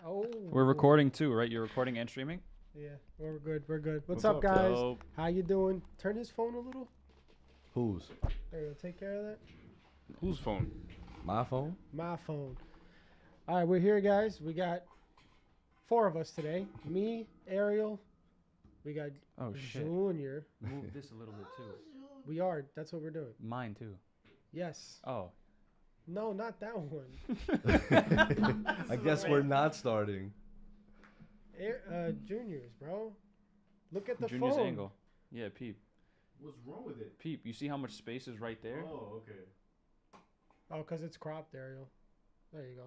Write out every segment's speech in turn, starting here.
Oh. We're recording too, right? You're recording and streaming? Yeah, we're good. We're good. What's up, guys? Dope. How you doing? Turn his phone a little. Whose? There you go. Take care of that. Whose phone? My phone? My phone. All right, we're here, guys. We got 4 of us today. Me, Ariel. We got Junior. Move this a little bit too. We are. That's what we're doing. Mine too. Yes. Oh. No, not that one. I guess we're not starting. Junior's, bro. Look at the Junior's phone. angle. Yeah, peep. What's wrong with it? Peep. You see how much space is right there? Oh, okay. Oh, because it's cropped, Ariel. There you go.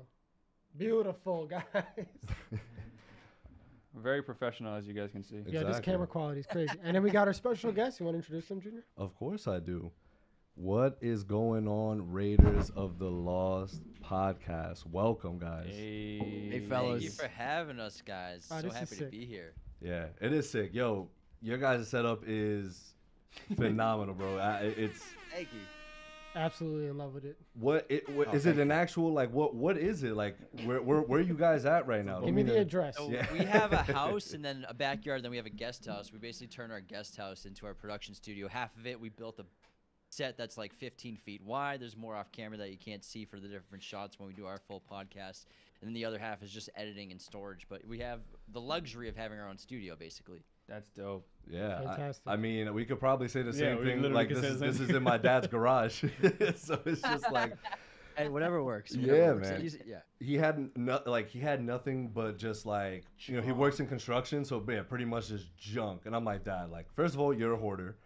Beautiful, guys. Very professional, as you guys can see. Yeah, this Exactly. camera quality is crazy. And then we got our special guest. You want to introduce them, Junior? Of course I do. What is going on, Raiders of the Lost podcast? Welcome, guys. Hey, Thank you for having us, guys. Oh, So this is happy to sick. be here. Yeah, it is sick. Yo, your guys' setup is phenomenal, bro. It's Thank you. Absolutely in love with it. is it an actual what is it like? Where are you guys at right now? Give me the address. So Yeah. we have a house and then a backyard, then we have a guest house. We basically turn our guest house into our production studio. Half of it, we built a set that's like 15 feet wide. There's more off camera that you can't see for the different shots when we do our full podcast. And then the other half is just editing and storage. But we have the luxury of having our own studio, basically. That's dope. Yeah, Fantastic. I mean, we could probably say the same we thing. literally Like could say the this same is in my dad's garage, so it's just like And whatever works. Yeah, man. Yeah. he had nothing but just like he works in construction, so yeah, pretty much just junk. And I'm like, Dad, like first of all, you're a hoarder,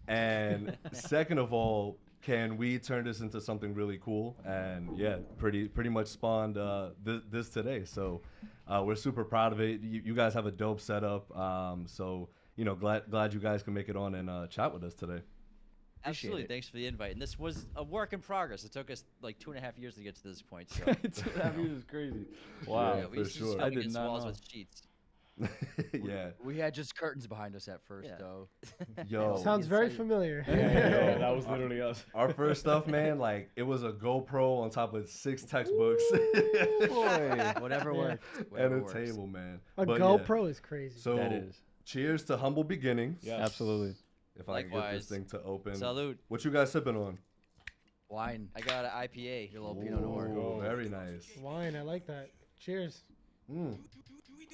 and second of all, can we turn this into something really cool? And yeah, pretty much spawned this today. So we're super proud of it. You guys have a dope setup. So glad you guys can make it on and chat with us today. Absolutely. Thanks for the invite. And this was a work in progress. It took us like 2.5 years to get to this point. So 2.5 years is crazy. Wow. yeah, for we used to sure. just I film did against not walls know. with sheets. Yeah. We had just curtains behind us at first, Yeah. though. Yo. Sounds very familiar. Yeah, that was literally us. Our first stuff, man, like it was a GoPro on top of 6 textbooks Whatever Yeah. works. and Whatever a works. table, man. A But yeah, GoPro is crazy. So That is. cheers to humble beginnings. Yes. Absolutely. If I can get Likewise. this thing to open. Salute. What you guys sipping on? Wine. I got an IPA. Your little Pinot Noir. Ooh, very nice. Wine, I like that. Cheers. Mm.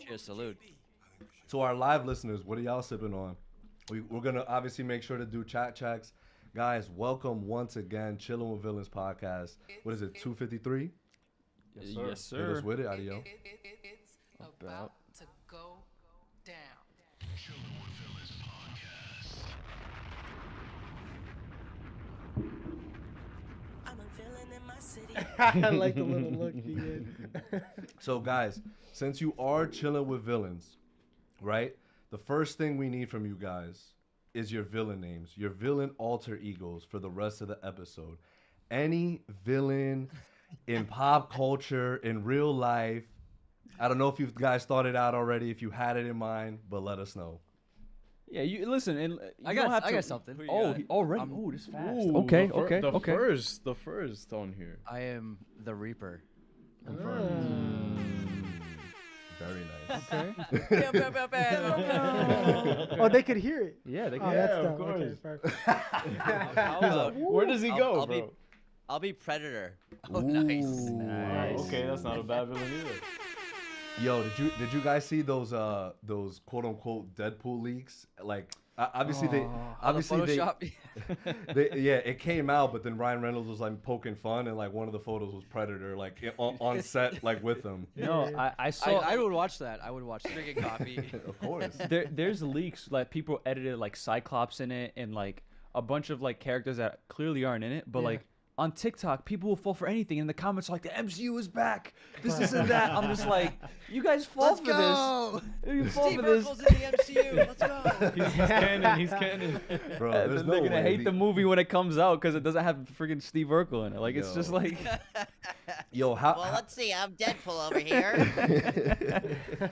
Cheers, salute. To our live listeners, what are y'all sipping on? We're gonna obviously make sure to do chat checks. Guys, welcome once again, Chillin' with Villains podcast. What is it, 253? Yes, Hit us sir. with it, Adio. It's about to go down. I like the little look he did. So, guys, since you are chilling with villains, right? The first thing we need from you guys is your villain names, your villain alter egos for the rest of the episode. Any villain in pop culture, in real life. I don't know if you guys thought it out already, if you had it in mind, but let us know. Yeah, you listen. And I you don't have got to, something. Who you Oh, got? he already. I'm- Oh, this fast. Ooh, Okay, the fir- okay, okay. The first on here. I am the Reaper. Very nice. Okay. Oh, they could hear it. Yeah, they Oh, can. that's of dope. course. Okay, perfect. How about- Where does he go, I'll be- bro? I'll be Predator. Oh, nice. Nice. Okay, that's not a bad villain either. Yo, did you guys see those quote unquote Deadpool leaks? Like obviously they Photoshop. it came out, but then Ryan Reynolds was like poking fun, and like one of the photos was Predator like on set like with him. No, I saw. I would watch that. I would watch that. Drinking coffee. Of course. There's leaks like people edited like Cyclops in it and like a bunch of like characters that clearly aren't in it, but Yeah. like on TikTok people will fall for anything. And the comments are like the MCU is back. This and that. I'm just like, you guys fall Let's for go. this. You fall Steve for this. Urkel's in the MCU. Let's go. He's canon. He's canon. Bro, And there's then no they're gonna way. hate the movie when it comes out because it doesn't have freaking Steve Urkel in it. Like it's Yo. just like Yo, how Well, let's see. I'm Deadpool over here.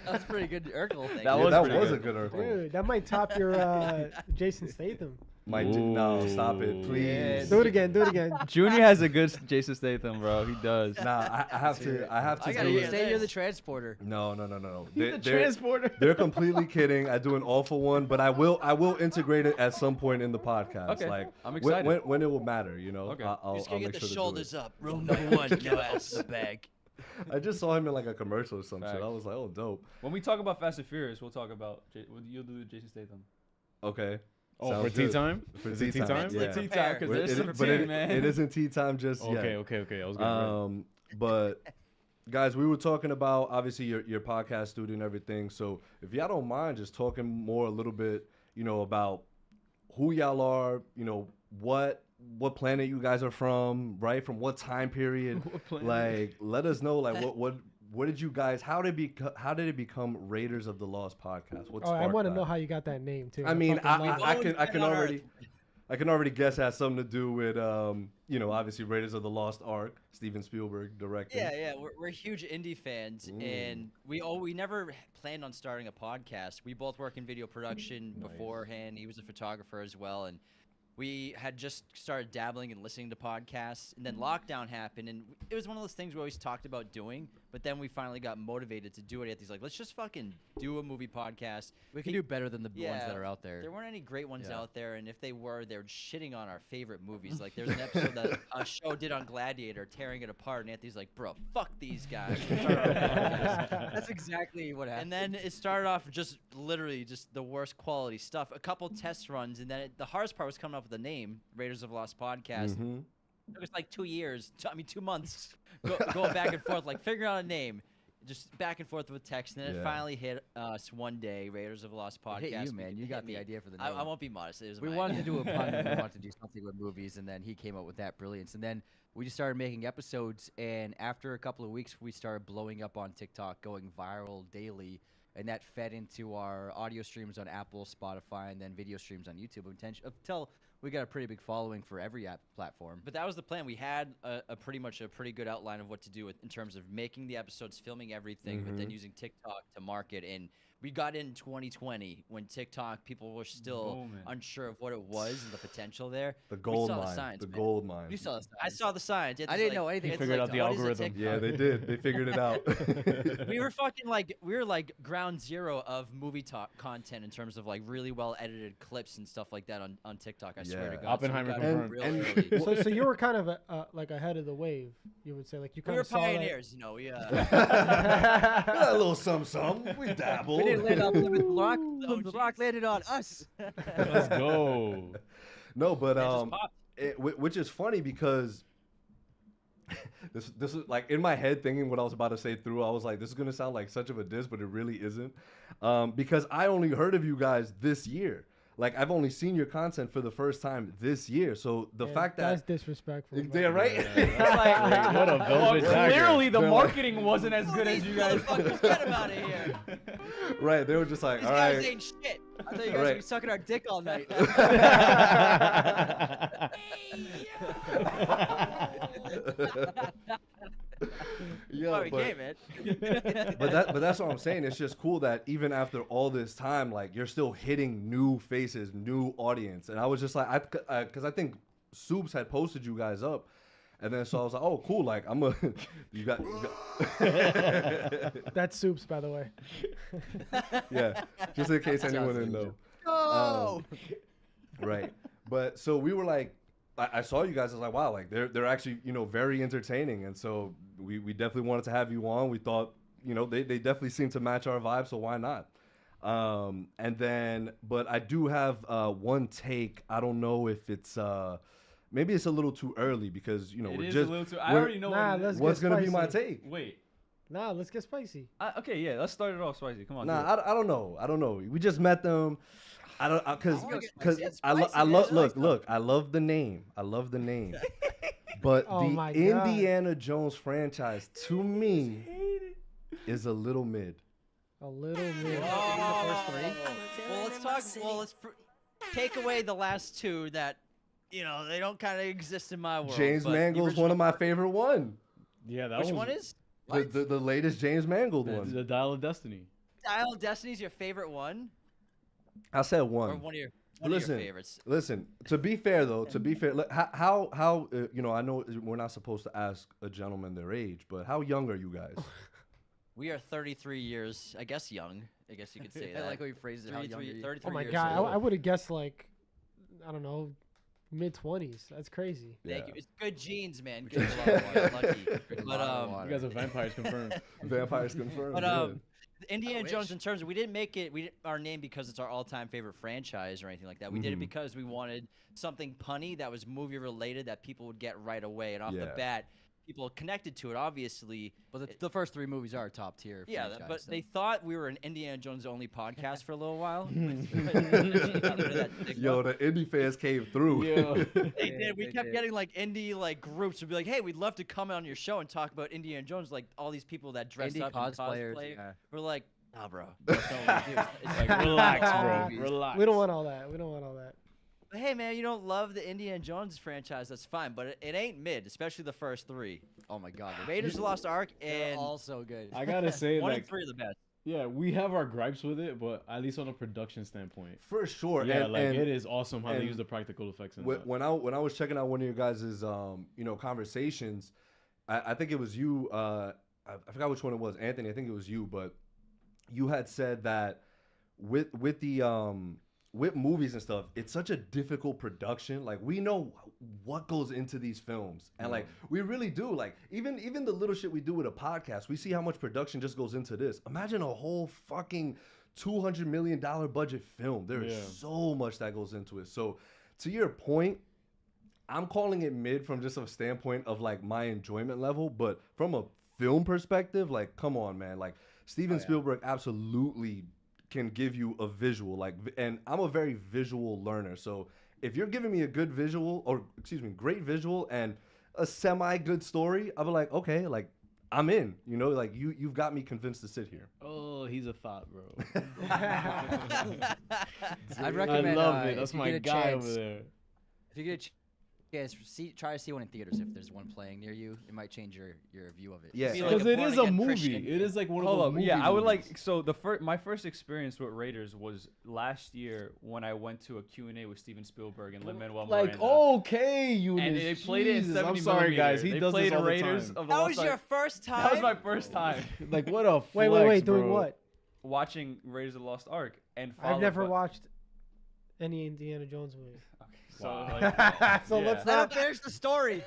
That's pretty good, Urkel. Thank That you. was that pretty was good. a good Urkel. Dude, that might top your Jason Statham. No, stop it, please. Do it again. Do it again. Junior has a good Jason Statham, bro. He does. Nah, I have to I do gotta it. hear You're the this. transporter. No. The transporter. They're completely kidding. I do an awful one, but I will integrate it at some point in the podcast. Okay, Like I'm excited. when it will matter, you know. Okay. I'll Just gonna make get sure the to do shoulders it. up. Rule number one, no ass in the bag. I just saw him in like a commercial or some shit. Facts. I was like, oh, dope. When we talk about Fast and Furious, we'll talk about. You'll do Jason Statham. Okay. Oh, Sounds for tea good. time? For Is it tea time? Yeah. Tea time, because But there's some but tea, man. it isn't tea time just yet. Okay. I was getting But guys, we were talking about obviously your podcast studio and everything. So if y'all don't mind just talking more a little bit, you know, about who y'all are, you know, what planet you guys are from, right? From what time period? Like, let us know, like, what did you guys? How did it become Raiders of the Lost podcast? What Oh, I sparked want to that? know how you got that name too. I mean, fucking love it. I can already guess it has something to do with you know, obviously Raiders of the Lost Ark, Steven Spielberg directing. Yeah. We're huge indie fans, and we never planned on starting a podcast. We both work in video production beforehand. He was a photographer as well, and we had just started dabbling and listening to podcasts, and then lockdown happened, and it was one of those things we always talked about doing, but then we finally got motivated to do it. He's like, let's just fucking do a movie podcast. We can do better than the ones that are out there. There weren't any great ones out there, and if they were, they were shitting on our favorite movies. Like, there's an episode that a show did on Gladiator, tearing it apart, and Anthony's like, bro, fuck these guys. That's exactly what happened. And then it started off just literally just the worst quality stuff. A couple test runs, and then the hardest part was coming up with the name, Raiders of the Lost Podcast. Mm-hmm. It was like 2 years, 2 months, going back and forth, like figuring out a name, just back and forth with text. And then it finally hit us one day, Raiders of the Lost Podcast. Hit you, man. You got the idea for the name. I won't be modest. It was We my wanted to idea. do a pun, and we wanted to do something with movies, and then he came up with that brilliance. And then we just started making episodes, and after a couple of weeks, we started blowing up on TikTok, going viral daily, and that fed into our audio streams on Apple, Spotify, and then video streams on YouTube until we got a pretty big following for every app platform. But that was the plan. We had a pretty good outline of what to do in terms of making the episodes, filming everything, but then using TikTok to market. And we got in 2020 when TikTok, people were still unsure of what it was and the potential there. The gold we saw mine. The signs, the man. gold mine. We saw the signs. I saw the signs. I didn't know anything. It's Figured out the what is a algorithm. TikTok? Yeah, they did. They figured it out. We were like ground zero of movie talk content in terms of like really well edited clips and stuff like that on TikTok. I swear to Yeah. God. Oppenheimer So we got in confirmed. real early. So you were kind of like ahead of the wave, you would say. Like you We kind were of saw that. pioneers, you know. We a little some. We dabbled. We didn't land on Plymouth Rock. Oh, The Rock landed on us. Let's go. No, but It just popped. which is funny because this is like in my head thinking what I was about to say through. I was like, this is gonna sound like such of a diss, but it really isn't, because I only heard of you guys this year. Like I've only seen your content for the first time this year. So the fact that's that disrespectful. bro. they're right. What a velvet dagger. Clearly, the They're like- marketing wasn't as good as you guys. Motherfuckers, get him out of here. Right, they were just like, These all guys right. ain't shit. I thought you guys All would right. be sucking our dick all night. Yeah, Sorry, but, game it. but that's what I'm saying. It's just cool that even after all this time, like you're still hitting new faces, new audience. And I was just like, because I think Soups had posted you guys up, and then so I was like, oh, cool. Like I'm a, you got That's Soups, by the way. yeah, just in case anyone didn't know. No. Right. But so we were like, I saw you guys. I was like, wow, like they're actually, you know, very entertaining. And so we definitely wanted to have you on. We thought, you know, they definitely seem to match our vibe. So why not? And then, but I do have one take. I don't know if it's, maybe it's a little too early because, you know, It we're is just, a little too. I we're- already know Nah, what it let's is. what's get going to be my spicy. take? Wait. Nah, let's get spicy. Okay, yeah. Let's start it off spicy. Come on. do it. Nah, I don't know. I don't know. We just met them. I don't, because It's I spicy, love, man. look, I love the name. I love the name. But Oh the my God. Indiana Jones franchise, to me, is a little mid. A little bit. Well, let's talk. Well, take away the last two that, you know, they don't kind of exist in my world. James but the Mangold's one of my original- favorite one. Yeah, that Which was one is? The latest James Mangold one. the Dial of Destiny. Dial of Destiny's your favorite one? I said Or one. one of your One of your favorites. Listen. To be fair, though, how you know, I know we're not supposed to ask a gentleman their age, but how young are you guys? We are 33 years, I guess, young. I guess you could say that. I like how you phrased it. How young are you? 33 Oh my years god, old. I would have guessed like, I don't know, mid-20s. That's crazy. Thank you. It's good genes, man. Good lucky. But You guys are vampires confirmed. Vampires confirmed. But Indiana Jones, in terms of, we didn't make it our name because it's our all-time favorite franchise or anything like that. We did it because we wanted something punny that was movie related that people would get right away, and off the bat, people connected to it. Obviously, But the first 3 movies are top tier. yeah, franchise, but so. they thought we were an Indiana Jones only podcast for a little while. Yo, the indie fans came through. They did. We kept getting like indie like groups would be like, "Hey, we'd love to come on your show and talk about Indiana Jones." Like all these people that dress Indie up cosplayers, and cosplay. yeah. We're like, "Nah, bro. That's not what we do." It's Like, relax, bro. Relax. We don't want all that. We don't want all that. But hey, man, you don't love the Indiana Jones franchise? That's fine, but it ain't mid, especially the first 3. Oh my god. Raiders of the Lost Ark They're and all so good. I gotta say, 1 like, and 3 are the best. yeah, we have our gripes with it, but at least on a production standpoint, For sure. yeah, and, like and it is awesome how they and use the practical effects. And when I was checking out one of your guys' you know, conversations, I think it was you. I forgot which one it was, Anthony. I think it was you, but you had said that with movies and stuff, it's such a difficult production. Like, we know what goes into these films, and like we really do. Like even the little shit we do with a podcast, we see how much production just goes into this. Imagine a whole fucking $200 million budget film. There is so much that goes into it. So to your point, I'm calling it mid from just a standpoint of like my enjoyment level, but from a film perspective, like, come on, man. Like, Steven Spielberg absolutely can give you a visual, like, and I'm a very visual learner. So if you're giving me a good visual, or excuse me, great visual and a semi good story, I'll be like, okay, like, I'm in, you know, like you've got me convinced to sit here. oh, he's a thought, bro. I'd recommend. I love it. If That's you my get a guy chance, over there. If you get a chance, try to see one in theaters. If there's one playing near you, it might change your view of it. Yeah. Be like Because a it is a born-again movie. Christian. It is like one of Hold those up. movie Yeah, I would movies. like. So my first experience with Raiders was last year when I went to a Q&A with Steven Spielberg and Lin-Manuel Like, Miranda. okay, Eunice. And they played it in Jesus, 70 I'm sorry, guys. He They does played this all the Raiders time. of the That Lost was Ark. your first time? That was my first time Like, what a Wait, flex, doing bro. what? watching Raiders of the Lost Ark. And I've never followed by- watched any Indiana Jones movie. So, Wow. like, So yeah. let's Let not him finish the story.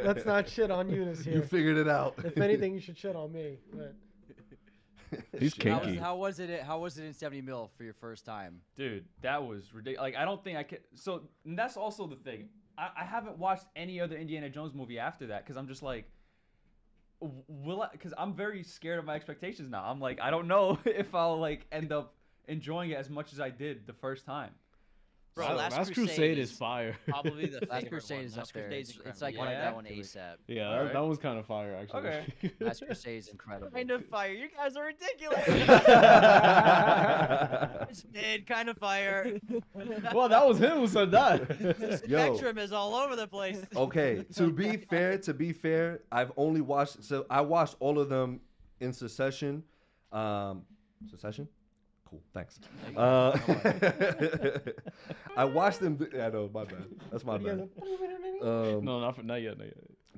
let's not shit on Eunice You here. figured it out. If anything, you should shit on me. But He's kinky. How was it in 70 mil for your first time? Dude, that was ridiculous. Like, I don't think I can. So and that's also the thing. I haven't watched any other Indiana Jones movie after that because I'm just like, will I? Because I'm very scared of my expectations now. I'm like, I don't know if I'll like end up enjoying it as much as I did the first time. Bro, So, Last Crusade is fire. Probably the Last favorite Crusade one. is Last up there. Crusade's It's incredible. like You one gotta of that the- one ASAP. Yeah, Alright. that was kind of fire, actually. Okay. Last Crusade is incredible. Kind of fire. You guys are ridiculous. It's mid, kind of fire. Well, that was him who said that. Yo. Spectrum is all over the place. Okay, to be fair, I've only watched, so I watched all of them in succession. Succession? Cool, thanks. I watched them. I know, my bad. That's my bad. No, not yet.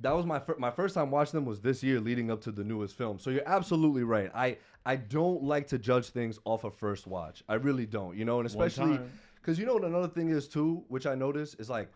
That was my first time watching them was this year leading up to the newest film. So you're absolutely right. I don't like to judge things off a first watch. I really don't, you know, and especially time. because you know what another thing is too, which I noticed is like,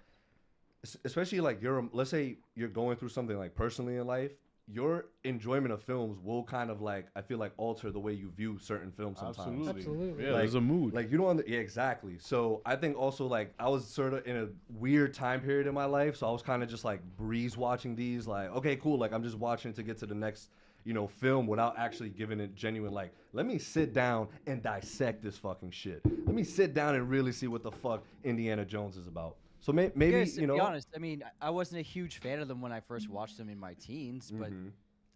especially like let's say you're going through something like personally in life, your enjoyment of films will kind of like, I feel like, alter the way you view certain films sometimes. Absolutely. Yeah, Like- there's a mood. Like you don't, yeah, exactly. So I think also like I was sort of in a weird time period in my life, so I was kind of just like breeze watching these. Like, okay, cool. Like I'm just watching to get to the next, you know, film without actually giving it genuine. Like, let me sit down and dissect this fucking shit. Let me sit down and really see what the fuck Indiana Jones is about. So maybe Yes, you know. to be honest, I mean, I wasn't a huge fan of them when I first watched them in my teens, but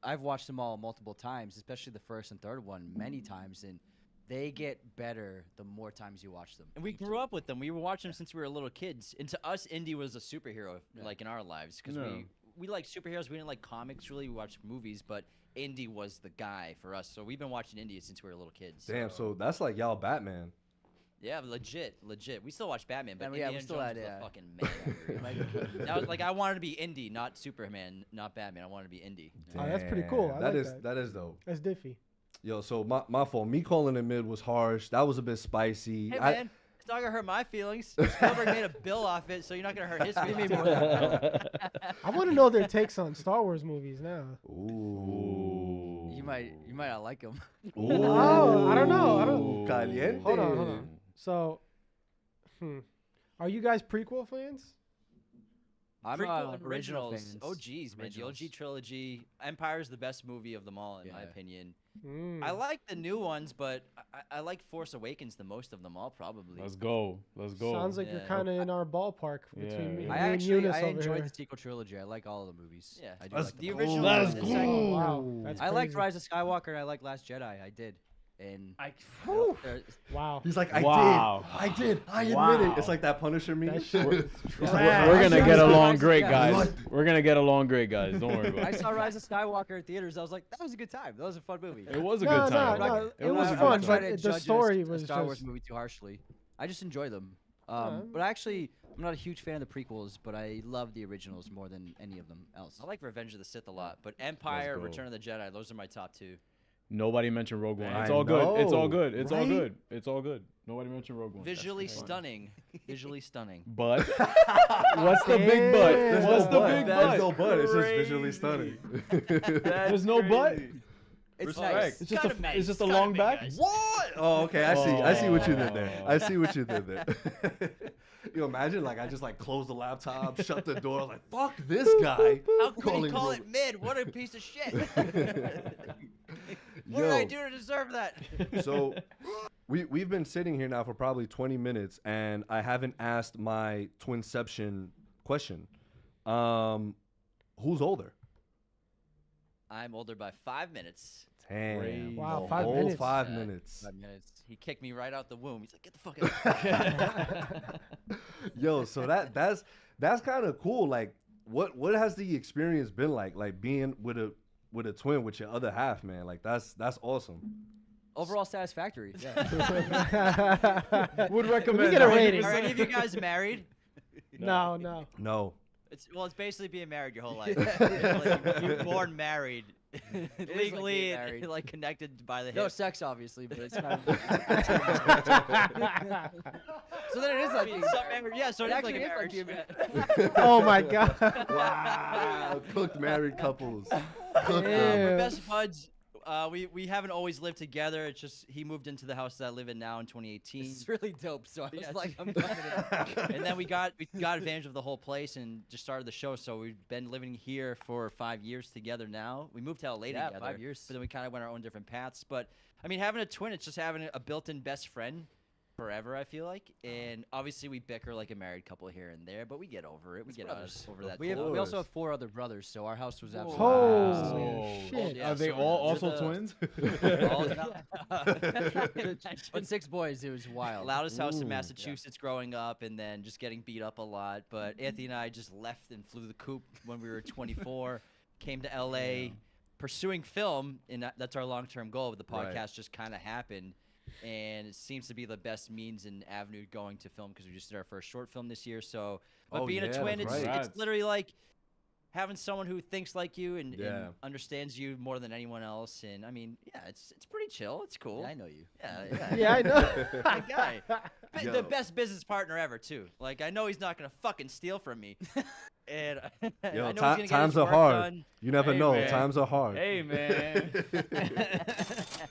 I've watched them all multiple times, especially the first and third one many times, and they get better the more times you watch them. And we grew up with them. We were watching them since we were little kids. And to us, Indy was a superhero, like in our lives, because Yeah. we like superheroes. We didn't like comics really. We watched movies, but Indy was the guy for us. So we've been watching Indy since we were little kids. Damn. So that's like y'all Batman. Yeah, legit. We still watch Batman, but Yeah, we Indiana still Jones had, was yeah. a fucking man. That was like I wanted to be indie, not Superman, not Batman. I wanted to be indie. Oh, that's pretty cool. I like that. That is dope. That's diffy. Yo, so my fault. Me calling it mid was harsh. That was a bit spicy. Hey man, it's not gonna hurt my feelings. Spielberg made a bill off it, so you're not gonna hurt his feelings. I want to know their takes on Star Wars movies now. Ooh. You might not like him. Ooh. Oh, I don't know. Caliente. Hold on. So, are you guys prequel fans? I'm Prequel original originals. fans. Oh geez, man, the Originals. OG trilogy. Empire's the best movie of them all, in my Yeah. opinion. Mm. I like the new ones, but I like Force Awakens the most of them all, probably. Let's go. Sounds like you're Yeah. kind of in our ballpark between Yeah. me, I and actually Eunice over enjoyed here. the sequel trilogy. I like all of the movies. Yeah. I do Let's like The them all. original. Let's the go. second- Wow, that's I liked crazy. Rise of Skywalker and I liked Last Jedi. I did. And Whew. Wow. He's like, Wow. I did. I admit Wow. it. It's like that Punisher meme. That shit We're, was we're trash. gonna get along great, Yeah. guys. We're gonna get along great, guys. Don't worry I about it. saw Rise of Skywalker in theaters. I was like, that was a good time. That was a fun movie. It was a No, good time. no, It it was a good fun, time. but try to the judge story a was Star Wars just- movie too harshly. I just enjoy them. Yeah. But actually, I'm not a huge fan of the prequels, but I love the originals more than any of them else. I like Revenge of the Sith a lot, but Empire, go. Return of the Jedi, those are my top two. Nobody mentioned Rogue One. I It's all good. It's all know, good. It's all right? good. It's all good. Nobody mentioned Rogue One. Visually That's fine. stunning. Visually stunning. But what's the big but? Damn. What's the big There's but? no but. It's just visually stunning. There's no but. It's Respect. nice. It's just Gotta a make- it's just a gotta long make back. guys. What? Oh, okay. I see what you did there. Oh. I see what you did there. You imagine like I just like close the laptop, shut the door, like fuck this guy. How could he Calling call Rogue- it mid? What a piece of shit. What did I Yo. do to deserve that? So we've been sitting here now for probably 20 minutes and I haven't asked my twinception question. Who's older? I'm older by 5 minutes. Damn. Wow, a 5 whole minutes. 5 Yeah. minutes. 5 minutes. He kicked me right out the womb. He's like, get the fuck out. Yo, so that's kind of cool. Like what has the experience been like being with a twin with your other half, man? Like that's awesome. Overall satisfactory. Yeah. Would Let recommend. me get a rating. Are any of you guys married? No. No. It's basically being married your whole life. Like, you're born married, like legally being married. like connected by the hip. No sex, obviously, but it's kind of. So then it is like being married. Yeah, so It it is actually like a is like marriage. being married. Oh my god. Wow. Cooked married couples. Cooked Ew. them. We're best buds. We haven't always lived together. It's just he moved into the house that I live in now in 2018. It's really dope. So I was Yeah, like, I'm coming in. And then we got advantage of the whole place and just started the show. So we've been living here for 5 years together now. We moved to LA Yeah, together. 5 years. But then we kind of went our own different paths. But I mean, having a twin, it's just having a built-in best friend forever, I feel like. And obviously we bicker like a married couple here and there, but we get over it. We get brothers. over that. We also have 4 other brothers, so our house was absolutely. Holy shit. Yeah, Are they so all we're also the- twins? But 6 boys, it was wild. Loudest house in Ooh. Massachusetts growing up, and then just getting beat up a lot. But Anthony and I just left and flew the coop when we were 24, came to LA, pursuing film, and that's our long-term goal. But the podcast Right. just kind of happened, and it seems to be the best means and avenue going to film because we just did our first short film this year. So, but Oh, being yeah, a twin, that's it's right. it's literally like having someone who thinks like you and Yeah. understands you more than anyone else. And I mean, yeah, it's pretty chill. It's cool. Yeah, I know you. Yeah. Yeah, I know. My guy. Yo. The best business partner ever, too. Like, I know he's not gonna fucking steal from me. And I Yo, know he's gonna get times his are work hard. done. You never Hey, know. man. Times are hard. Hey man.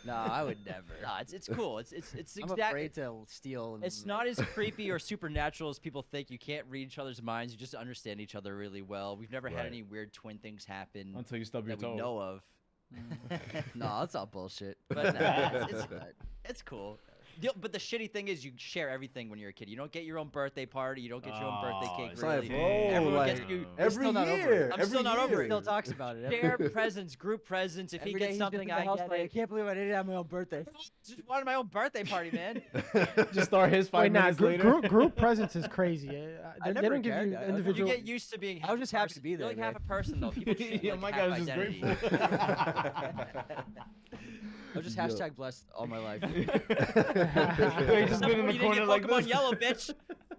No, I would never. Nah, it's cool. It's I'm exactly. afraid to steal. And It's not as creepy or supernatural as people think. You can't read each other's minds. You just understand each other really well. We've never Right. had any weird twin things happen Until you stub your that we toe. know of. No, that's all bullshit. But nah, it's cool. But the shitty thing is you share everything when you're a kid. You don't get your own birthday party. You don't get your own birthday Aw, cake. it's like, Really. bro, Everyone like, gets you. every still not over year. it. I'm every still not over year. it. Still talks about it. Share presents, group presents. If he Every day gets he's something, at the I house get party. I it. can't believe I didn't have my own birthday. Just wanted my own birthday party, man. Just start his 5 Wait, nah, minutes later. group presents is crazy. I They never don't give cared. you I was- individual. You get used to being. I was just happy to be You're there, like man. half a person, though. People treat you Yeah, like my half guy was just identity. grateful. I was just hashtag blessed all my life. He's just been in the You didn't corner get like Pokemon this. Yellow, bitch.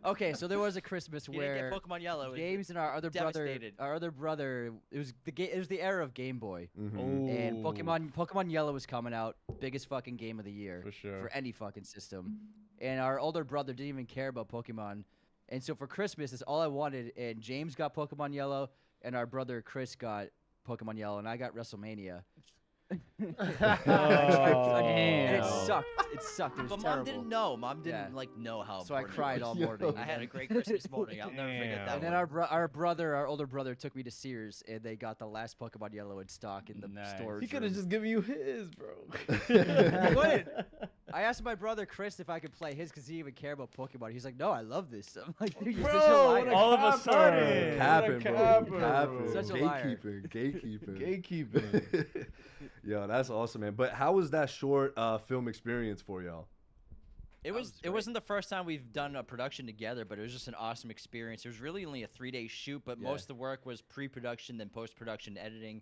Okay, so there was a Christmas You didn't where get Pokemon Yellow. James and our other devastated. brother, it was the era of Game Boy, Mhm. and Ooh. Pokemon Yellow was coming out, biggest fucking game of the year For sure. for any fucking system, and our older brother didn't even care about Pokemon, and so for Christmas, that's all I wanted, and James got Pokemon Yellow, and our brother Chris got Pokemon Yellow, and I got WrestleMania. And it sucked. It sucked. It was But terrible. mom didn't know. Mom didn't Yeah. like know how. So I important it cried was. all morning. I had a great Christmas morning. I'll never forget Damn. that And one. then our older brother, took me to Sears, and they got the last Pokemon Yellow in stock in the Nice. storage He could have room. just given you his, bro. He wouldn't. I asked my brother Chris if I could play his because he didn't even care about Pokemon. He's like, no, I love this. I'm like, dude, you're such a Bro, liar. all of a sudden. Capping, bro. Capper, Capping. Such a liar. Gatekeeping. Gatekeeping. Yo, that's awesome, man. But how was that short film experience for y'all? It was It great. wasn't the first time we've done a production together, but it was just an awesome experience. It was really only a 3-day shoot, but Yeah. most of the work was pre-production, then post-production editing.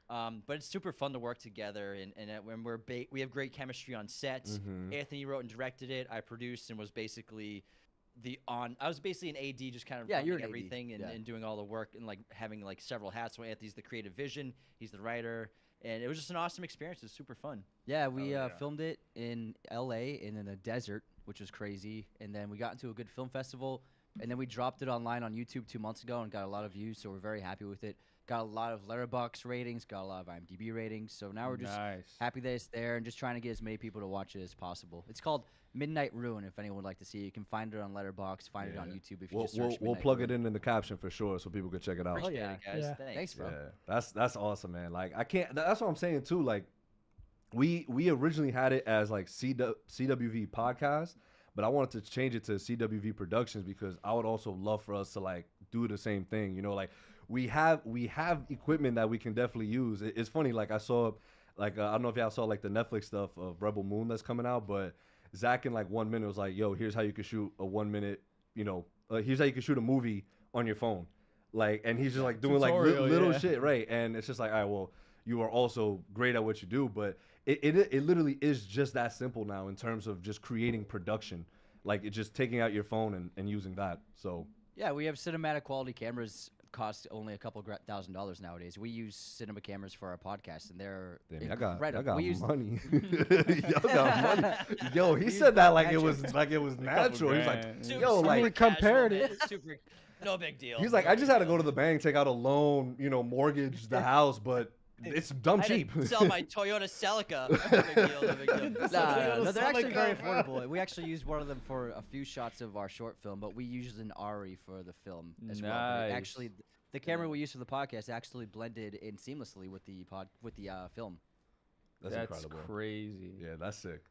But it's super fun to work together, and when we have great chemistry on sets. Mhm. Anthony wrote and directed it. I produced and was basically I was basically an AD, just kind of Yeah, you're running an AD, everything yeah. and doing all the work and like having like several hats. So Anthony's the creative vision, he's the writer, and it was just an awesome experience. It was super fun. Yeah, we yeah. filmed it in L.A. and in the desert, which was crazy. And then we got into a good film festival, and then we dropped it online on YouTube 2 months ago and got a lot of views. So we're very happy with it. Got a lot of Letterboxd ratings, got a lot of IMDb ratings. So now we're just Nice. happy that it's there and just trying to get as many people to watch it as possible. It's called Midnight Ruin. If anyone would like to see it, you can find it on Letterboxd, find it on Yeah. YouTube if you We'll, just search we'll Midnight plug Ruin. it in the caption for sure, so people can check it out. Appreciate yeah. it, guys. Yeah. Thanks. Bro. Yeah, that's awesome, man. Like I can't. That's what I'm saying too. Like we originally had it as like CWV podcast, but I wanted to change it to CWV Productions because I would also love for us to like do the same thing. You know, like we have equipment that we can definitely use. It's funny. Like I saw, like I don't know if y'all saw like the Netflix stuff of Rebel Moon that's coming out, but Zach in like 1 minute was like, "Yo, here's how you can shoot a 1 minute. You know, here's how you can shoot a movie on your phone." Like, and he's just like doing like Tutorial, little yeah. shit, right? And it's just like, all right, well, you are also great at what you do, but it literally is just that simple now in terms of just creating production. Like, it's just taking out your phone and using that. So, Yeah, we have cinematic quality cameras. Cost only a couple $1,000s nowadays. We use cinema cameras for our podcast, and they're damn, I incredible. got we use money. Y'all got money. Yo, he said that like it was natural. He's like, grand. Super, yo, super like we compared casual, it. man. Super, no big deal. he's like, I just had to go to the bank, take out a loan, you know, mortgage the house, but it's dumb I cheap. didn't sell my Toyota Celica. No big deal. No big deal. No, they're actually very Celica. affordable. We actually used one of them for a few shots of our short film, but we used an ARRI for the film as well. But it Nice. actually, the camera we used for the podcast actually blended in seamlessly with the film. That's incredible. Crazy. Yeah, that's sick.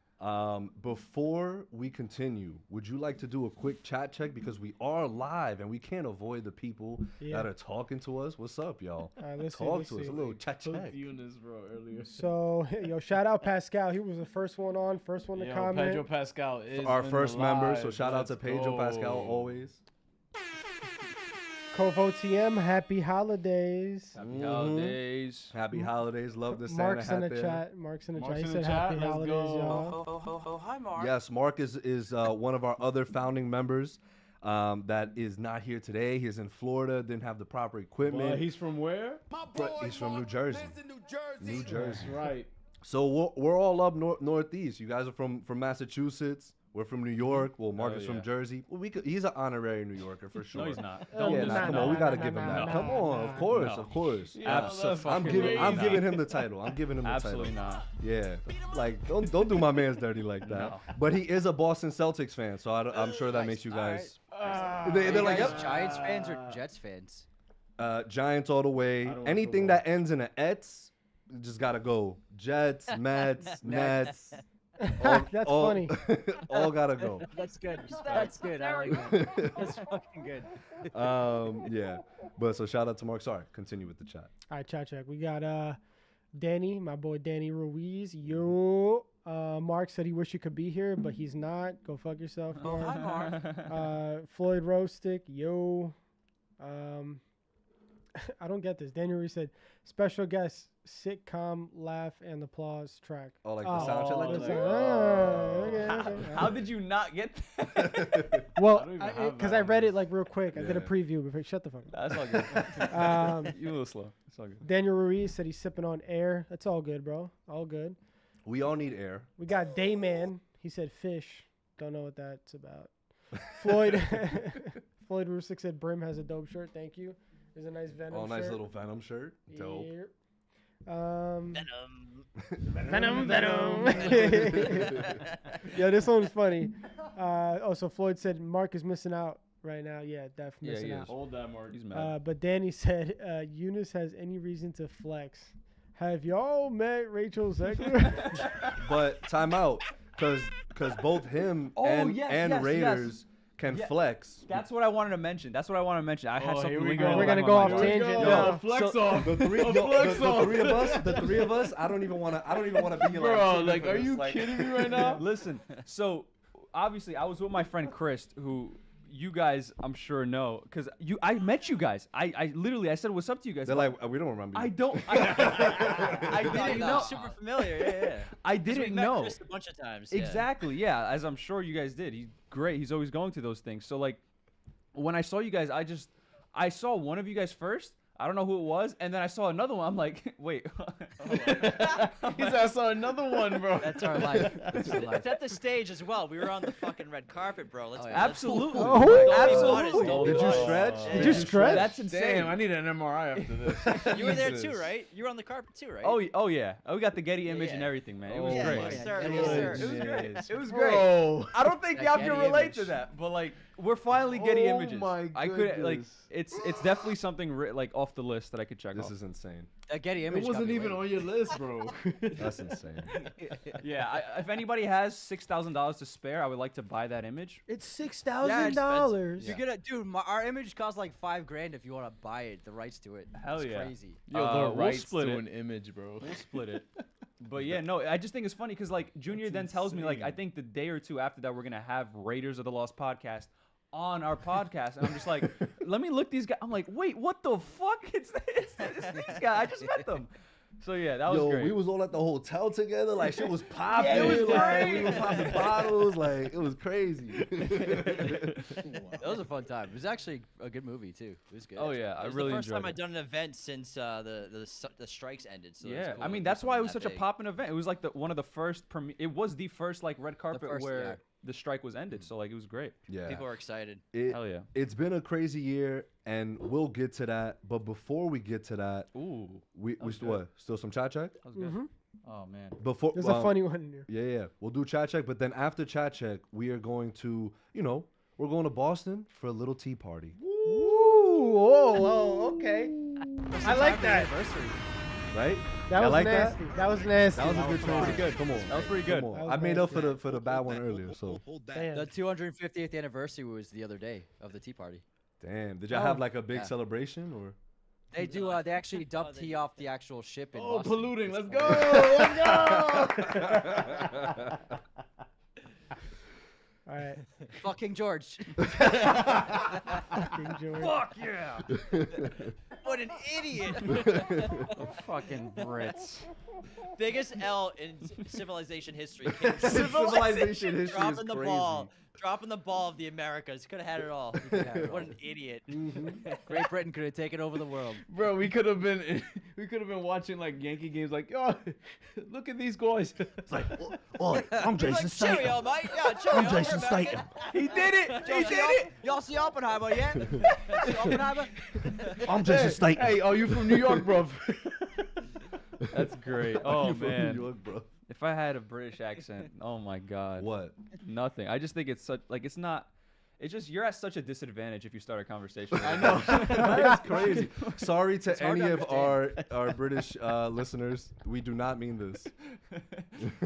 Before we continue, would you like to do a quick chat check because we are live and we can't avoid the people Yeah. that are talking to us? What's up, y'all? All right, let's see. Talk Let's to us see. a little chat check. Hooked you in this, bro, earlier. So, yo, shout out Pascal. He was the first one on, first one to Yo, comment. Pedro Pascal is Our in the first member, so live. shout out to Let's Pedro Pascal go. always. Cwv TM, happy holidays. Happy Mhm. holidays. Happy holidays. Love the Santa Mark's in hat the there. chat. Mark's in the Mark's chat. He in the said chat. happy Let's holidays, go. y'all. Hi, Mark. Yes, Mark is one of our other founding members that is not here today. He's in Florida, didn't have the proper equipment. Well, he's from where? He's from New Jersey. New Jersey. That's right. So we're all up northeast. You guys are from Massachusetts. We're from New York. Well, Mark Oh, is from yeah. Jersey. Well, he's an honorary New Yorker for sure. No, he's not. Oh, Don't Yeah, do nah, that. come on, we gotta nah, give him nah, that. nah, Come on, nah. of course, No. of course. Yeah, I'm crazy. giving him the title. I'm giving him the Absolutely title. not. Yeah, like don't do my man's dirty like that. No. But he is a Boston Celtics fan, so I'm sure that makes you guys They're Are you like, guys yep. Giants fans or Jets fans? Giants all the way. I don't Anything football. that ends in an Ets, just gotta go. Jets, Mets, Nets. That's funny. All gotta go. That's good. That's good. I like that. That's fucking good. Yeah. But so shout out to Mark. Sorry, continue with the chat. All right, chat check. We got Danny, my boy Danny Ruiz. Yo. Mark said he wish he could be here, but he's not. Go fuck yourself, Mark. Hi, Mark. Floyd Rostick. Yo. I don't get this. Daniel Ruiz said special guest sitcom laugh and applause track. Oh, like the soundtrack, like that's the- okay. How did you not get that? Well, don't even have because that I on read this. it like real quick. I did a Yeah. preview before. Shut the fuck up. That's all good. Um, You a little slow. It's all good. Daniel Ruiz said he's sipping on air. That's all good, bro. All good. We all need air. We got Dayman. He said fish. Don't know what that's about. Floyd Floyd Rusick said Brim has a dope shirt. Thank you. There's a nice Venom Oh, shirt. nice little Venom shirt. Dope. Yep. Venom. Venom. Yeah, this one's funny. So Floyd said Mark is missing out right now. Yeah, Def Yeah, missing he out. is. Hold that, Mark. He's mad. But Danny said Eunice has any reason to flex. Have y'all met Rachel Zegler? But time out, because both him Oh, and yes. Raiders can Yeah. flex. That's what I wanted to mention. I had Oh, something here we lingering go. in We're the gonna back go of my off mind. tangent. Yo, Yo, flex so- off. The three, A yo, flex the off. three of us. I don't even want to be like. Bro, sitting like, for are this, you like- kidding me right now? Listen, so obviously I was with my friend Chris, who you guys I'm sure know, because I met you guys. I literally said what's up to you guys. They're like, we don't remember. I You. don't. I didn't know. Super familiar. Yeah. I 'Cause we've didn't met know. Chris a bunch of times. Yeah. Exactly. Yeah, as I'm sure you guys did. He's great. He's always going to those things. So like, when I saw you guys, I saw one of you guys first. I don't know who it was, and then I saw another one. I'm like, wait. hold on. He said, I saw another one, bro. That's our life. That's our life. It's at the stage as well. We were on the fucking red carpet, bro. Let's Oh, be yeah. Absolutely. Oh, Don't be Absolutely. modest, don't be Did you modest. stretch? Yeah. Did you stretch? That's insane. Damn, I need an MRI after this. You were there Jesus. too, right? You were on the carpet too, right? Oh yeah. Oh, we got the Getty image and yeah. everything, man. It was Oh great. my Yes, sir. God. Yes, sir. It was great. It was great. Bro. I don't think That y'all can Getty relate to image. that, but like we're finally getting Oh images. my I could like goodness. it's definitely something like off the list that I could check This off. is insane. That Getty It image. got wasn't me even late. on your list, bro. That's insane. Yeah, if anybody has $6,000 to spare, I would like to buy that image. It's Yeah, $6,000. You're gonna, dude. Our image costs like $5,000 if you want to buy it. The rights to it. Hell it's yeah. Crazy. Yo, We'll the rights split to it. an image, bro. We'll split it. But yeah, no, I just think it's funny because like Junior then tells me like I insane. think the day or two after that we're gonna have Raiders of the Lost podcast on our podcast, and I'm just like, let me look these guys. I'm like, wait, what the fuck? It's these guys. I just met them. So yeah, that was Yo, great. we was all at the hotel together. Like shit was popping. it was like, great. we were popping bottles. Like it was crazy. That was a fun time. It was actually a good movie too. It was good. Oh yeah, I It was really the first enjoyed time it. I'd done an event since the strikes ended. So it was Yeah, cool I to mean do that's why it something was that such a big. popping event. It was like one of the first. It was the first like red carpet first, where yeah. the strike was ended. So like it was great. Yeah. People were excited. Hell yeah. It's been a crazy year, and we'll get to that. But before we get to that, Ooh, we was still good. what? Still some chat check? that was good. Mhm. Oh man. Before There's a funny one in here. Yeah, we'll do chat check, but then after chat check, we are going to, we're going to Boston for a little tea party, Ooh, oh, okay. I like that. right? That Y'all was like nasty. That was nasty. That was a good pretty transition. good. Come on, That was pretty good. Come on. That was I made up nasty. for the bad one earlier. So Damn. The 250th anniversary was the other day of the Tea Party. damn, did y'all Oh. have like a big Yeah. celebration or? They do. They actually dump tea off the actual ship in Oh, Boston. polluting. It's Let's go. fun. Let's go. All right. Fucking George. Fucking George. Fuck yeah. What an idiot! Fucking Brits. Biggest L in civilization history. Came from Civilization history is dropping the crazy. ball. Dropping the ball of the Americas. Could have had it all. What an idiot. Great Britain could have taken over the world. Bro, we could have been watching like Yankee games like, yo, look at these guys. It's like, oh, I'm Jason Cheerio, Statham. mate. Yeah, cheerio. I'm Jason we're American. Statham. He did it. He did it. Y'all see Oppenheimer yet? See Oppenheimer? I'm Jason Statham. Hey, are you from New York, bro? That's great. Oh You from man. New York, bro. If I had a British accent, oh my god. What? Nothing. I just think it's such like it's not. It's just you're at such a disadvantage if you start a conversation. I know. That's crazy. Sorry to hard any to of our British listeners. We do not mean this.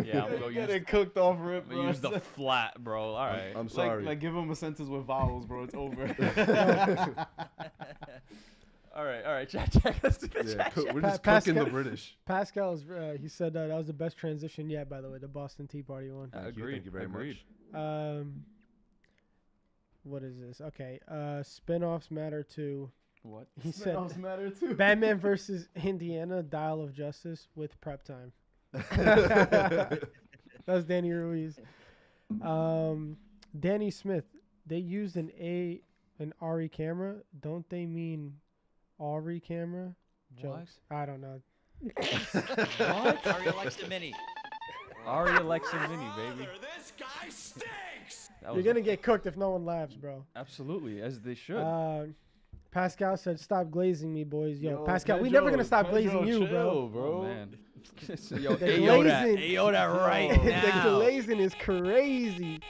Yeah, I'm gonna go Get use. it cooked off rip, I'm bro. gonna use the flat, bro. All right. I'm sorry. Like give him a sentence with vowels, bro. It's over. All right. Chat. Let's do the Yeah, chat. we're Pa- just cooking the Pascal- British. Pascal's, he said that was the best transition yet, by the way, the Boston Tea Party one. Thank you. Agreed. Thank you very Agreed. much. What is this? Okay. Spin-offs matter too. What? He said Smells matter too. Batman versus Indiana, Dial of Justice with prep time. That's Danny Ruiz. Danny Smith. They used an ARRI camera. Don't they mean ARRI camera? Jokes. I don't know. What? Ari Alexa Mini. Ari Alexa Mini, baby. This guy stinks. That You're was gonna get cooked if no one laughs, bro. absolutely as they should. Pascal said, "Stop glazing me, boys." Yo, Yo, Pascal, we Pedro, never gonna stop Pedro, glazing you, chill, Oh, man. Yo, The Ayo that. glazing. Ayo that right the now. glazing is crazy.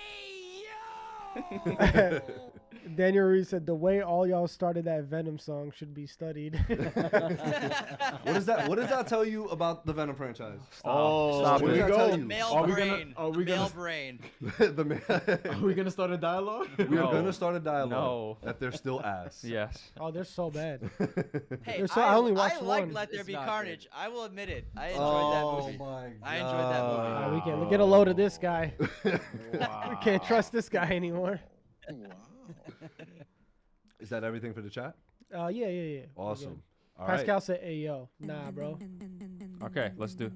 Daniel Reed said, "The way all y'all started that Venom song should be studied." What does that tell you about the Venom franchise? Oh, Stop What it. does that tell you? Male Are we brain. gonna- are we Male gonna- brain. Are we gonna start a dialogue? We are No. gonna start a dialogue No. that they're still ass. Yes. Oh, they're so bad. Hey, There's I only I watched like one. Let There It's Be not Carnage. I will admit it. I enjoyed Oh that movie. my god. I enjoyed that movie. We can't get a load of this guy. Wow. We can't trust this guy anymore. Is that everything for the chat? Yeah. We're Awesome. good. All right. Pascal said, "Hey yo, nah, bro." Okay, let's do it.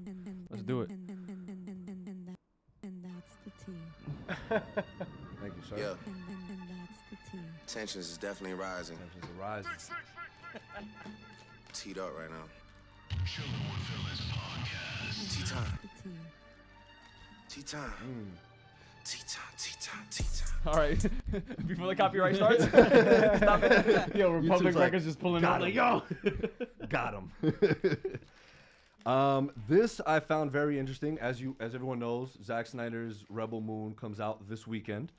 And that's the tea. Thank you, sir. Yeah, And that's the tea. tensions is definitely rising. Tensions are rising. Teed up right now. Tea time. The tea. Tea time. Mm. Tea time. Tea time. Tea time. All right. Before the copyright starts. Stop it. Yo, Republic YouTube's like, Records just pulling got out him. like, yo. Got him. This I found very interesting. As everyone knows, Zack Snyder's Rebel Moon comes out this weekend.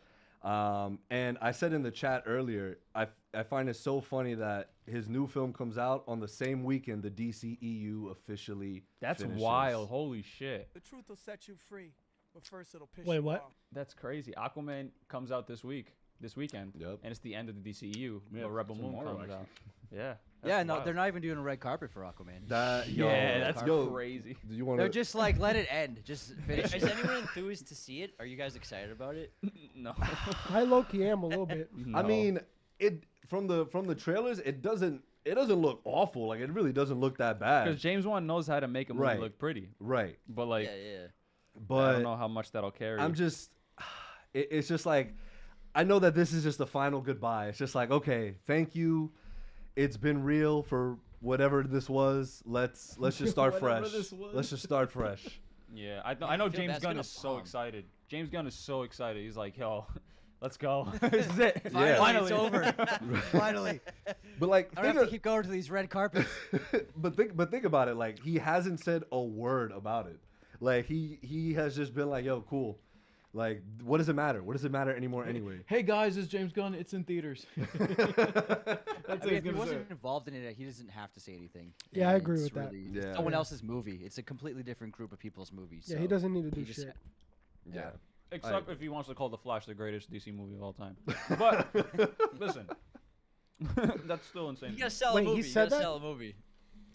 And I said in the chat earlier, I find it so funny that his new film comes out on the same weekend the DCEU officially That's finishes. wild. Holy shit. The truth will set you free, but first it'll piss Wait, you what? off. That's crazy. Aquaman comes out this weekend. Yep. And it's the end of the DCEU. Yeah, but Rebel Moon tomorrow, comes out. actually. Yeah. Yeah, that's no, wild. they're not even doing a red carpet for Aquaman. Yeah, that's yo, crazy. Do you want They're to? just like, let it end. Just finish Is it. anyone enthused to see it? Are you guys excited about it? No. I low-key am a little bit. I mean, it from the trailers, it doesn't look awful. Like it really doesn't look that bad. Because James Wan knows how to make a movie Right. look pretty. Right. But like, Yeah. I But don't know how much that'll carry. I'm just, it's just like, I know that this is just a final goodbye. It's just like, okay, thank you. It's been real for whatever this was. Let's just start Whatever fresh. this was. Let's just start fresh. Yeah, I know I feel James that's Gunn gonna is so bomb. excited. James Gunn is so excited. He's like, yo, let's go. This is it. Finally, It's over. Finally. But like, I don't have to keep going to these red carpets. but think about it. Like he hasn't said a word about it. Like he has just been like, yo, cool. Like, what does it matter? What does it matter anymore anyway? Hey guys, it's James Gunn. It's in theaters. That's I what mean, he's if he gonna say. wasn't involved in it, he doesn't have to say anything. Yeah, I And agree it's with that. really Yeah. someone else's movie. It's a completely different group of people's movies. Yeah, so he doesn't need to do he just- shit. Yeah. Except if he wants to call The Flash the greatest DC movie of all time. But listen, that's still insane. You gotta sell Wait, a he movie. You said gotta that? sell a movie.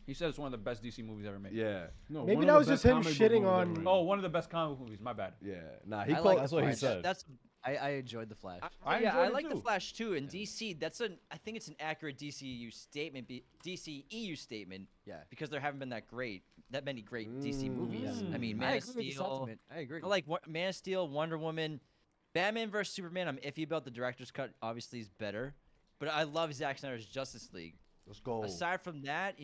He said it's one of the best DC movies ever made. Yeah. No, Maybe one that of was the just best him comic book shitting movies on- ever made. Oh, one of the best comic book movies. My bad. Yeah. Nah, he I called. like That's what he Flash. said. That's I enjoyed the Flash. I Yeah, enjoyed I it like the too. Flash too. And DC, I think it's an accurate DCU statement. DCEU statement. Yeah. Because there haven't been that many great DC movies. I mean, I Man of agree with the Steel. sentiment. I agree. I like Man of Steel, Wonder Woman, Batman vs Superman. I'm iffy about the director's cut. Obviously, is better. But I love Zack Snyder's Justice League. Let's go. Aside from that,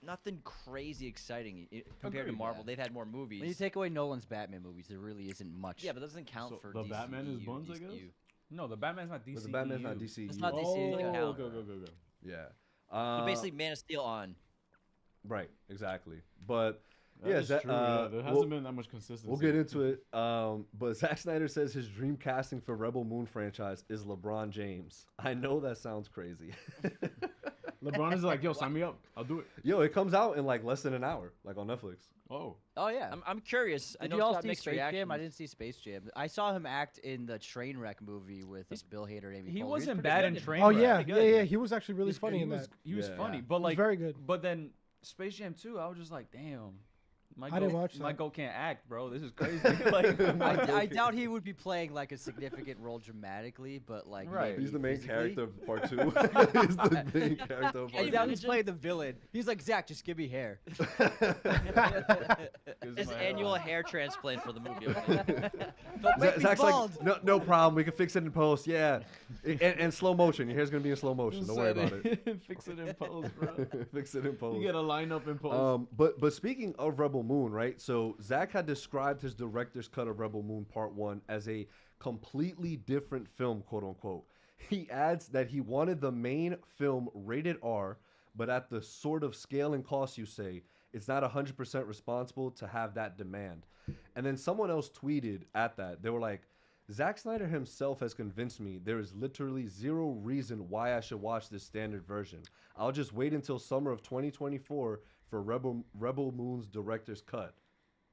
nothing crazy exciting compared to Agreed, Marvel. yeah. They've had more movies. When you take away Nolan's Batman movies, there really isn't much. Yeah, but that doesn't count So for the DCEU, Batman is buns, I guess? DCU. No, the Batman's not DC. But the Batman's not DC. It's not DC. Oh, doesn't count. go. Yeah. But basically, Man of Steel on. Right. Exactly. But That yeah, is Za- true. Yeah, there hasn't we'll- been that much consistency. We'll get into it. But Zack Snyder says his dream casting for Rebel Moon franchise is LeBron James. I know that sounds crazy. LeBron is like, yo, sign me up. I'll do it. Yo, it comes out in like less than an hour, like on Netflix. Oh. Oh yeah. I'm curious. I Did know you it's all got see mixed Space Jam? I reactions. didn't see Space Jam. I saw him act in the Trainwreck movie with Bill Hader and Amy He Poehler. wasn't pretty bad good. in Trainwreck. Oh yeah, Pretty yeah, good. yeah. He was actually really funny he in was, that. He was Yeah. funny, Yeah. but He was like very good. But then Space Jam 2, I was just like, damn, I didn't watch My that. goat can't act, bro. This is crazy. Like, I doubt he would be playing like a significant role dramatically, but like Right. maybe He's the main physically. character of part 2. He's the main character of I part doubt 2. he's playing the villain. He's like, Zach, just give me hair. His annual hair transplant for the movie. Okay? Don't make me Zach's bald. like, no problem. We can fix it in post. Yeah, and slow motion. Your hair's gonna be in slow motion. Don't worry about it. Fix it in post, bro. Fix it in post. You get a lineup in post. But speaking of Rebel Moon, right? So Zach had described his director's cut of Rebel Moon Part 1 as a completely different film, quote unquote. He adds that he wanted the main film rated R, but at the sort of scale and cost you say, it's not 100% responsible to have that demand. And then someone else tweeted at that. They were like, Zack Snyder himself has convinced me there is literally zero reason why I should watch this standard version. I'll just wait until summer of 2024 for Rebel Moon's director's cut.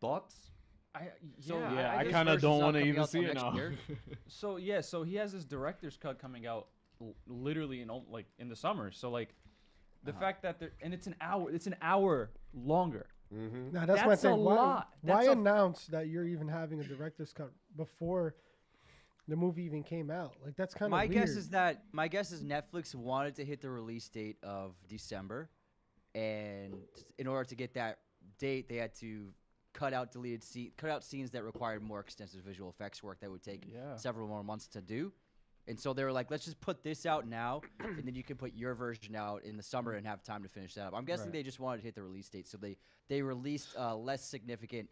Thoughts? I I just- kind of version's don't not want to coming even out till see it next now. year. So he has his director's cut coming out literally in the summer. So like the fact that it's an hour longer. Mm-hmm. Now that's my That's a thing. lot. Why That's a- announce that you're even having a director's cut before the movie even came out? Like that's kind of My weird. guess is Netflix wanted to hit the release date of December, and in order to get that date, they had to cut out scenes that required more extensive visual effects work that would take several more months to do. And so they were like, let's just put this out now, and then you can put your version out in the summer and have time to finish that up. I'm guessing they just wanted to hit the release date, so they released less significant.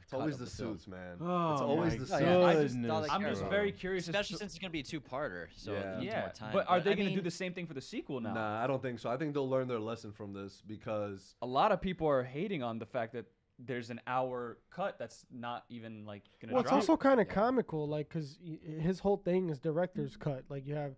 It's always the film. suits, man. Oh it's always my the Oh, suits. yeah. I just, Goodness, I'm just bro. very curious. Especially since it's gonna be a two-parter, so Yeah. it needs more time. But are they I going to do mean, the same thing for the sequel now? Nah, I don't think so. I think they'll learn their lesson from this because A lot of people are hating on the fact that there's an hour cut that's not even like going to Well, it's drop. also kind of comical, like, because his whole thing is director's cut. Like, you have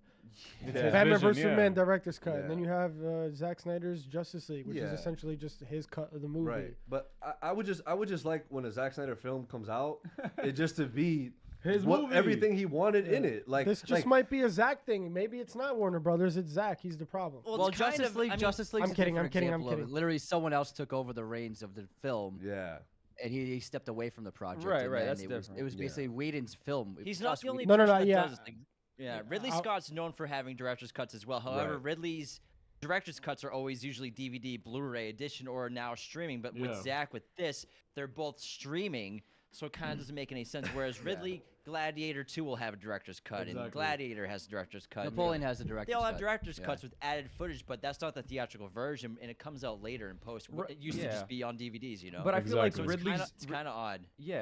It's Yeah. his Batman vision, vs. Superman director's cut, Yeah. and then you have Zack Snyder's Justice League, which is Yeah. essentially just his cut of the movie. right. But I would just like when a Zack Snyder film comes out, it just to be His what movie. everything he wanted in it. Like This just like, might be a Zack thing. Maybe it's not Warner Brothers. It's Zack. He's the problem. well, Well, it's kind Justice of, League. I mean, Justice League's I'm a kidding, different I'm kidding, I'm example of it. kidding. Literally, someone else took over the reins of the film, yeah. and he stepped away from the project. Right, and right, then that's it was different. basically Whedon's film. He's not Joss the only Whedon. No, person no, that yeah. does things. Yeah, Ridley I'll- Scott's known for having director's cuts as well. However, Right. Ridley's director's cuts are always usually DVD, Blu-ray edition, or now streaming. But with Yeah. Zach, with this, they're both streaming, so it kind of doesn't make any sense. Whereas Ridley, Gladiator 2 will have a director's cut, and Exactly. Gladiator has a director's cut. Napoleon has a director's They all have cut. director's Yeah. cuts with added footage, but that's not the theatrical version, and it comes out later in post. Right, It used to yeah. just be on DVDs, you know. But I feel like so Ridley's it's kind of odd.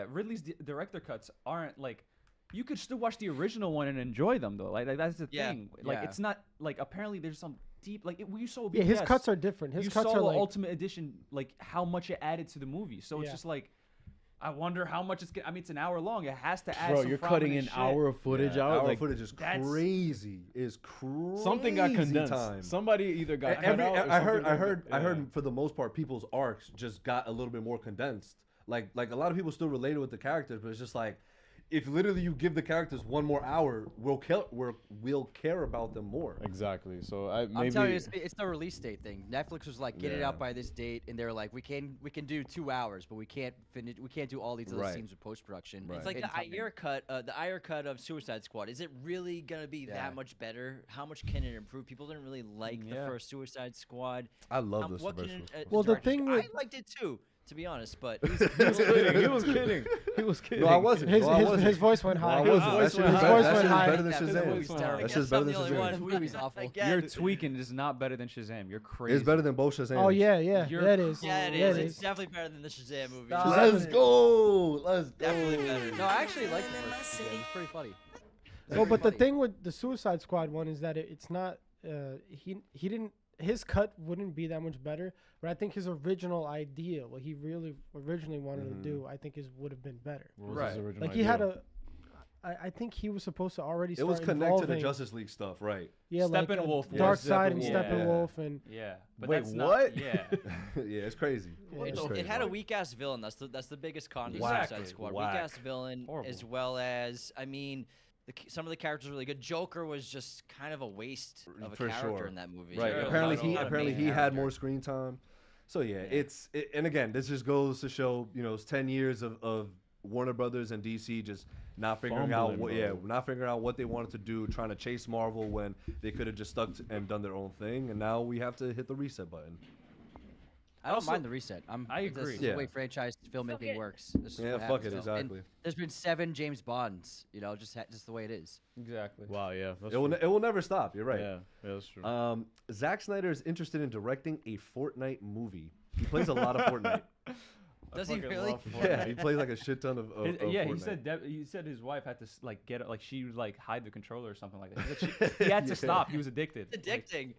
Ridley's director cuts aren't like you could still watch the original one and enjoy them though. Like that's the Yeah. thing. Like Yeah. it's not like apparently there's some deep like we saw. Yeah, his BTS, cuts are different. His you cuts saw are the like Ultimate Edition, like how much it added to the movie. So it's Yeah. just like, I wonder how much it's. I mean, it's an hour long. It has to add. Bro, some you're cutting prominent an shit. hour of footage Yeah, out. Our Like footage is that's- crazy. Is crazy. something got condensed. Time. Somebody either got cut Every, out. Or I heard, something I heard, got- I yeah. heard. For the most part, people's arcs just got a little bit more condensed. Like a lot of people still related with the characters, but it's just like, if literally you give the characters one more hour, we'll care about them more. Exactly. So I'm maybe telling you, it's the release date thing. Netflix was like, get it Yeah. out by this date, and they're like, we can do 2 hours, but we can't finish. We can't do all these other Right. scenes with post production. Right. It's like the Ayer cut of Suicide Squad. Is it really gonna be Yeah. that much better? How much can it improve? People didn't really like the Yeah. first Suicide Squad. I love this. What can Well, the director's thing cut- with- I liked it too, to be honest. But he was kidding. He was kidding. He was kidding. No, I wasn't. his No, I wasn't. his voice went No, I high. wasn't. His That voice shit went is high. better- His that voice shit is went better than high. Shazam. That movie's terrible. That I shit's guess better I'm than the only Shazam. one. This movie's awful. You're tweaking. It is not better than Shazam. You're crazy. It's better than both Shazam. Oh yeah, yeah, You're that is. Yeah, it Yeah, is. It's definitely better than the Shazam movie. Stop. Let's go. Let's go. Definitely better. No, I actually like the first Shazam. It's pretty funny. No, but the funny. thing with the Suicide Squad one is that it's not. He didn't. His cut wouldn't be that much better, but I think his original idea, what he really originally wanted to do, I think would have been better. What was Right. his original Like he had idea? I think he was supposed to already. It was start connected to the involving- Justice League stuff, right? Yeah, like Steppenwolf was- Dark Side and Steppenwolf. Yeah. Steppenwolf and Yeah, but Wait, that's what? Not, yeah. Yeah, it's crazy. Yeah. It's It crazy. had a weak ass villain. That's the biggest con of Whack. Suicide Squad. Whack. Weak ass villain, Horrible. as well as some of the characters were really good. Joker was just kind of a waste of a For character sure. in that movie. Right. Sure, Apparently not he a apparently main he had character. more screen time. So yeah, and again, this just goes to show, it's 10 years of Warner Brothers and DC just not figuring out not figuring out what they wanted to do, trying to chase Marvel when they could have just and done their own thing, and now we have to hit the reset button. I don't mind the reset. I agree. This is the way franchise filmmaking works. This is what fuck it, happens. exactly. And there's been 7 James Bonds. Just the way it is. Exactly. Wow, yeah. It will never stop. You're right. Yeah, that's true. Zack Snyder is interested in directing a Fortnite movie. He plays a lot of Fortnite. Does he really? Yeah, he plays like a shit ton of Yeah, Fortnite. he said his wife had to she would hide the controller or something like that. He had to stop. He was addicted. It's addicting.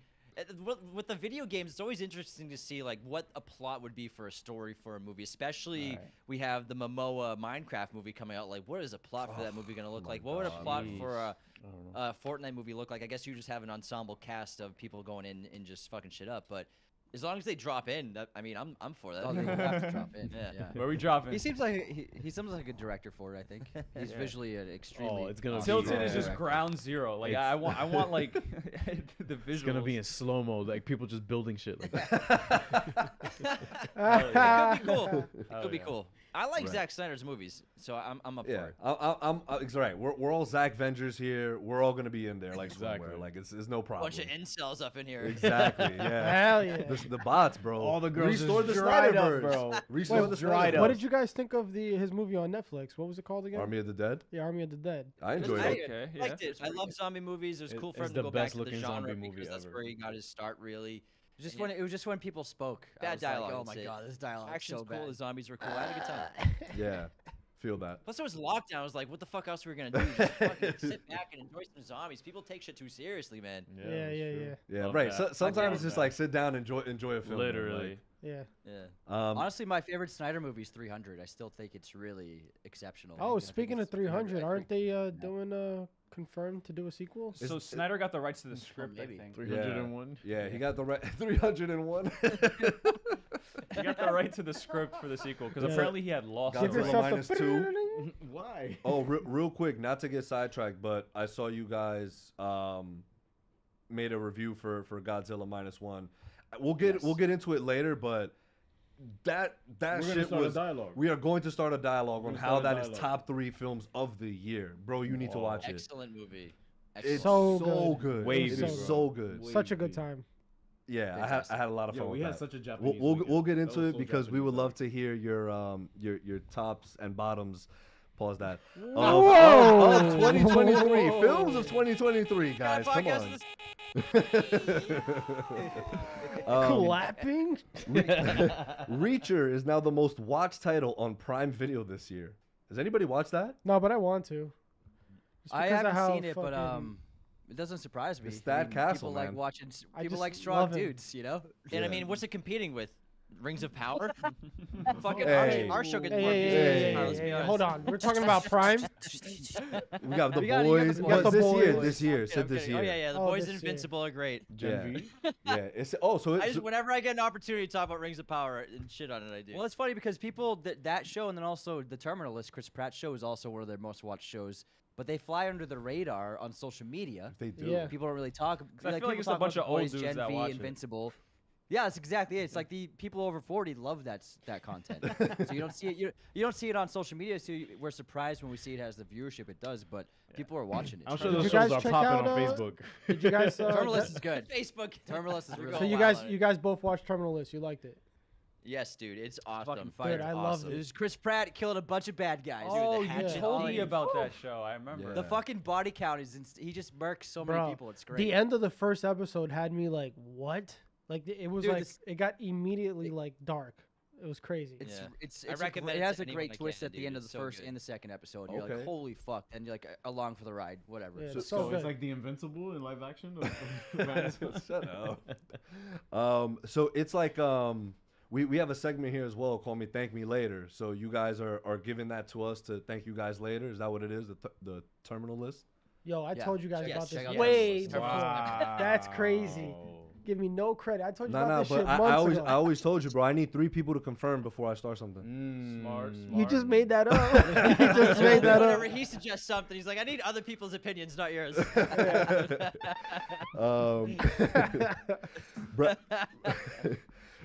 With the video games, it's always interesting to see what a plot would be for a story for a movie. Especially we have the Momoa Minecraft movie coming out. What is a plot for that movie going to look like? What would a plot for a Fortnite movie look like? I guess you just have an ensemble cast of people going in and just fucking shit up. But as long as they drop in, I'm for that. Oh, they have to drop in. Yeah. Where are we dropping? He seems like a director for it. I think he's visually an extremely. It's gonna be Tilted is just ground zero. I want the visuals. It's gonna be in slow mo, people just building shit like that. It could be cool. It could be cool. I like Zack Snyder's movies, so I'm up for it. It's all right. We're all Zack Vengers here. We're all gonna be in there somewhere. It's no problem. Bunch of incels up in here. Exactly. Yeah. Hell yeah. The bots, bro. All the girls Restore just the dried up, Snyderverse. bro. Restore the dried Snyderverse. up. What did you guys think of his movie on Netflix? What was it called again? Army of the Dead. Yeah, Army of the Dead. I enjoyed I it. Okay, yeah. liked it. I love zombie movies. It was cool for It's him to the go back to the best-looking genre zombie movie because that's ever. where he got his start, really. It was just when people spoke. I Bad was like, dialogue, oh my that's it. god, this dialogue is Action's so cool. bad. The zombies were cool. I had a good time. Yeah. Feel that. Plus, it was lockdown. I was like, what the fuck else were we gonna do? Just fucking sit back and enjoy some zombies. People take shit too seriously, man. Yeah. Yeah, Love right. that. Sometimes it's just sit down, enjoy a film. Literally. Yeah. Yeah. Honestly, my favorite Snyder movie is 300. I still think it's really exceptional. Oh, I think speaking of it's 300, 300, aren't they doing confirmed to do a sequel? So Snyder got the rights to the script, I maybe. think. 301. Yeah, he got the right 301. He got the right to the script for the sequel because Yeah. apparently he had lost Godzilla the rights. yourself the -2. Why? Oh, real quick, not to get sidetracked, but I saw you guys made a review for Godzilla -1. We'll get into it later, but that We're gonna shit start was. a dialogue. We are going to start a dialogue on We're how gonna that start is a top 3 films of the year, bro. You need to watch it. Excellent movie. It's So so good. good. Wavy, It bro. is so good. Such a good time. Yeah, I had a lot of fun Yo, with we had that. such a Japanese. We'll get weekend. into That was it so because we would Japanese love to hear your tops and bottoms. Pause that. Whoa. Of 2023 films of 2023, guys. Come Podcast on. Clapping? Reacher is now the most watched title on Prime Video this year. Has anybody watched that? No, but I want to. Just I because of haven't how seen it, but fucking- it doesn't surprise me. It's that castle, people like man. watching. I People just like strong love him. dudes, you know. And I Yeah. mean, what's it competing with? Rings of Power? Fucking Hey. our show gets Hey, more hey, views hey, than hey, Rings of Power, let's hey, be hey, honest. hold on. We're talking about Prime. We got the You got the boys. boys. Well, The this year, boys. this year, I'm said this kidding. year. Oh, yeah, The Oh, Boys this and year. Invincible are great. Gen V. Yeah, it's so I it's just, whenever I get an opportunity to talk about Rings of Power and shit on it, I do. Well, it's funny because people that show and then also the Terminalist, Chris Pratt's show is also one of their most watched shows. But they fly under the radar on social media. they do. Yeah. People don't really talk. I feel like people it's a talk about bunch The of old Boys, dudes Gen that V, watch it. Invincible. Yeah, that's exactly it. It's like the people over 40 love that content. So you don't see it. You don't see it on social media. So we're surprised when we see it has the viewership it does. But people are watching it. I'm sure Did those you shows guys are check popping out, on Facebook. Did you guys? Terminalist is good. Facebook. Terminalist is We're really So going you wild guys, on it. you guys both watched Terminalist. You liked it. Yes, dude, it's awesome. fucking fire. Dude, I It's loved awesome. it. It was Chris Pratt killing a bunch of bad guys. Dude, Oh, the yeah. hatchet Told on me it. about that show. I remember. The fucking body count is he just murks so many Bro, people. It's great. The end of the first episode had me like, what? Like it was Dude, like this- it got immediately like dark. It was crazy. It's Yeah. it's, I it's recommend it it has to a great anyone that twist can, at the dude. end of It's the so first good. and the second episode. You're Okay. like, holy fuck, and you're like along for the ride, whatever. Yeah, So- it's so So good. it's like the Invincible in live action. Right? Shut up. So it's like we have a segment here as well called "Me Thank Me Later." So you guys are giving that to us to thank you guys later. Is that what it is? The terminal list. Yo, I Yeah. told you guys Yes, about check this out way Terminalist. before. Wow. That's crazy. Give me no credit. I told you No, about this but shit I months ago. always told you, bro. I need 3 people to confirm before I start something. Smart. You just made that up. You just made that Whenever up. he suggests something, he's like, I need other people's opinions, not yours.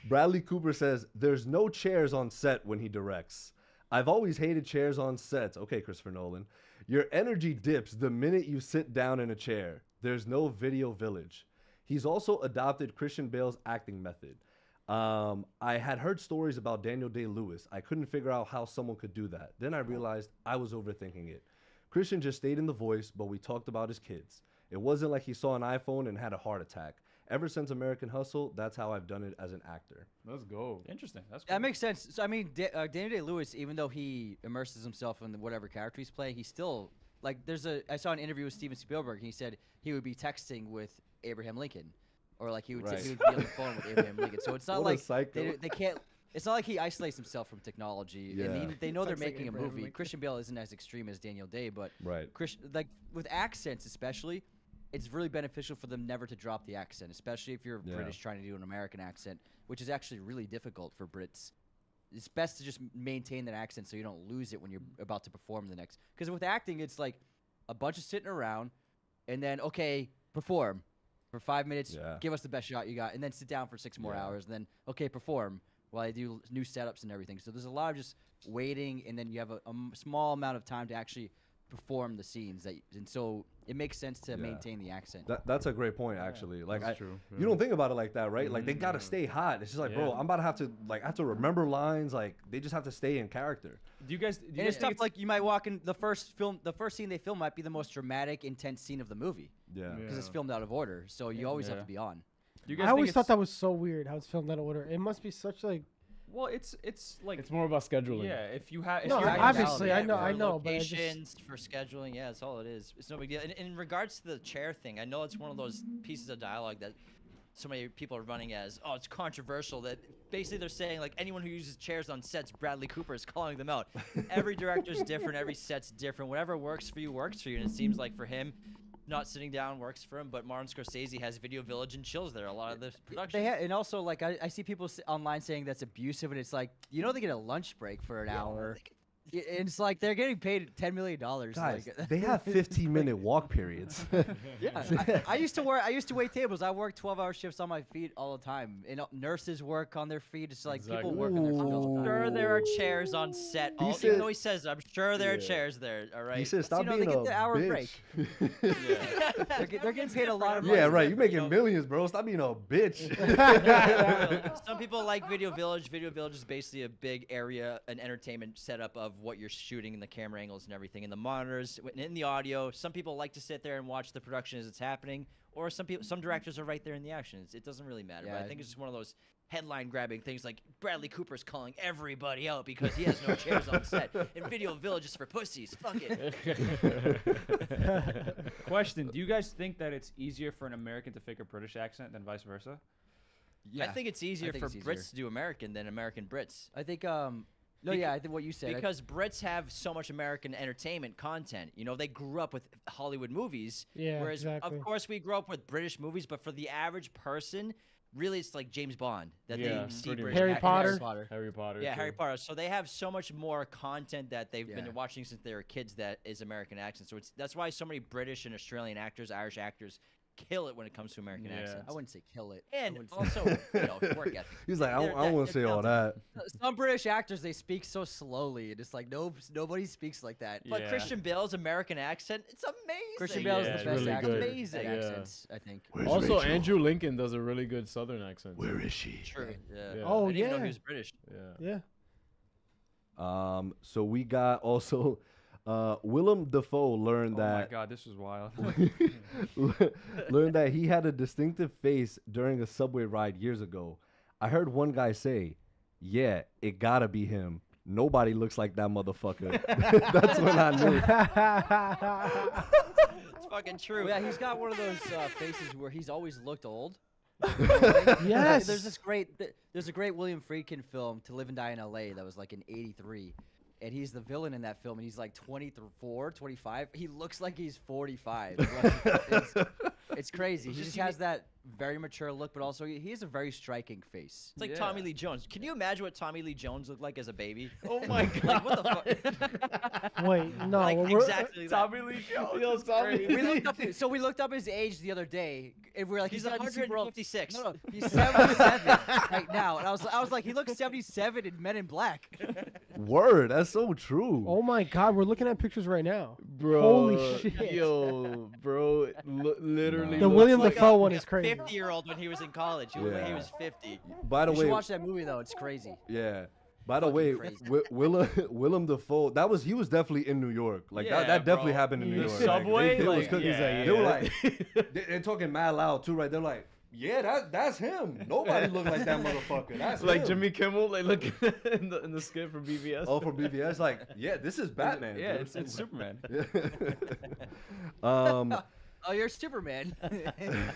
Bradley Cooper says, there's no chairs on set when he directs. I've always hated chairs on sets. Okay, Christopher Nolan. Your energy dips the minute you sit down in a chair. There's no video village. He's also adopted Christian Bale's acting method. I had heard stories about Daniel Day-Lewis. I couldn't figure out how someone could do that. Then I realized I was overthinking it. Christian just stayed in The Voice, but we talked about his kids. It wasn't like he saw an iPhone and had a heart attack. Ever since American Hustle, that's how I've done it as an actor. Let's go. Interesting. That's cool. That makes sense. So I mean, Daniel Day-Lewis, even though he immerses himself in whatever character he's playing, he's still like. I saw an interview with Steven Spielberg, and he said he would be texting with Abraham Lincoln, or like he would Right. he would be on the phone with Abraham Lincoln. So it's not What a like psycho. they can't. It's not like he isolates himself from technology. Yeah. And they know they're Texting making a Abraham movie. Lincoln. Christian Bale isn't as extreme as Daniel Day, but Right. like with accents especially, it's really beneficial for them never to drop the accent, especially if you're Yeah. British trying to do an American accent, which is actually really difficult for Brits. It's best to just maintain that accent so you don't lose it when you're about to perform the next. Because with acting, it's like a bunch of sitting around, and then okay, perform for 5 minutes, Yeah. give us the best shot you got, and then sit down for 6 more Yeah. hours, and then okay, perform while I do new setups and everything. So there's a lot of just waiting, and then you have a small amount of time to actually perform the scenes and so it makes sense to Yeah. maintain the accent. That's a great point, actually. Like, That's true. you don't think about it like that, right? Like, they gotta stay hot. It's just like, bro, Yeah. I'm about to have to, like, I have to remember lines. Like, they just have to stay in character. Do you guys And it's think tough. Like you might walk in the first scene they film might be the most dramatic, intense scene of the movie Yeah. because it's filmed out of order. So you always have Yeah. to be on. do you guys I think always thought it's- that was so weird how it's filmed out of order. It must be such like Well, it's like It's more about scheduling. yeah. If you have No, if you're obviously, I Yeah, know, for I know, but I just- locations, for scheduling, yeah, that's all it is. It's no big deal. And in regards to the chair thing, I know it's one of those pieces of dialogue that so many people are running as, oh, it's controversial. That basically they're saying like anyone who uses chairs on sets, Bradley Cooper is calling them out. Every director's different, every set's different. Whatever works for you works for you. And it seems like for him, not sitting down works for him. But Martin Scorsese has Video Village and chills there. A lot of the production. And also like I see people online saying that's abusive, and it's like they get a lunch break for an hour. And it's like they're getting paid $10 million. Guys, Like, they have 15-minute walk periods. yeah, I used to wait tables. I work 12-hour shifts on my feet all the time. And nurses work on their feet. It's like Exactly. people work on their feet all the time. Sure, there are chairs on set. He Even said- though he says, I'm sure there are Yeah. chairs there. All right. He said, "Stop they being get a the hour bitch." break. They're getting paid a lot of money. Yeah, right. You making You know- millions, bro. Stop being a bitch. Some people like Video Village. Video Village is basically a big area, an entertainment setup of what you're shooting and the camera angles and everything, and the monitors, and in the audio. Some people like to sit there and watch the production as it's happening, or some directors are right there in the action. It doesn't really matter. But I Yeah. think it's just one of those headline-grabbing things like Bradley Cooper's calling everybody out because he has no chairs on set, and Video Village is for pussies. Fuck it. Question: do you guys think that it's easier for an American to fake a British accent than vice versa? I think it's easier think for it's Brits easier. to do American than American Brits. I think I think what you said. Because Brits have so much American entertainment content. You know, they grew up with Hollywood movies. Yeah, Whereas, exactly. of course, we grew up with British movies, but for the average person, really, it's like James Bond that Yeah, they see pretty British much. Harry actors. Potter. Harry Potter. Yeah, too. Harry Potter. So they have so much more content that they've Yeah. been watching since they were kids that is American accent. So that's why so many British and Australian actors, Irish actors, kill it when it comes to American Yeah. accents. I wouldn't say kill it. I And wouldn't say- also, work ethic. He's like, I They're- don't want they're to say all talented. that. Some British actors, they speak so slowly, and it's like nobody speaks like that. But Yeah. Christian Bale's American accent, it's amazing. Christian Bale is Yeah, the it's best really actor. good. Amazing. Yeah. Accents, I think. Where's Also, Rachel? Andrew Lincoln does a really good Southern accent. Where is she? True. Yeah. Yeah. Oh I didn't even know yeah, he was British. Yeah. yeah. So we got also Willem Dafoe learned Oh my that God, this was wild. learned that he had a distinctive face during a subway ride years ago. I heard one guy say, "Yeah, it gotta be him. Nobody looks like that motherfucker." That's when I knew. It's fucking true. Yeah, he's got one of those faces where he's always looked old. Yes. There's a great William Friedkin film, To Live and Die in L.A. that was like in '83, and he's the villain in that film, and he's like 24, 25. He looks like he's 45. Like, it's crazy. He just has that very mature look, but also he has a very striking face. It's like Tommy Lee Jones. Can you imagine what Tommy Lee Jones looked like as a baby? Oh my god. Like, what the fuck? Wait, no, Like, we're- exactly that. Tommy Lee Jones. Yo, is Tommy crazy. We looked up his age the other day, and we were like, He's gotta be super old. 156. No, he's 77 right now, and I was like, he looks 77 in Men in Black. Word, that's so true. Oh my God, we're looking at pictures right now. Bro, Holy shit. Yo, bro, literally. The looks William like Dafoe Like one a is crazy. 50-year-old when he was in college. He looked like he Yeah. was 50. By the You should way, watch that movie though; it's crazy. yeah. By the Fucking way, crazy. Willem Dafoe, he was definitely in New York. Like Yeah, that definitely bro. happened in New The York. subway, they was like, cooking. yeah, They were yeah. like, they're talking mad loud too, right? They're like, yeah, that's him. Nobody looked like that motherfucker. That's like him. Jimmy Kimmel, like look in the skit for BVS. Oh, for BVS, like, yeah, this is Batman. Yeah, dude. it's Superman. Oh, you're Superman.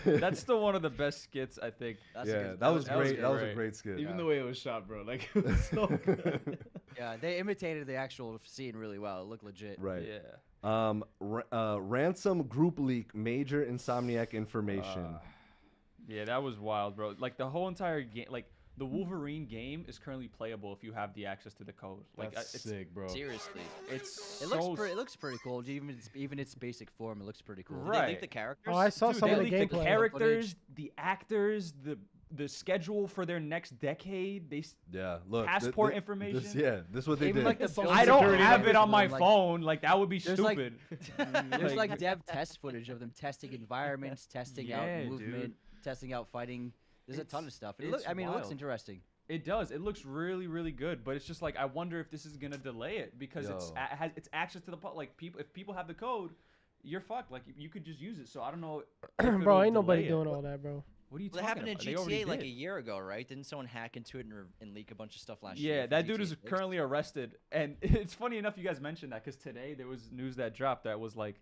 That's still one of the best skits, I think. That's a yeah, good- that was that was great. That was a great. great skit. Even the way it was shot, bro, like it was so good. Yeah, they imitated the actual scene really well. It looked legit. Right. Yeah. Ransom group leak major Insomniac information. Yeah, that was wild, bro. Like the whole entire game, like the Wolverine game is currently playable if you have the access to the code. Like That's it's sick, bro. Seriously. it's It looks pretty cool. Even its basic form, it looks pretty cool. Did they Right. leak the characters? Oh, I saw Dude, some they of the leaked gameplay. the characters, the actors, the schedule for their next decade. Yeah, look. Passport This, information? this is what they Even did. like the Social I don't security have numbers it on my like- phone. Like that would be There's, like- stupid. There's like dev test footage of them testing environments, testing Yeah, out dude. movement, testing out fighting. There's a ton of stuff. It it's looks wild. interesting. It does. It looks really, really good. But it's just like I wonder if this is gonna delay it because it's Yo. has it's access to the like people. If people have the code, you're fucked. Like you could just use it. So I don't know. if Bro, it'll ain't nobody delay it. doing all that, bro. What are you Well, it talking happened in about? They already GTA like did. a year ago, right? Didn't someone hack into it and leak a bunch of stuff last year? Yeah, for that dude GTA is 6? currently arrested, and it's funny enough you guys mentioned that because today there was news that dropped that was like,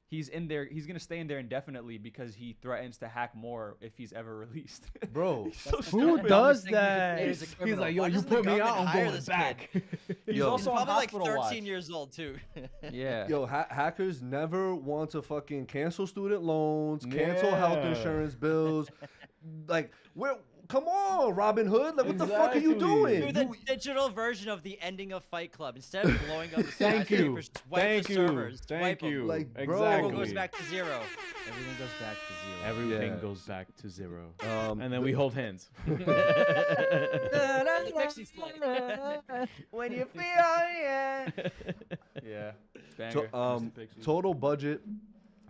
he's in there, he's gonna stay in there indefinitely because he threatens to hack more if he's ever released. Bro, He's so Who stupid. does Thing you could that? play as a He's criminal. like, yo, Why you doesn't the put me out, government I'm hire going this back. He's Yo. He's also on probably like hospital 13 watch. years old too. Yeah. Yo, hackers never want to fucking cancel student loans, cancel health Yeah. insurance bills. Like, come on, Robin Hood. Like, what the fuck are you doing? Do the digital version of the ending of Fight Club. Instead of blowing up the Thank you. skyscrapers, wipe Thank the you. servers. Thank wipe 'em. you. Like, bro. Everyone Exactly. goes back to zero. Everything goes back to zero. Everything Yeah. goes back to zero. And And then we hold hands. Pixie's play. When you feel it. Yeah. Banger. To, Mr. Pixies. total budget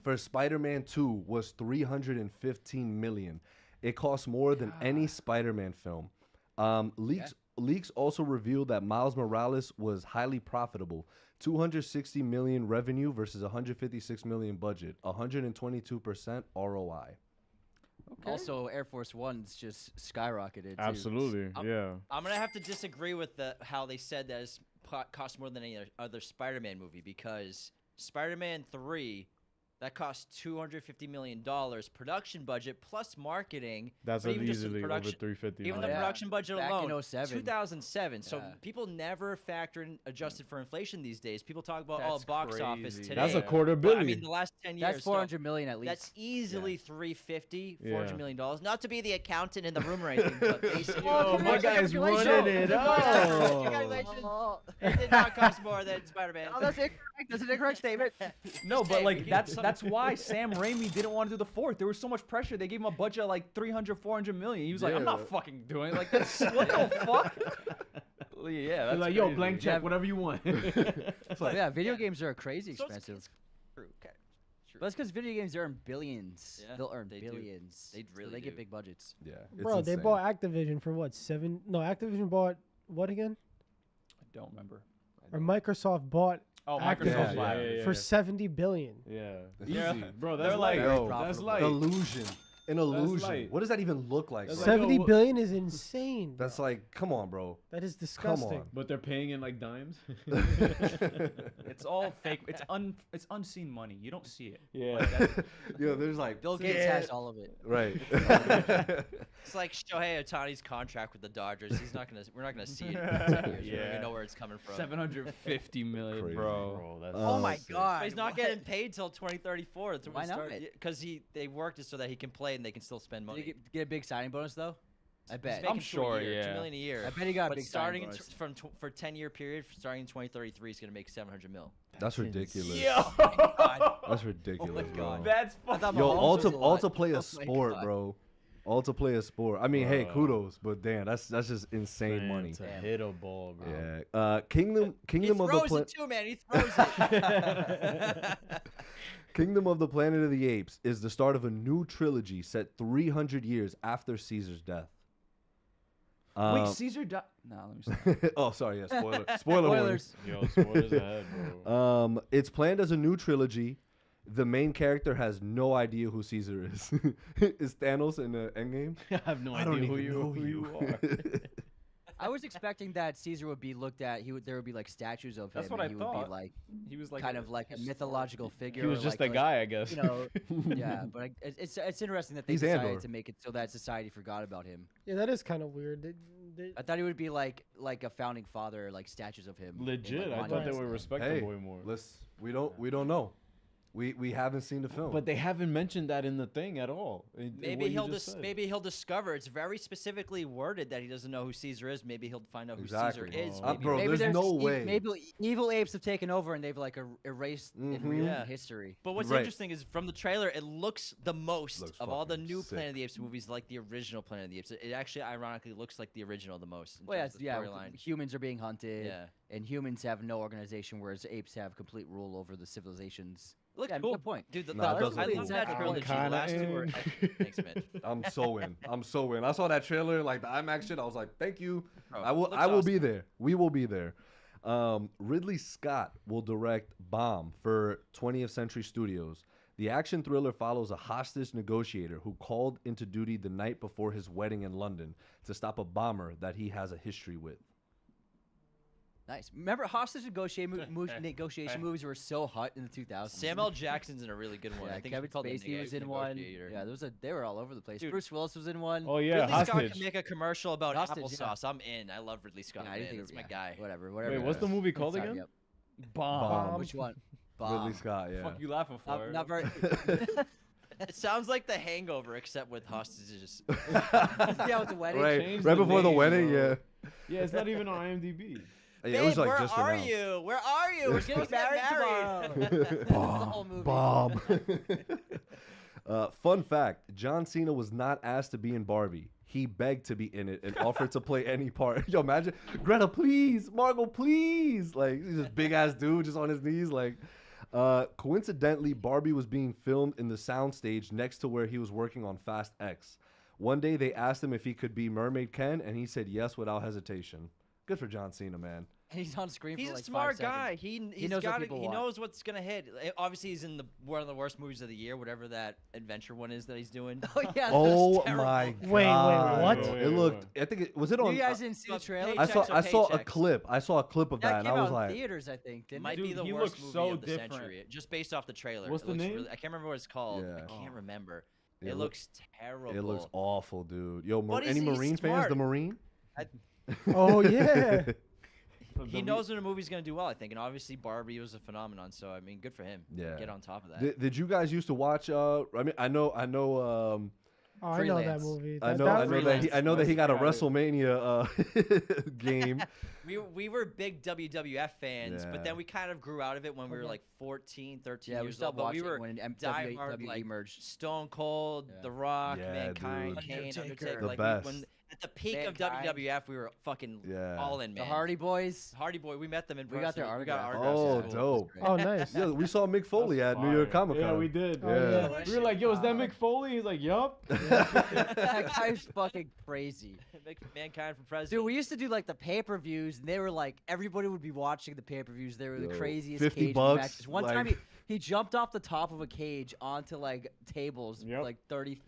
for Spider-Man 2 was $315 million. It cost more than any Spider-Man film. Leaks also revealed that Miles Morales was highly profitable. 260 million revenue versus 156 million budget. 122% ROI. Also, Air Force One's just skyrocketed. Too. Absolutely, yeah. I'm gonna have to disagree with how they said that it's cost more than any other Spider-Man movie because Spider-Man 3 that cost $250 million production budget plus marketing. That's but even just the easily over production- 350. Even Oh, the yeah. production budget Back alone, in 07. 2007. So Yeah. people never factor in adjusted for inflation these days. People talk about That's box office crazy. today. That's a Yeah. quarter But, I billion. mean, the last 10 years. That's 400 million at least. That's easily 350, Yeah. $400 million. Not to be the accountant in the room or anything, but basically. Oh, my guy's running it up. Congratulations. It did not cost more than Spider-Man. Oh, that's incorrect. That's an incorrect statement. No, but Hey, like we need that's some- that's why Sam Raimi didn't want to do the fourth. There was so much pressure. They gave him a budget of like 300, 400 million. He was like, I'm Yeah. not fucking doing it. Like that's what the fuck? Well, yeah, that's He's like, yo, crazy. blank check, whatever you want. It's like, Yeah, video games are crazy So it's- expensive. it's true. Okay. True. But that's because video games earn billions. Yeah, They'll earn they do. billions. They So really they do. get big budgets. yeah, it's Bro, they insane. bought Activision for what? Activision bought what again? I don't remember. Or Microsoft bought Oh, Activision Microsoft Live. yeah. for 70 billion. Yeah. Yeah. Easy. Bro, They're that's like- light. Yo, That's profitable. light. Illusion. An illusion. light. What does that even look like? That's bro? like, 70 yo, billion is insane. That's bro. like, come on, bro. That is Come disgusting. on. But they're paying in like dimes. It's all fake. It's unseen money. You don't see it. Yeah. Like, that's- Yo, there's like, Bill Gates has all of it. right. It's like Shohei Ohtani's contract with the Dodgers. We're not gonna see it in 10 years. We don't Yeah. even know where it's coming from. 750 million, Crazy, bro. Bro, that's Oh my sick. God. But he's not what? getting paid till 2034. That's when Why we not? start. Because they worked it so that he can play in and they can still spend Did money. he get a big signing bonus though? I He's bet. making I'm sure, $2 yeah. million a year. I bet he got a But big signing starting bonus. for a 10-year period, starting in 2033, he's gonna make 700 mil. That's ridiculous. God. That's ridiculous, bro. God. That's I fucking. thought Yo, Mahomes all was to a all lot. to play Oh a my sport, God. bro. All to play a sport. I mean, hey, Bro. kudos, but damn, that's just insane money. To hit a ball, bro. Yeah. Kingdom He of the throws it too, man. He throws it. Kingdom of the Planet of the Apes is the start of a new trilogy set 300 years after Caesar's death. Wait, Caesar died. Nah, let me stop. Oh, sorry, yeah, spoiler warning. Spoilers. Yo, spoilers ahead, bro. It's planned as a new trilogy. The main character has no idea who Caesar is. Is Thanos in the Endgame? I have no I don't idea who even know you are. I was expecting that Caesar would be looked at. There would be like statues of That's him. what and I he thought. would be like He was like kind of like a mythological figure. He was or just like a guy, I guess. You know, yeah, but it's interesting that they He's decided Andor. to make it so that society forgot about him. Yeah, that is kind of weird. I thought he would be like a founding father, like statues of him. in, Legit, like, I thought they monuments would and- respect Hey, him way more. we don't know. We haven't seen the film. But they haven't mentioned that in the thing at all. Maybe he'll discover. It's very specifically worded that he doesn't know who Caesar is. Maybe he'll find out who Exactly. Caesar is. Oh. Maybe Bro, Maybe there's no way. Maybe evil apes have taken over and they've like erased in Mhm. real Yeah. history. But what's Right. interesting is from the trailer, it looks the most Looks of all the fucking new sick. Planet of the Apes movies like the original Planet of the Apes. It actually, ironically, looks like the original the most. In Well, terms of the yeah, storyline. humans are being hunted, Yeah. and humans have no organization, whereas apes have complete rule over the civilizations. Looks Yeah, cool. good point. Dude, Nah, it I doesn't love look that exactly trilogy. The Kinda last two are. in. Thanks, man. I'm so in. I'm so in. I saw that trailer, like the IMAX shit. I was like, thank you. Bro, I will. looks I will be awesome. there. We will be there. Ridley Scott will direct Bomb for 20th Century Studios. The action thriller follows a hostage negotiator who called into duty the night before his wedding in London to stop a bomber that he has a history with. Nice. Remember, hostage negotiation movies were so hot in the 2000s. Samuel L. Jackson's in a really good one. Yeah, I think Kevin it's called The Spacey was in one. Negotiator. Yeah, they were all over the place. Dude. Bruce Willis was in one. Oh yeah, Ridley Scott hostage. can make a commercial about Hostage, yeah. applesauce. I'm in. I love Ridley Scott. Yeah, I man. didn't think That's my yeah, guy. Whatever. Wait, what's the Yeah. movie called Sign me again? up. Bomb. Which one? Ridley Bomb. Scott, yeah. Fuck you laughing for? Not very. It sounds like The Hangover, except with hostages. Yeah, with the wedding. Right, Change right the before the name, wedding, bro. yeah. Yeah, it's not even on IMDb. Yeah, it was Babe, like where just are announced. you? Where are you? We're Getting supposed to get married married. tomorrow. That's the whole movie. Bomb. Fun fact: John Cena was not asked to be in Barbie. He begged to be in it and offered to play any part. Yo, imagine Greta, please, Margot, please. Like he's this big ass dude just on his knees. Like, coincidentally, Barbie was being filmed in the soundstage next to where he was working on Fast X. One day they asked him if he could be Mermaid Ken, and he said yes without hesitation. Good for John Cena, man. He's on screen He's for a like smart 5 seconds. guy. He knows what got people He want. knows what's gonna hit. Obviously, he's in one of the worst movies of the year, whatever that adventure one is that he's doing. Oh yeah. Oh terrible. my Wait, god! what? Wait, It looked. I think it was it on. You guys didn't see the trailer? I saw. Paychecks are I saw a paychecks. clip. I saw a clip of that, That and came I was out in like, theaters, I think. Didn't Might it? be Dude, the he worst looks movie so of the different. century, just based off the trailer. What's It the looks name? Really, I can't remember what it's called. Yeah. I can't remember. It It look- looks terrible. it looks awful, dude. Yo, But any he's Marine fans? The smart. Marine? Oh yeah. He knows when a movie's gonna do well, I think, and obviously Barbie was a phenomenon. So I mean, good for him. Yeah. Get on top of that. Did you guys used to watch? I mean, I know. Oh, I know that Freelance. movie. I That- know. that I was- know that. I know that he got a Got it. WrestleMania game. We were big WWF fans, Yeah. but then we kind of grew out of it when we were like 14, 13 Yeah, we years stopped old. But we watching were when diehard WWE like merged. Stone Cold, Yeah. The Rock, Yeah, Mankind, dude. Kane, Undertaker. The Like best. when at the peak Mankind. of WWF, we were fucking Yeah. all in, The man. Hardy Boys. Hardy Boy, we met them in We person. got their We got autographs. Oh, autographs. dope. Oh, nice. Yeah, we saw Mick Foley That's at New York fire. Comic Con. Yeah, we did. Oh, Yeah. yeah. We were like, yo, is that Mick Foley? He's like, yup. That guy's fucking crazy. Mankind for president. Dude, we used to do like the pay-per-views, and they were like everybody would be watching the pay-per-views. They were the Yo, craziest 50 cage bucks, matches. One like- time he jumped off the top of a cage onto like tables, Yep.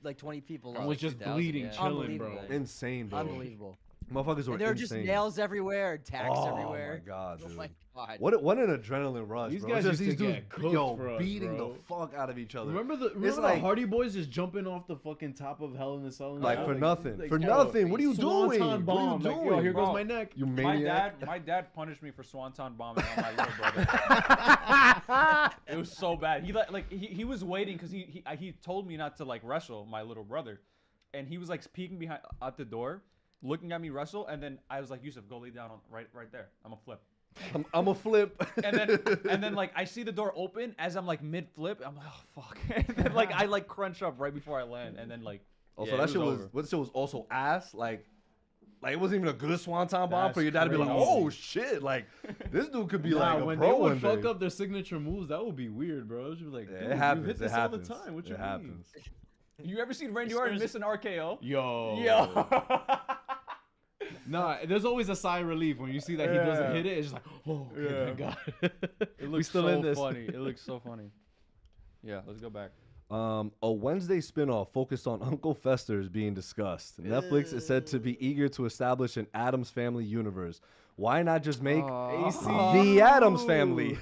like 20 people. And up. was just 2000, bleeding, yeah. chilling, bro. Unbelievable. Insane, bro. Unbelievable. Motherfuckers were And there were just insane. nails everywhere, attacks everywhere. Oh my god, dude. Oh my god. What an adrenaline rush, These bro. guys It's just used to these get dudes, cooked for us, beating bro. the fuck out of each other. Remember the like- Hardy Boys just jumping off the fucking top of Hell in a Cell? and Like shit? for nothing. like, for yo, nothing. What are you Swanton doing? bomb. What are you Like, doing? yo, here goes Bro, my neck. You My maniac. dad punished me for swanton bombing on my little brother. It was so bad. He was waiting because he told me not to like wrestle my little brother, and he was like peeking behind out the door, looking at me wrestle, and then I was like, Yusuf, go lay down on right there. I'm a flip. I'm a flip. And then like I see the door open as I'm like mid flip. I'm like, oh fuck. And then like I like crunch up right before I land, and then like. Also, yeah, that it shit was. over. What shit was also ass. Like it wasn't even a good swanton bomb That's for your dad to be like, crazy. oh shit, like this dude could be Nah, like a when pro they one would fuck day. up their signature moves, that would be weird, bro. It should be like, Yeah, dude, it happens. you hit It this happens. all the time. What you It mean? happens. You ever seen Randy Orton miss an RKO? Yo. Nah, there's always a sigh of relief when you see that he doesn't Yeah. hit it. It's just like, oh, okay, thank God. It looks still so in this. funny. It looks so funny. Yeah, let's go back. A Wednesday spinoff focused on Uncle Fester is being discussed. Netflix is said to be eager to establish an Addams Family universe. Why not just make the Addams Family?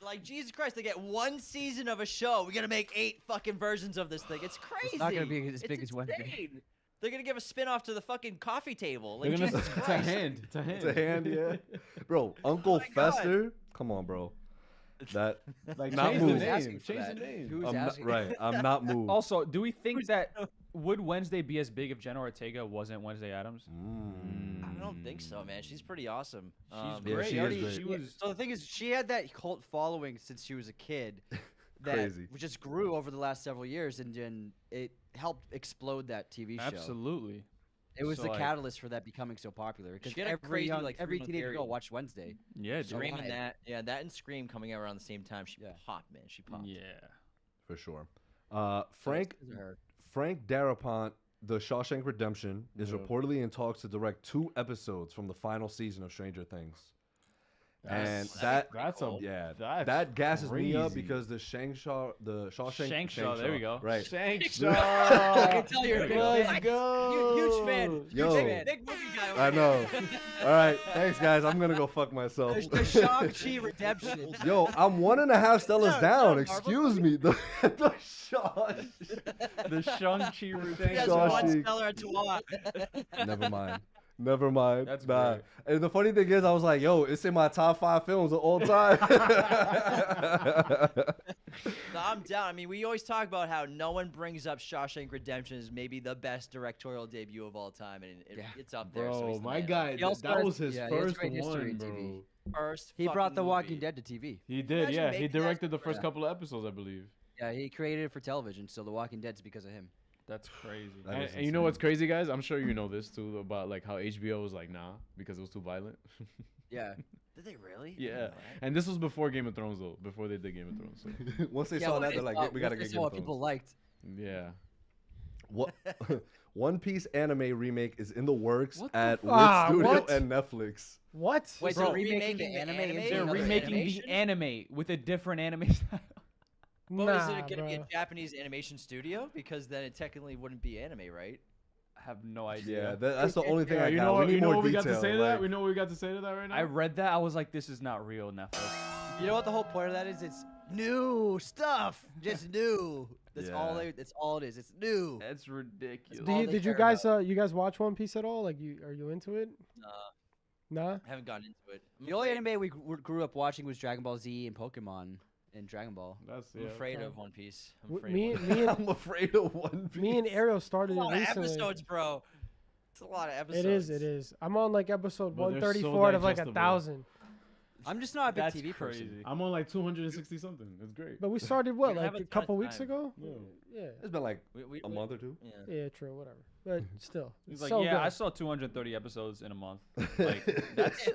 Like, Jesus Christ, they get one season of a show. We're going to make 8 fucking versions of this thing. It's crazy. not gonna be as big It's as Wednesday. insane. They're going to give a spin-off to the fucking coffee table. They're Like, gonna, Jesus it's a Christ. hand. It's a hand. It's a hand, yeah. Bro, Uncle my God. Fester? Come on, bro. That Like, Not change the moved. name. Asking for Change the that. name. Who's I'm not, asking? right. I'm not moved. Also, do we think that would Wednesday be as big if Jenna Ortega wasn't Wednesday Addams? I don't think so, man. She's pretty awesome. She's Yeah, great. she is great. She was. So the thing is, she had that cult following since she was a kid. That Crazy. just grew over the last several years, and then it helped explode that TV show. Absolutely. It was So, the like- catalyst for that becoming so popular. Because She had a every crazy, young, like, every 3-month teenage period. girl watched Wednesday. Yeah, dude. Scream and Alive. that. Yeah, that and Scream coming out around the same time. She Yeah. popped, man. She popped. Yeah. For sure. So Frank it's 'cause of her. Frank Darabont, The Shawshank Redemption, is Yeah. reportedly in talks to direct 2 episodes from the final season of Stranger Things. And That's- that That's a yeah, that's that gasses me up crazy. because the Shawshank Shank Shaw, there we go. Right. Shank I can tell you're a big Let's fan. go. Huge fan. Yo. Huge fan. Big movie guy over I here. know. All right, thanks guys. I'm gonna go fuck myself. The Shang-Chi redemption. Yo, I'm 1.5 Stellas No, down. no, Excuse me. The Shaw. The Shang-Chi He routine. has Shang-Chi. one stellar at Tawat. Never mind. Never mind. That's nah. great. And the funny thing is, I was like, yo, it's in my top 5 films of all time. No, I'm down. I mean, we always talk about how no one brings up Shawshank Redemption as maybe the best directorial debut of all time, and it's up there. so Bro, he's the my man. guy, He also that has- was his yeah, he has first great history one, in bro. TV. First He brought The fucking Walking movie. Dead to TV. He did, Imagine yeah. He making that directed the first yeah. couple of episodes, I believe. Yeah, he created it for television, so The Walking Dead's because of him. That's crazy. That And, is and you know insane. what's crazy, guys? I'm sure you know this too about like how HBO was like, nah, because it was too violent. Yeah. Did they really? Yeah. And this was before Game of Thrones, though. Before they did Game of Thrones. So. Once they Yeah, saw when that, they they're like, saw- yeah, we gotta once they get saw Game what of Thrones. people liked. Yeah. What One Piece anime remake is in the works What at Wit Ah, Studio what? and Netflix. What? Wait, Bro, so remaking remaking the the anime anime? into They're another remaking animation? the anime with a different anime style. But nah, is it going to be a bro. Japanese animation studio? Because then it technically wouldn't be anime, right? I have no Yeah, idea. that's the only thing Yeah, I you got. know We what, need you know more what we detail. got to say to like- that? We know what we got to say to that right now? I read that. I was like, this is not real, Netflix. You know what the whole point of that is? It's new stuff. Just new. That's all Yeah. that's all it is. It's new. That's ridiculous. all they Did you care guys you guys watch One Piece at all? Like, are you into it? Nah. I haven't gotten into it. I'm The only afraid- anime we grew up watching was Dragon Ball Z and Pokemon and Dragon Ball. That's I'm yeah. afraid okay. of One Piece. I'm W- afraid Me, of One me, and, I'm afraid of One Piece. me and Ariel started Piece. it A lot of recently. episodes, bro. It's a lot of episodes. It is. It is. I'm on like episode Bro, they're so 134 out of like digestible. 1,000. I'm just not a big That's TV person. crazy. I'm on like 260 something. It's great. But we started what, You have like a a ton of couple weeks time. ago? Yeah. Yeah. It's been like We- a month or two. Yeah. Yeah, true, whatever. But still, He's it's like, so yeah, good. I saw 230 episodes in a month. Like, that's.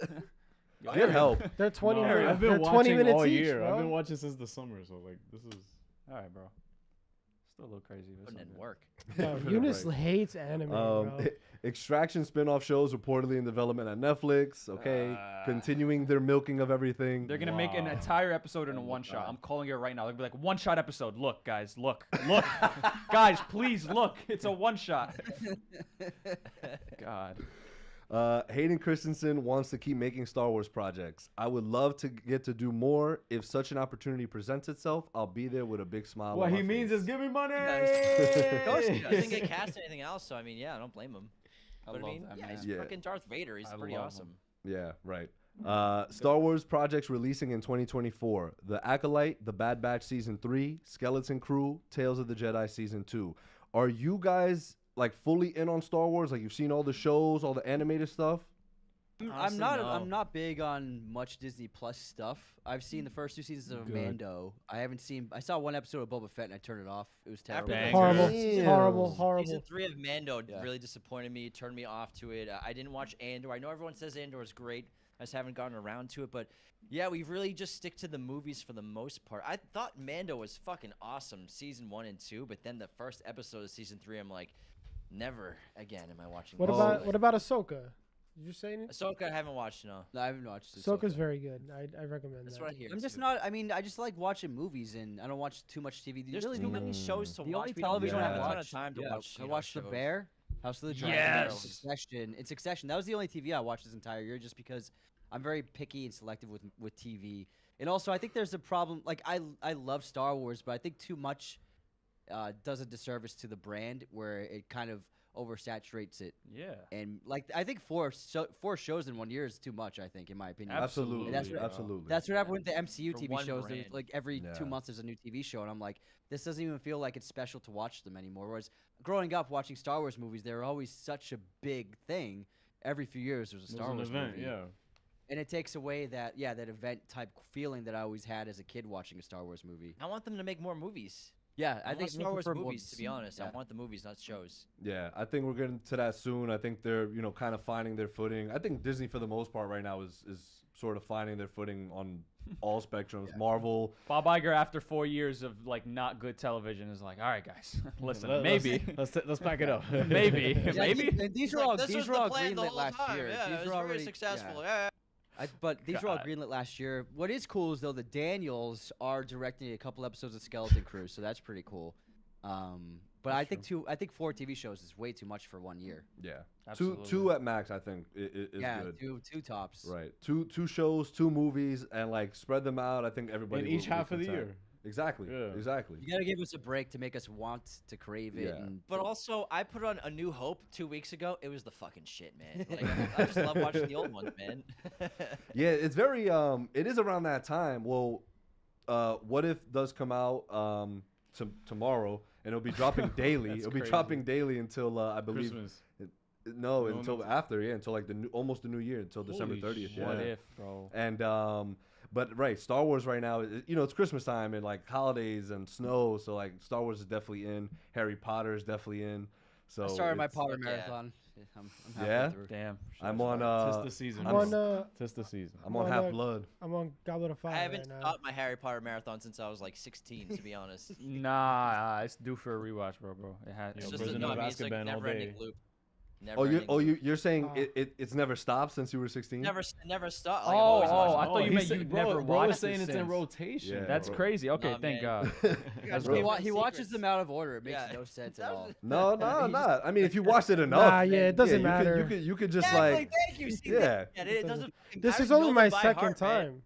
Get help. They're 20 No, minutes. I've been they're watching 20 minutes all each, year. bro. I've been watching since the summer, so like this is. All right, bro. Still a little crazy. But Putting it's in all work. No, Right. Eunice hates anime, bro. Extraction spin-off shows reportedly in development at Netflix. Okay, continuing their milking of everything. good. They're gonna make an Wow. entire episode in a Oh my one shot. God. I'm calling it right now. They'll be like, one shot episode. Look, guys, look, guys, please look. It's a one shot. God. Hayden Christensen wants to keep making Star Wars projects. I would love to get to do more. If such an opportunity presents itself, I'll be there with a big smile. What on he my means face. is give me money. Of course, he doesn't get cast in anything else, so I mean, yeah, I don't blame him. But I love mean, that, yeah, man. he's Yeah. freaking Darth Vader. He's I pretty love awesome. Yeah, right. Star Wars projects releasing in 2024. The Acolyte, The Bad Batch Season 3, Skeleton Crew, Tales of the Jedi Season 2. Are you guys like fully in on Star Wars? Like you've seen all the shows, all the animated stuff? Honestly, I'm not big on much Disney Plus stuff. I've seen the first 2 seasons of Good. Mando. I saw 1 episode of Boba Fett and I turned it off. It was terrible. Bangers. Horrible, Damn. horrible, horrible. Season 3 of Mando Yeah. really disappointed me, turned me off to it. I didn't watch Andor. I know everyone says Andor is great. I just haven't gotten around to it. But yeah, we really just stick to the movies for the most part. I thought Mando was fucking awesome, season 1 and 2. But then the first episode of season 3, I'm like, never again am I watching What this. about Ahsoka? Did you say anything? Ahsoka, I haven't watched, no. No, I haven't watched it. Ahsoka's very good. I recommend That's that. what I hear. I'm just too. not. I mean, I just like watching movies, and I don't watch too much TV. There's really too many shows to the watch. only We don't television have I a ton of watched. time to Yeah, watch. I watched The shows. Bear, House of the Dragon, Yes. Succession. In Succession, that was the only TV I watched this entire year, just because I'm very picky and selective with TV. And also, I think there's a problem. Like, I love Star Wars, but I think too much does a disservice to the brand, where it kind of oversaturates it. Yeah. And like, I think four shows in 1 year is too much. I think, in my opinion. Absolutely. That's what- Absolutely. That's what happened with the MCU For TV one shows. There's brand. like every Yeah. 2 months there's a new TV show, and I'm like, this doesn't even feel like it's special to watch them anymore. Whereas growing up watching Star Wars movies, they were always such a big thing. Every few years there's a Star Wars movie, yeah. and it takes away that that event type feeling that I always had as a kid watching a Star Wars movie. I want them to make more movies. Yeah, I, I think want Star Wars prefer movies, to be honest. I Yeah. want the movies, not shows. Yeah, I think we're getting to that soon. I think they're, kind of finding their footing. I think Disney, for the most part, right now is sort of finding their footing on all spectrums. Marvel. Bob Iger, after 4 years of like not good television, is like, all right, guys, listen, maybe, Let's pack it up. maybe, Yeah, maybe. and these It's were like, all this these was were the all plan the greenlit whole last time. year. Yeah, These it was were very already successful. yeah. Yeah. But these were all God. greenlit last year. What is cool is though the Daniels are directing a couple episodes of Skeleton Crew, so that's pretty cool. But I think 4 TV shows is way too much for 1 year. Yeah. Absolutely. Two at max, I think, is Yeah, good. two tops. Right. Two shows, 2 movies, and like spread them out. I think everybody In will each be half of the content. year. Exactly. Yeah. Exactly. You gotta give us a break to make us want to crave it. Yeah. And But also, I put on A New Hope 2 weeks ago. It was the fucking shit, man. Like, I just love watching the old ones, man. Yeah, it's very it is around that time. Well, What If does come out tomorrow, and it'll be dropping daily. That's It'll be crazy. dropping daily until I believe Christmas. no, No, until no. after, until like almost the new year, until December Holy 30th. shit. Yeah. What if, bro? And but right, Star Wars right now, it's Christmas time and like holidays and snow, so like Star Wars is definitely in. Harry Potter is definitely in. So I started my it's- Potter Yeah. marathon. I'm halfway Yeah? through. Damn. I'm on Tis the season. I'm I'm on Tis the season. I'm on on, Half Blood. I'm on Goblet of Fire I haven't right now. stopped my Harry Potter marathon since I was like 16, to be honest. Nah, it's due for a rewatch, bro. It has. It's Yo, just Prisoner no, of I mean, it's like Azkaban all never-ending day. loop. You're saying Oh. it's never stopped since you were 16? Never stopped. Oh, Like, I've always watched I it. thought you he meant said- you bro, never bro watched was saying it it's in since. rotation. Yeah. That's bro. crazy. Okay, Nah, thank man. God. guys That's gave real. us He watches secrets. them out of order. It makes Yeah. no sense That at was- all. No, not. I mean, if you watched it enough, Nah, yeah, it doesn't you could- matter. You could just Exactly, like thank you. See, yeah. it doesn't. This I is know only them my by second heart, man. time.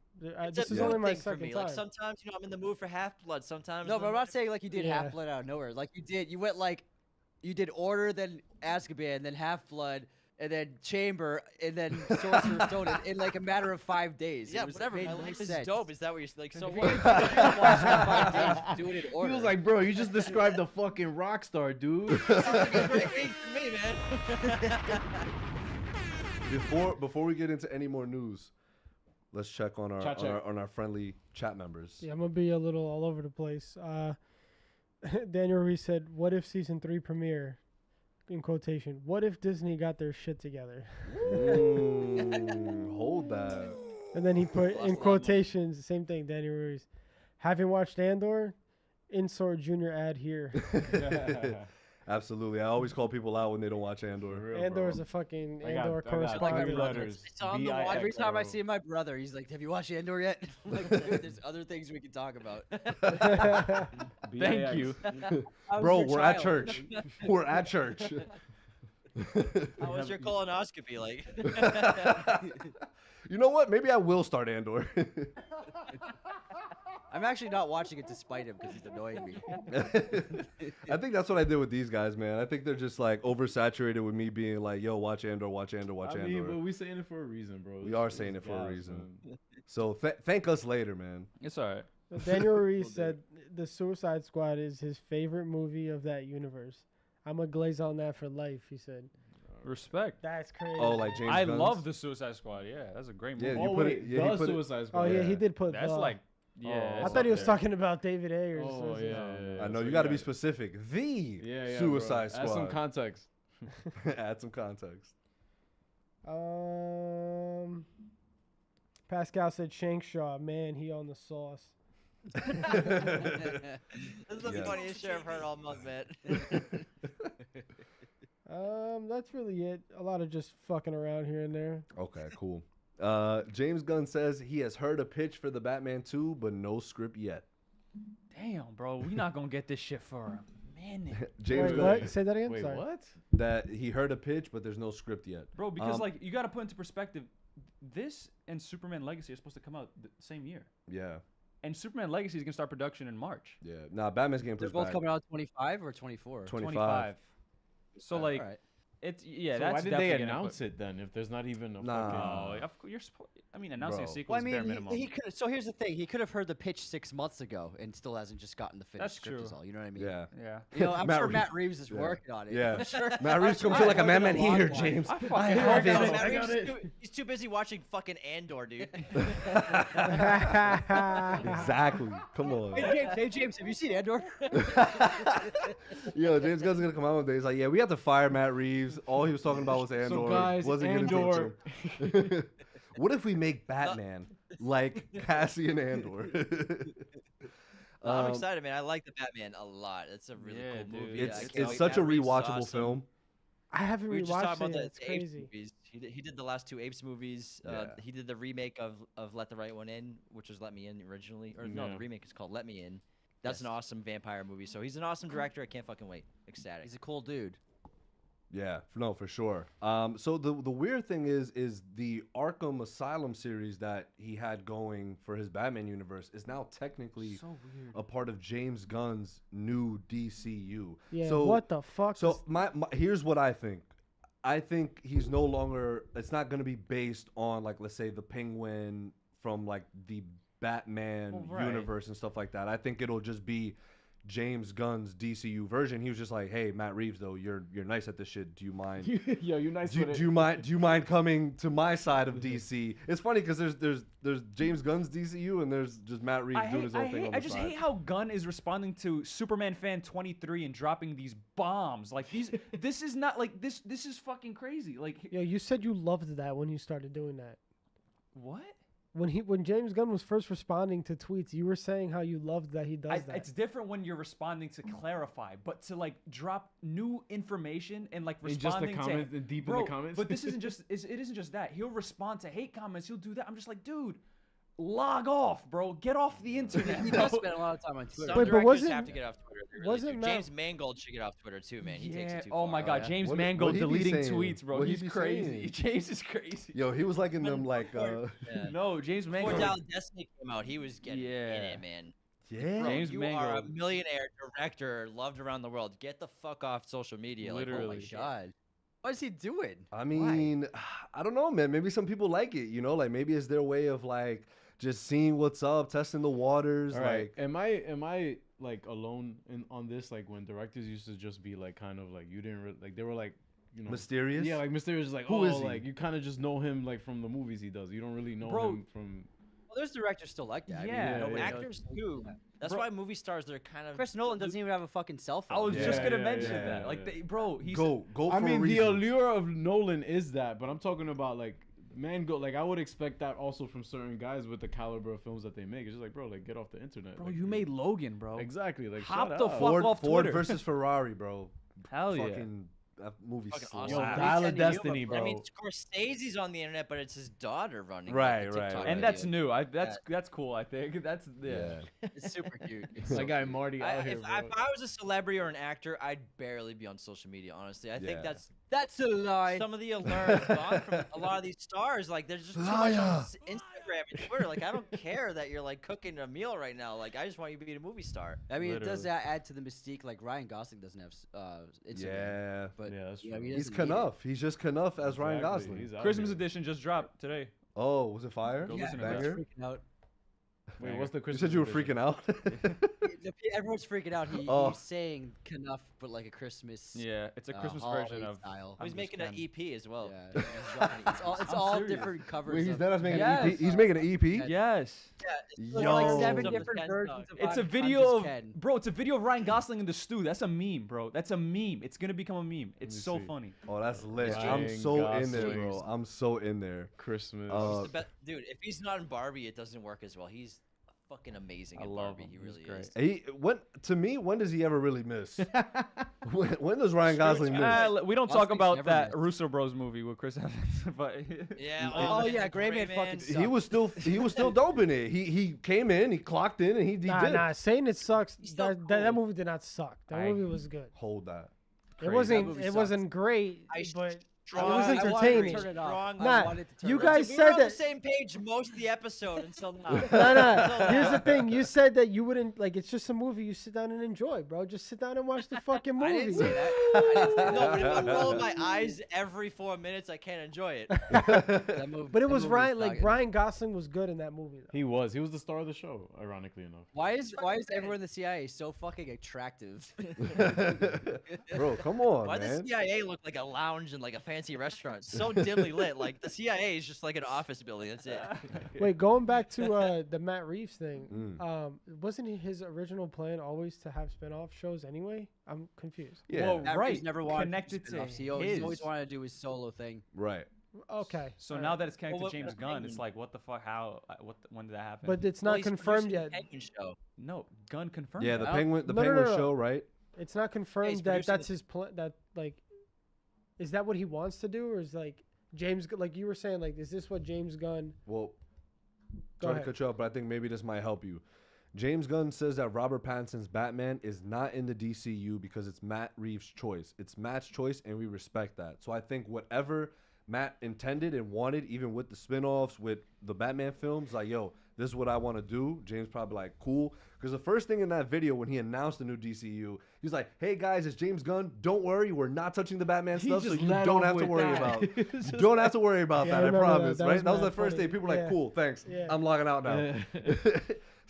It's This a is mood only my thing for second me. time. Like sometimes, I'm in the mood for Half-Blood. Sometimes. No, but I'm not saying like you did Yeah. Half-Blood out of nowhere. Like you did. You went like, you did Order, then Azkaban, then Half-Blood, and then Chamber, and then Sorcerer's Stone in like a matter of 5 days. Yeah, It was, whatever. Made My no life is sense. dope. Is that what you're like? So If you what? if you watch it in 5 days, do it in order. He was like, bro, you just described a fucking rock star, dude. Sounds like a great thing for me, man. Before we get into any more news, let's check on Chat check. on our friendly chat members. Yeah, I'm gonna be a little all over the place. Daniel Reese said, "What if season 3 premiere?" In quotation. What if Disney got their shit together? Hold that. And then he put Lost a in lot, quotations the same thing. Daniel Reese, having watched Andor, insert junior ad here. Absolutely. I always call people out when they don't watch Andor. Andor is a fucking I got- Andor I got correspondent. three letters. I saw him the watch- Every time I bro. see my brother, he's like, "Have you watched Andor yet?" I'm like, dude, there's other things we can talk about. Thank you. How's Bro, your we're at child? church. We're at church. How was your colonoscopy like? You know what? Maybe I will start Andor. I'm actually not watching it despite him because he's annoying me. I think that's what I did with these guys, man. I think they're just like oversaturated with me being like, "Yo, watch Andor, watch Andor, watch I Andor." mean, but we saying it for a reason, bro. We are saying it for a gas, reason. man. So thank us later, man. It's all right. Daniel Ruiz said the Suicide Squad is his favorite movie of that universe. I'm a glaze on that for life, he said. Respect. That's crazy. Oh, like James I Gunn's? love the Suicide Squad. Yeah, that's a great movie. Yeah, Oh, you put wait, it. Yeah, he the put it. Suicide Oh Squad. yeah, he Yeah. did put. That's the- like, yeah. Oh. I it's thought he up was there. talking about David Ayers. Oh, yeah. I know So you got to be specific. The Yeah, Suicide bro. Add some Squad. context. Add some context. Pascal said Shankshaw. Man, he on the sauce. This is the Yeah. funniest shit I've heard all month, man. That's really it. A lot of just fucking around here and there. Okay, cool. James Gunn says he has heard a pitch for the Batman 2, but no script yet. Damn, bro, we not gonna get this shit for a minute, James Wait, Gunn what? Say that again. Wait, Sorry. what? that he heard a pitch, but there's no script yet. bro. Because like you got to put into perspective, this and Superman Legacy are supposed to come out the same year, Yeah, and Superman Legacy is gonna start production in March. yeah. Nah, Batman's getting They're pushed both back. coming out 25 or 24. 25. So like, Alright. it's yeah. So that's why did they definitely gonna announce put- it then if there's not even a Nah. fucking... Oh, of course, I mean, announcing a Bro. sequel Well, I is bare mean, minimum. he could. So here's the thing: he could have heard the pitch 6 months ago and still hasn't just gotten the finished That's script. true. Is all. You know what I mean? Yeah, yeah. You know, I'm Matt sure Reeves. Matt Reeves is Yeah. working on it. Yeah. I'm sure. Matt Reeves comes I'm in like a sure man, it's here, a long James. I I fucking have heard it. that. Matt Reeves is he's too busy watching fucking Andor, dude. Exactly. Come on. Hey James, have you seen Andor? Yo, James Gunn's gonna come out one day. He's like, yeah, we had to fire Matt Reeves. All he was talking about was Andor. So guys, Wasn't Andor. Gonna take him. What if we make Batman like Cassian Andor? I'm excited, man. I like the Batman a lot. It's a really Yeah, cool dude. movie. It's I can't it's wait. such a Matt Reeves is rewatchable awesome. film. I haven't We were just rewatched talking it. about It's the Apes crazy. movies. He did the last two Apes movies. Yeah. He did the remake of Let the Right One In, which was Let Me In originally. Or no, Yeah. the remake is called Let Me In. That's Yes. an awesome vampire movie. So he's an awesome director. I can't fucking wait. Ecstatic. He's a cool dude. Yeah, no, for sure. So the weird thing is the Arkham Asylum series that he had going for his Batman universe is now technically So weird. a part of James Gunn's new DCU. Yeah. So what the fuck? So my here's what I think. I think he's no longer. It's not going to be based on like, let's say, the Penguin from like the Batman Well, right. universe and stuff like that. I think it'll just be James Gunn's DCU version. He was just like, hey, Matt Reeves, though, you're nice at this shit. Do you mind? Yo, you nice Do with it. you mind coming to my side of DC? It's funny because there's James Gunn's DCU and there's just Matt Reeves doing his own thing on the I just side. hate how Gunn is responding to Superman fan 23 and dropping these bombs. Like these, this is not like this. This is fucking crazy. Like yeah, you said you loved that when you started doing that. what? When James Gunn was first responding to tweets, you were saying how you loved that he does that. It's different when you're responding to clarify, but to like drop new information and like In just the responding comments, to deep in bro, the comments? But this isn't just it isn't just that. He'll respond to hate comments. He'll do that. I'm just like, dude, log off, bro. Get off the internet. He bro. does spend a lot of time on Twitter. Some Wait, but directors wasn't- have to get off Twitter. They really wasn't do. Matt- James Mangold should get off Twitter too, man. He takes Yeah. it too Oh far. my God, yeah? James What- Mangold what'd he be deleting saying? tweets, bro. What'd he He's be crazy. saying? James is crazy. Yo, he was like in them like Yeah. No, James Before Mangold. Dial of Destiny came out, he was getting in Yeah. it, man. yeah. Bro, James you are a Mangold. millionaire director, loved around the world. Get the fuck off social media. Like, oh my Literally. shit. God, what is he doing? I mean, I don't know, man. Maybe some people like it, you know, like maybe it's their way of like just seeing what's up, testing the waters. All right. Like, Am I like alone on this? Like when directors used to just be like kind of like you didn't like they were like mysterious. Yeah, like mysterious. Like Who is he? like you kind of just know him like from the movies he does. You don't really know Bro. him from. Well, there's directors still like that. Yeah, I mean, nobody knows. Actors too. That's Bro. why movie stars they're kind of. Chris Nolan doesn't even have a fucking cell phone. I was just Yeah, gonna yeah, mention yeah, that. yeah, Like, yeah. bro, he's go for I mean, a the reason. allure of Nolan is that, but I'm talking about like Mango. Like I would expect that also from certain guys with the caliber of films that they make. It's just like, bro, like get off the internet. bro. Like, You made Logan, bro. exactly like Hop shut the up. fuck Ford, off Ford Twitter. versus Ferrari, bro. Hell yeah. Fucking that movie Fucking slaps. awesome. Yo, Movie. Dial of Sending you, Destiny, but, I mean, bro. Scorsese's on the internet, but it's his daughter running. Right, like, the right, TikTok right. And that's video. new. That's cool. I think that's Yeah. It's super cute. It's My so guy cute. Marty out here, If bro. I was a celebrity or an actor, I'd barely be on social media. Honestly, I think Yeah. that's a lie. Some of the allure is gone from a lot of these stars. Like, there's just too much on Liar. Instagram and Twitter. Like, I don't care that you're like cooking a meal right now. Like, I just want you to be a movie star. I mean, it does Literally. add to the mystique. Like Ryan Gosling doesn't have Instagram, Yeah. but Yeah, that's you know, true. he He's doesn't need it. Knuff. He's just Knuff as Ryan Exactly, Gosling. he's out Christmas here. edition just dropped today. Oh, was it fire? Go Yeah, listen to everyone's Banger? freaking out. Wait, what's the You Christmas said you were edition? freaking out. Everyone's freaking out. Oh. He's saying Knuff, but like a Christmas. Yeah, it's a Christmas holiday version of. style. He's I'm making just an kidding. EP as well. Yeah, it's all, it's I'm all serious. different covers. Wait, he's of- dead making an Yes. EP. He's making an EP. Yeah. Yes. There's Yo. like 7 Of the different Ken versions. song. Of It's a I'm video Just of Ken. bro. It's a video of Ryan Gosling in the stew. That's a meme, bro. That's a meme. It's gonna become a meme. It's me so see. funny. Oh, that's lit. Ryan I'm so in there, Gosling. bro. I'm so in there. Christmas. He's the dude, if he's not in Barbie, it doesn't work as well. He's fucking amazing I in love Barbie. him. He He's really great. is. When does he ever really miss? when does Ryan Gosling miss? We don't talk Gosling's about never that missed. Russo Bros movie with Chris Evans, but Yeah. Oh, man, yeah, Gray Man Man. fucking He sucked. was still dope in it. He came in, he clocked in, and he Nah, did. nah, saying it sucks. He's still That cool. movie did not suck. That I- movie was good. Hold that. It Crazy. wasn't. movie It sucked. wasn't great, I but it strong- was I wanted to entertaining. Turn it off. Strong- I Nah, wanted to turn you it off. guys we said were on the that- same page most of the episode until now. No, no. Here's the thing. You said that you wouldn't like. It's just a movie you sit down and enjoy, bro. Just sit down and watch the fucking movie. I didn't say that. I didn't say, no, but if I'm rolling my eyes every 4 minutes, I can't enjoy it. That movie, But it that was movie Ryan. Like fucking- Ryan Gosling was good in that movie. Though. He was the star of the show, ironically enough. Why is everyone in the CIA so fucking attractive? Bro, come on, Why man. does CIA look like a lounge in like a fancy restaurant? So dimly lit. Like the CIA is just like an office building. That's it. Wait, going back to the Matt Reeves thing. Mm. Wasn't his original plan always to have spin-off shows anyway? I'm confused. Yeah, Well, Matt right. Reeves never wanted Connected to to do spin-offs. He always his. wanted to do his solo thing. right. Okay. So all now right. that it's connected Well, to James what- Gunn, it's like, what the fuck? How? When did that happen? But it's Well, not he's confirmed producing yet. the Penguin show. no, Gunn confirmed. Yeah, that. the I don't- penguin No, no. show, right? It's not confirmed that producing that's the- his plan. That like, is that what he wants to do, or is like James? Like you were saying, like, is this what James Gunn? Well, Go sorry to ahead. cut you off, but I think maybe this might help you. James Gunn says that Robert Pattinson's Batman is not in the DCU because it's Matt Reeves' choice. It's Matt's choice, and we respect that. So I think whatever Matt intended and wanted, even with the spin-offs, with the Batman films, like, yo, this is what I want to do. James probably like, cool. Because the first thing in that video when he announced the new DCU, he's like, hey, guys, it's James Gunn. Don't worry, we're not touching the Batman He stuff, so just you let don't off have to with worry that. about it. It's You just don't have to worry about Yeah, I that, I remember that. promise, That right? was That was the mad first funny. day. People were like, Yeah. cool, thanks. Yeah. I'm logging out now.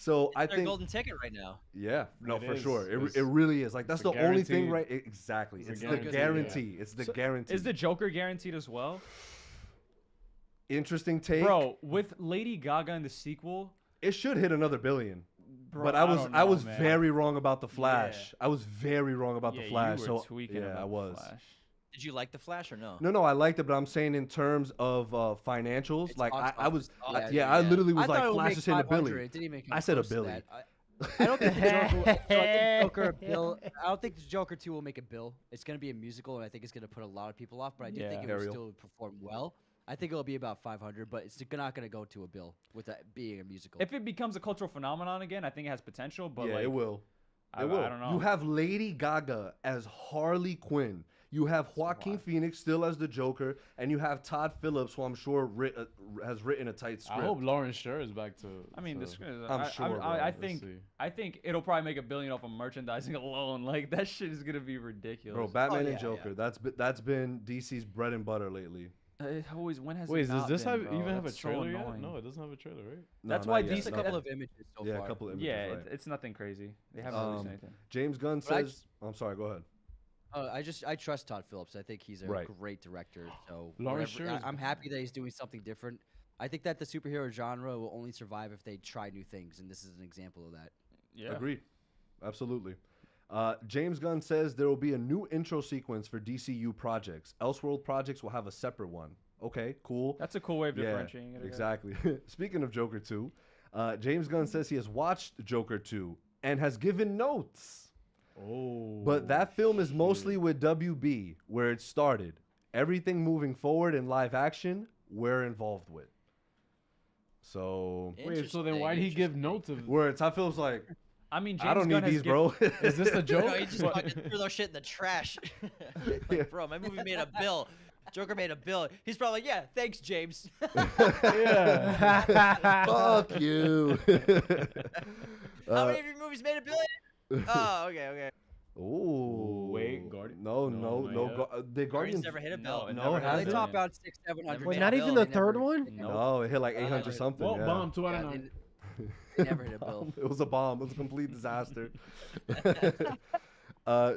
So I It's their think, golden ticket right now. yeah, no, It for is. sure. It's- It really is. Like, that's it's the a only thing, guaranteed- right? Exactly. it's a It's the guarantee, guarantee. It's the guarantee. Is the Joker guaranteed as well? Interesting take. Bro, with Lady Gaga in the sequel, It should hit another billion. bro, But I don't was know, man. very wrong about the Flash. Yeah. I was very wrong about Yeah, the Flash. You were So tweaking yeah, about I the was. Flash. Did you like the Flash or no? No, I liked it, but I'm saying in terms of financials, It's like box I was, office. yeah, I literally was I thought like, it would Flash make is hitting a 500. billion. It didn't even make I said a close to billion. that. I don't think the Joker. I think Joker a bill. I don't think the Joker 2 will make a bill. It's gonna be a musical, and I think it's gonna put a lot of people off. But I do think it Yeah. will Ariel. still perform well. I think it'll be about 500, but it's not gonna go to a bill with that being a musical. If it becomes a cultural phenomenon again, I think it has potential. But Yeah, like, it will. I, It will. I don't know. You have Lady Gaga as Harley Quinn. You have Joaquin Phoenix still as the Joker, and you have Todd Phillips, who I'm sure has written a tight script. I hope Lauren Sher is back to. I mean, to, the script. I'm sure, bro. I Let's think. see. I think it'll probably make $1 billion off of merchandising alone. Like that shit is gonna be ridiculous. Bro, Batman yeah, and Joker. That's been DC's bread and butter lately. It always. When has Wait, it does not this been, have bro? even have a That's so trailer yet? annoying. No, it doesn't have a trailer, right? No, That's not why yet. DC Just a couple of images so Yeah, far. a couple images. Yeah, right. it's nothing crazy. They haven't released anything. James Gunn But I says. I'm sorry. Go ahead. I trust Todd Phillips. I think he's a Right. great director. So Lauren whatever- Sher is- I'm happy that he's doing something different. I think that the superhero genre will only survive if they try new things, and this is an example of that. Yeah. Agreed. Absolutely. James Gunn says there will be a new intro sequence for DCU projects. Elseworld projects will have a separate one. Okay, cool. That's a cool way of Yeah, differentiating it. I guess. exactly. Speaking of Joker 2, James Gunn says he has watched Joker 2 and has given notes. Oh. But that film is mostly with WB, where it started. Everything moving forward in live action, we're involved with. So Wait, so then why'd he give notes of? where Todd Phillips like, I mean, James I don't Gunn need has these, bro. Is this a joke? No, he just fucking threw those shit in the trash. Like, bro, my movie made a bill. Joker made a bill. He's probably like, yeah, thanks, James. Yeah. Fuck you. How many of your movies made a billion? Oh, okay. Ooh. Wait, Guardian? No. not yet. The Guardians Guardians. never hit a bill. No, it They hasn't. top out 600-700. Wait, made not a even bill. the third one? No, it hit like 800 never- something. Well, yeah. bomb 2 out Yeah, of 9. they never hit a bill. It was a bomb. It was a complete disaster.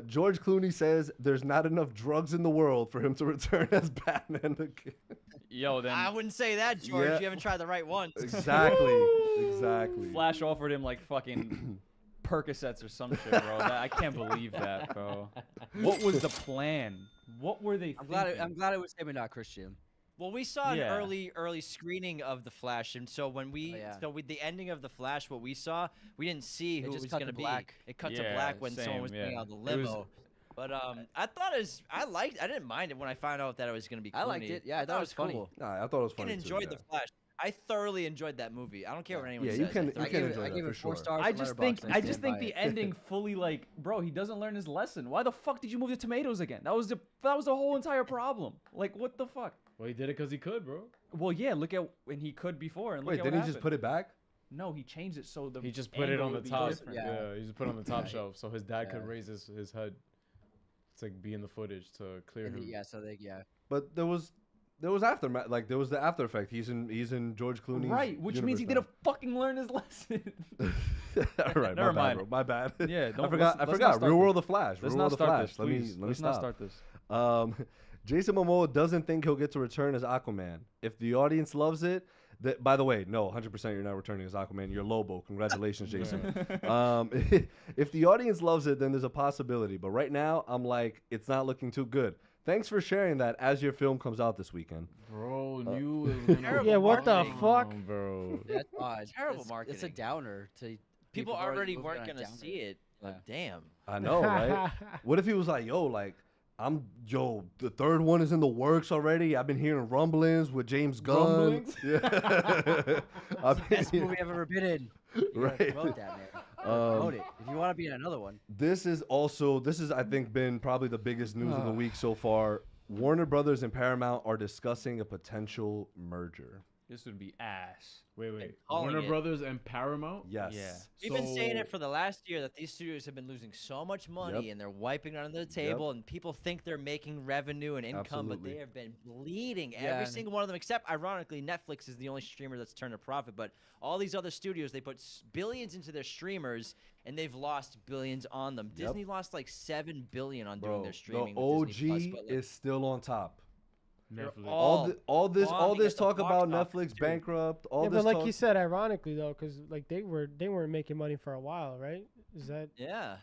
George Clooney says there's not enough drugs in the world for him to return as Batman again. Yo, then I wouldn't say that, George. Yeah. You haven't tried the right ones. Exactly. Flash offered him like fucking Percocets or some shit, bro. I can't believe that, bro. What was the plan? What were they I'm thinking? glad it was him and not Christian. Well, we saw an Yeah. early screening of the Flash, and so when we with the ending of the Flash, what we saw, we didn't see who it just was cut going to to be. black. It cut Yeah, to black when same, someone was getting yeah. out of the It was- limo. But I thought I didn't mind it when I found out that it was going to be. Clooney. I liked it. Yeah, I thought it was funny. cool. Nah, I thought it was I funny enjoyed too. the Flash. I thoroughly enjoyed that movie. I don't care what anyone Yeah, says. you can- I you thoroughly can enjoyed enjoy it. that I gave for it 4 sure. stars. I on just Letterboxd think and I just stand think by the it. ending fully like, bro, he doesn't learn his lesson. Why the fuck did you move the tomatoes again? That was the whole entire problem. Like, what the fuck? Well, he did it because he could, bro. Well, yeah, look at when he could before and look Wait, at didn't what he just happened. put it back? No, he changed it so the He just put it angle on the would be top. different. Yeah, he just put it on the top Yeah. shelf so his dad could Yeah. raise his head to be in the footage to clear And him. yeah, so they But there was aftermath. Like there was the after effect. He's in George Clooney's Right, which means he universe didn't fucking learn his lesson. now. All right, Never my bad, mind. bro. My bad. Yeah, I don't- forgot. let's not Real start World this. of Flash. Let's Real not World of start Flash. this, Let please. me Let's stop. not start this. Jason Momoa doesn't think he'll get to return as Aquaman. If the audience loves it, by the way, no, 100% you're not returning as Aquaman. You're Lobo. Congratulations, Jason. If the audience loves it, then there's a possibility. But right now, I'm like, it's not looking too good. Thanks for sharing that as your film comes out this weekend. Bro, knew it was gonna Terrible Yeah, what the marketing. fuck? Bro. That's odd. Terrible It's a marketing. downer to People are already moving weren't on a going to downer. see it. Like, damn. I know, right? What if he was like, the third one is in the works already. I've been hearing rumblings with James Gunn. Rumblings? Yeah. I've been Best movie I've ever been in. You gotta Right. promote that, man. Promote it. If you want to be in another one. This is I think been probably the biggest news of the week so far. Warner Brothers and Paramount are discussing a potential merger. This would be ass. Wait. calling Warner it. Brothers and Paramount? Yes. Yeah. We've been saying So- it for the last year that these studios have been losing so much money Yep. and they're wiping it under the table and people think they're making revenue and income, but Absolutely. they have been bleeding. Yeah, Every and- single one of them, except ironically, Netflix is the only streamer that's turned a profit. But all these other studios, they put billions into their streamers and they've lost billions on them. Yep. Disney lost like $7 billion on doing Bro, their streaming. the with OG Disney Plus, but, like, is still on top. Netflix. All this bombing at the talk box about office, Netflix too. bankrupt. All Yeah, this but like talk, you said, ironically though, because like they weren't making money for a while, right? Is that Yeah.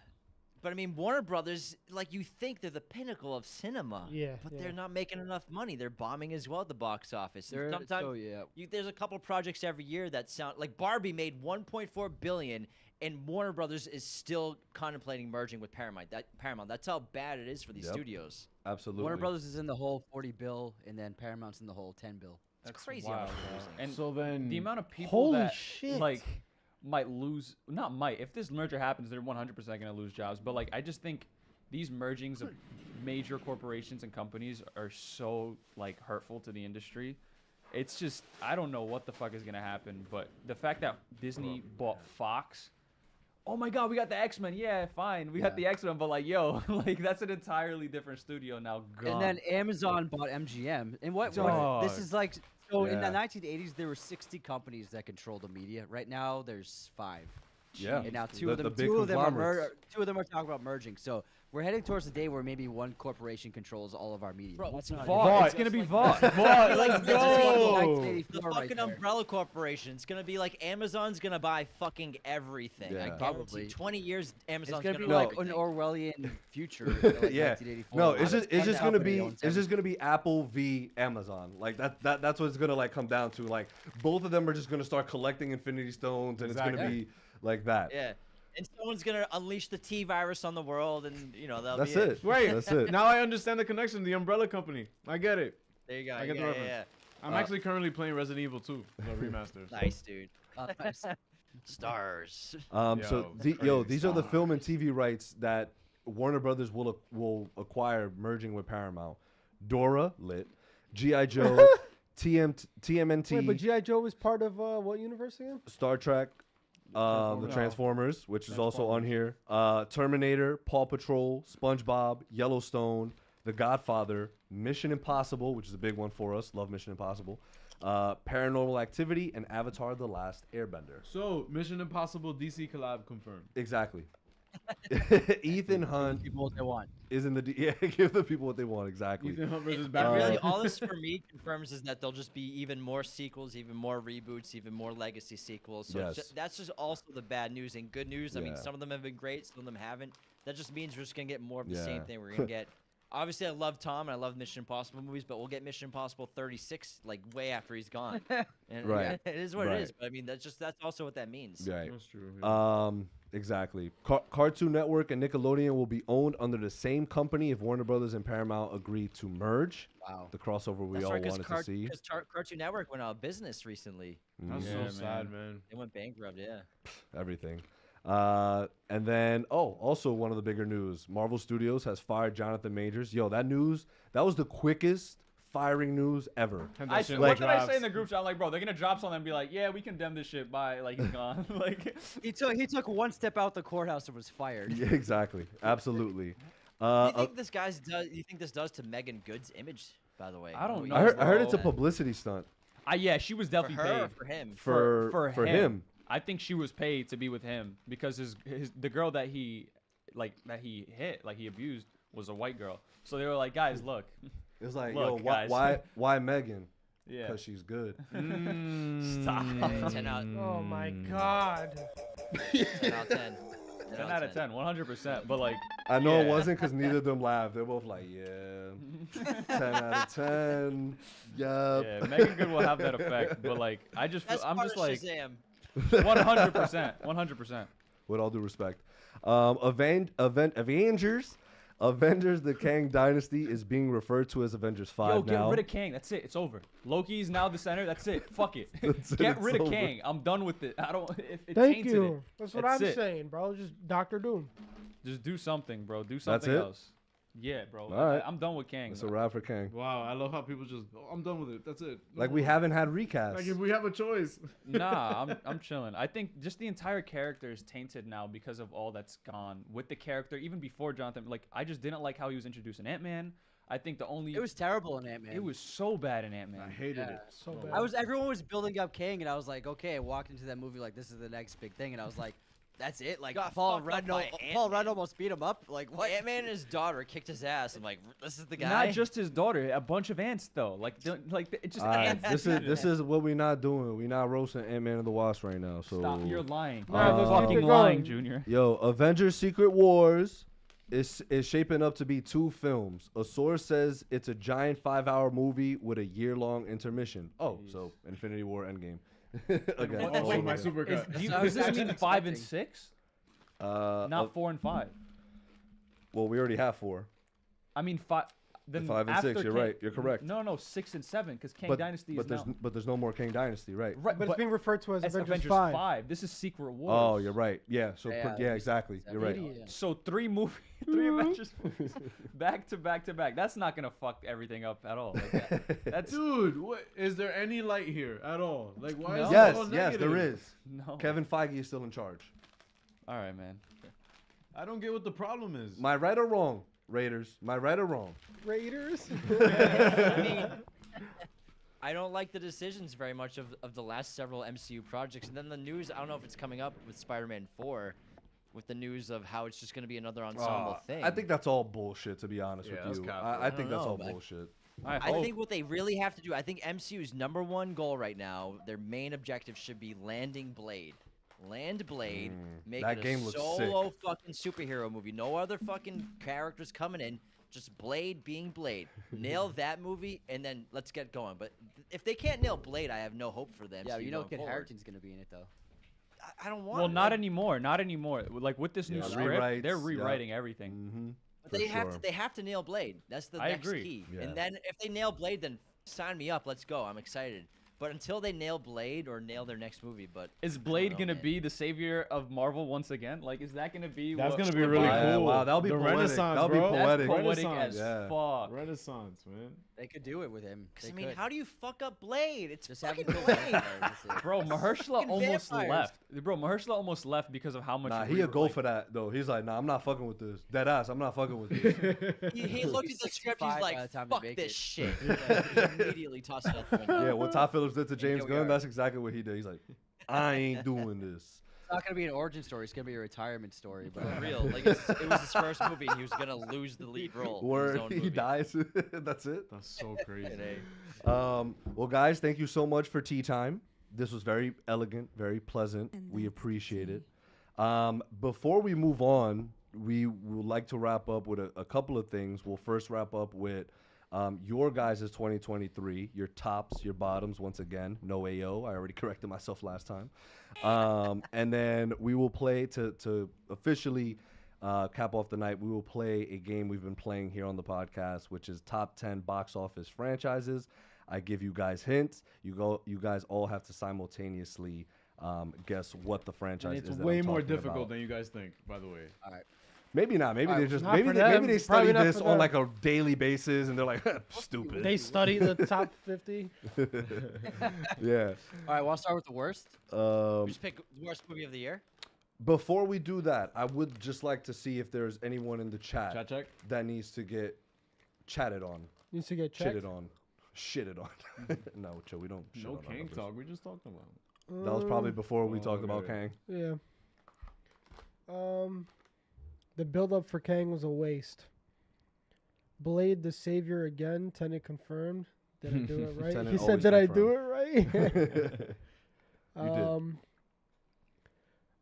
But I mean, Warner Brothers, like you think they're the pinnacle of cinema. Yeah, But yeah. they're not making enough money. They're bombing as well at the box office. And They're, sometimes so yeah. there's a couple projects every year that sound like Barbie made 1.4 billion, and Warner Brothers is still contemplating merging with Paramount. That's how bad it is for these Yep. studios. absolutely. Warner Brothers is in the whole 40 bill, and then Paramount's in the whole 10 bill. It's crazy how much they're losing. And So then, the amount of people Holy that shit. like might lose, not might, if this merger happens, they're 100% going to lose jobs. But like, I just think these mergings of major corporations and companies are so like hurtful to the industry. It's just, I don't know what the fuck is going to happen. But the fact that Disney bought Fox, oh my God, we got the X-Men. Yeah, fine. We got the X-Men, but like, yo, like that's an entirely different studio now. Gone. And then Amazon bought MGM. And what this Dog. is like, so in the Yeah. 1980s, there were 60 companies that controlled the media. Right now, there's 5. Yeah. And now two The- of them, the big two of them are conglomerates. two of them are talking about merging. So we're heading towards the day where maybe one corporation controls all of our media. Bro, That's not Vought. It's just going to be like- Vought. Vought, let's Like, go. 1984 The right fucking there. umbrella corporation. It's gonna be like Amazon's gonna buy fucking everything. Yeah. I guarantee. Probably. 20 years, It's Amazon's gonna be buy like everything. an Orwellian future. Like Yeah. 1984. No, it's just One gonna company be owns it's just gonna be Apple v Amazon. Like that's what it's gonna like come down to. Like both of them are just gonna start collecting Infinity Stones, and it's gonna Exactly. be like that. Yeah. And someone's gonna unleash the T virus on the world, and that'll That's be it. Wait, That's it. Now I understand the connection. The Umbrella Company. I get it. There you go. I get the reference. I'm actually currently playing Resident Evil 2, the remaster. So. Nice, dude. Stars. So these are the film and TV rights that Warner Brothers will acquire, merging with Paramount. Dora, lit. G.I. Joe, TMNT. Wait, but G.I. Joe was part of what universe again? Star Trek, the Transformers, which is also on here. Terminator, Paw Patrol, SpongeBob, Yellowstone, The Godfather, Mission Impossible, which is a big one for us. Love Mission Impossible. Paranormal Activity, and Avatar: The Last Airbender. So Mission Impossible DC collab confirmed. Exactly. Ethan Hunt People what they want. is in the give the people what they want. Exactly. Ethan Hunt versus And Batman. really, all this for me confirms is that there'll just be even more sequels, even more reboots, even more legacy sequels. So Yes. that's just also the bad news. And good news, I mean, Yeah. some of them have been great, some of them haven't. That just means we're just gonna get more of the Yeah. same thing. We're gonna get. Obviously, I love Tom and I love Mission Impossible movies, but we'll get Mission Impossible 36 like way after he's gone. And Right. it is what Right. it is. But I mean, that's also what that means. Right. That's true. Yeah. Exactly. Cartoon Network and Nickelodeon will be owned under the same company if Warner Brothers and Paramount agree to merge. Wow. The crossover we That's all right, wanted to see. because Cartoon Network went out of business recently. That's Yeah, so sad, man. They went bankrupt. Yeah. Everything. And then, also one of the bigger news. Marvel Studios has fired Jonathan Majors. Yo, that was the quickest firing news ever. And What that shit did I drops. say in the group chat? I'm like, bro, they're gonna drop something and be like, yeah, we condemn this shit by like he's gone. Like, He took one step out the courthouse and was fired. Yeah, exactly. Absolutely. Do you think this does to Megan Good's image? By the way, I don't What know, you I guys heard think it's a about that? publicity stunt yeah, she was For definitely her or paid for him. for him. I think she was paid to be with him because the girl that he hit, like he abused, was a white girl. So they were like, guys, look. It's like, Look, yo, guys. why Megan? Yeah. Because she's good. Stop. 10 out. Oh my God. 10 out of 10. 10 out of 10, 100%. But like, I know it yeah. wasn't because neither of them laughed. They're both like, yeah, 10 out of 10. Yup. yeah, Megan Good will have that effect. But like, I'm just like, Shazam. 100%, 100%. With all due respect. Avengers, the Kang Dynasty is being referred to as Avengers 5 Yo, now. get rid of Kang. That's it. It's over. Loki's now the center. That's it. Fuck it. That's it, Get it's rid of over. Kang. I'm done with it. I don't. It Thank tainted you. It. That's what That's I'm it. saying, bro. Just Doctor Doom. Just do something, bro. Do something it? else. Yeah, bro. All right. I'm done with Kang. It's a wrap for Kang. Wow, I love how people just, I'm done with it. That's it. Like we haven't had recasts. Like if we have a choice. Nah, I'm chilling. I think just the entire character is tainted now because of all that's gone with the character. Even before Jonathan, like I just didn't like how he was introduced in Ant-Man. I think the only It was terrible in Ant-Man. it was so bad in Ant-Man. I hated it. So bad. Everyone was building up Kang, and I was like, okay. I walked into that movie like this is the next big thing, and I was like, that's it. Like Got Paul fucked up Rudd, by Paul Ant-Man. Rudd almost beat him up. Like what? Ant-Man and his daughter kicked his ass. I'm like, this is the guy. Not just his daughter, a bunch of ants though. Like it just ants. this is what we're not doing. We're not roasting Ant-Man and the Wasp right now. So Stop. You're lying. Nah, You're let's keep fucking it lying, going. Junior. Yo, Avengers Secret Wars is shaping up to be 2 films. A source says it's a giant 5-hour movie with a year-long intermission. Oh, so Infinity War Endgame. Again. Wait, all over my again. super cut. Does this mean 5 and 6? Not Not 4 and 5. well, we already have 4. I mean 5. Then 5 and 6, after you're Kang- right. You're correct. No, 6 and 7 because Kang Dynasty but is there's now. but there's no more Kang Dynasty, right? Right, But it's being referred to as it's Avengers, Avengers 5. This is Secret Wars. Oh, you're right. Yeah. So Yeah, exactly. You're right. Idiot. So 3 Avengers movies back to back to back. That's not gonna fuck everything up at all. Like that's Dude, what is there any light here at all? Like why is Yes, it all yes, negative? there is. no. Kevin Feige is still in charge. All right, man. I don't get what the problem is. Am I right or wrong, Raiders? Am I right or wrong? Raiders. I mean, I don't like the decisions very much of the last several MCU projects. And then the news, I don't know if it's coming up with Spider-Man 4, with the news of how it's just going to be another ensemble thing. I think that's all bullshit, to be honest Yeah, with that's you. cap, I think that's know, all man. bullshit. I hope. think what they really have to do, I think MCU's #1 goal right now, their main objective should be landing Blade. Land Blade, make that it game a looks solo fucking superhero movie. No other fucking characters coming in. Just Blade being Blade. Nail that movie, and then let's get going. But if they can't nail Blade, I have no hope for them. Yeah, you know Kid Harington's gonna be in it though. I don't want. Well, it. not anymore. Not anymore. Like with this new Yeah, script, rewrites, they're yeah. rewriting everything. Mm-hmm. But they have to nail Blade. That's the I next agree. key. Yeah. And then if they nail Blade, then sign me up. Let's go. I'm excited. But until they nail Blade or nail their next movie, but Is Blade know, gonna man. be the savior of Marvel once again? Like, is that gonna be? That's what, gonna be what really vibe- cool. Wow, that'll be the poetic. Renaissance, That'll be bro. poetic. That's poetic Renaissance. as Yeah. fuck. Renaissance, man. They could do it with him. because They I mean, could. how do you fuck up Blade? It's Just have fucking him kill Blade. vampires, that's it. Bro, Mahershala Fucking almost vampires. left. Bro, Mahershala almost left because of how much. Nah, he he a go like, for that though. He's like, nah, I'm not fucking with this. Dead ass, I'm not fucking with this. He looked at the script. He's 65 by like, the time they "Fuck make this it." shit." He immediately tossed it out the window. Yeah, what Todd Phillips did to James here we Gunn, are. that's exactly what he did. He's like, I ain't doing this. It's not gonna be an origin story. It's gonna be a retirement story. But For real. Like it was his first movie, and he was gonna lose the lead role. in his Word, own he movie. dies. That's it. That's so crazy. Well, guys, thank you so much for tea time. This was very elegant, very pleasant. And We that's appreciate it. Before we move on, we would like to wrap up with a couple of things. We'll first wrap up with your guys' 2023, your tops, your bottoms. Once again, no AO. I already corrected myself last time. And then we will play to officially cap off the night. We will play a game we've been playing here on the podcast, which is top 10 box office franchises. I give you guys hints. You guys all have to simultaneously guess what the franchise And is. it's that way I'm more talking difficult about. than you guys think, by the way. Maybe not. Maybe All they right, just not maybe for they, them. maybe they study Probably not this for on them. like a daily basis, and they're like, stupid. They study the top 50. Yeah. all right, want to start with the worst? Just pick the worst movie of the year. Before we do that, I would just like to see if there's anyone in the chat Chat check. that needs to get chatted on, Needs to get checked. shitted on. No, chill. We don't. Shit No on our Kang numbers. talk. We just talked about. That was probably before we Oh, talked about okay. Kang. Yeah. The build up for Kang was a waste. Blade the Savior again. Tenet confirmed. Did I do it right? Tenet He said, always "Did I do confirmed." it right?" You did.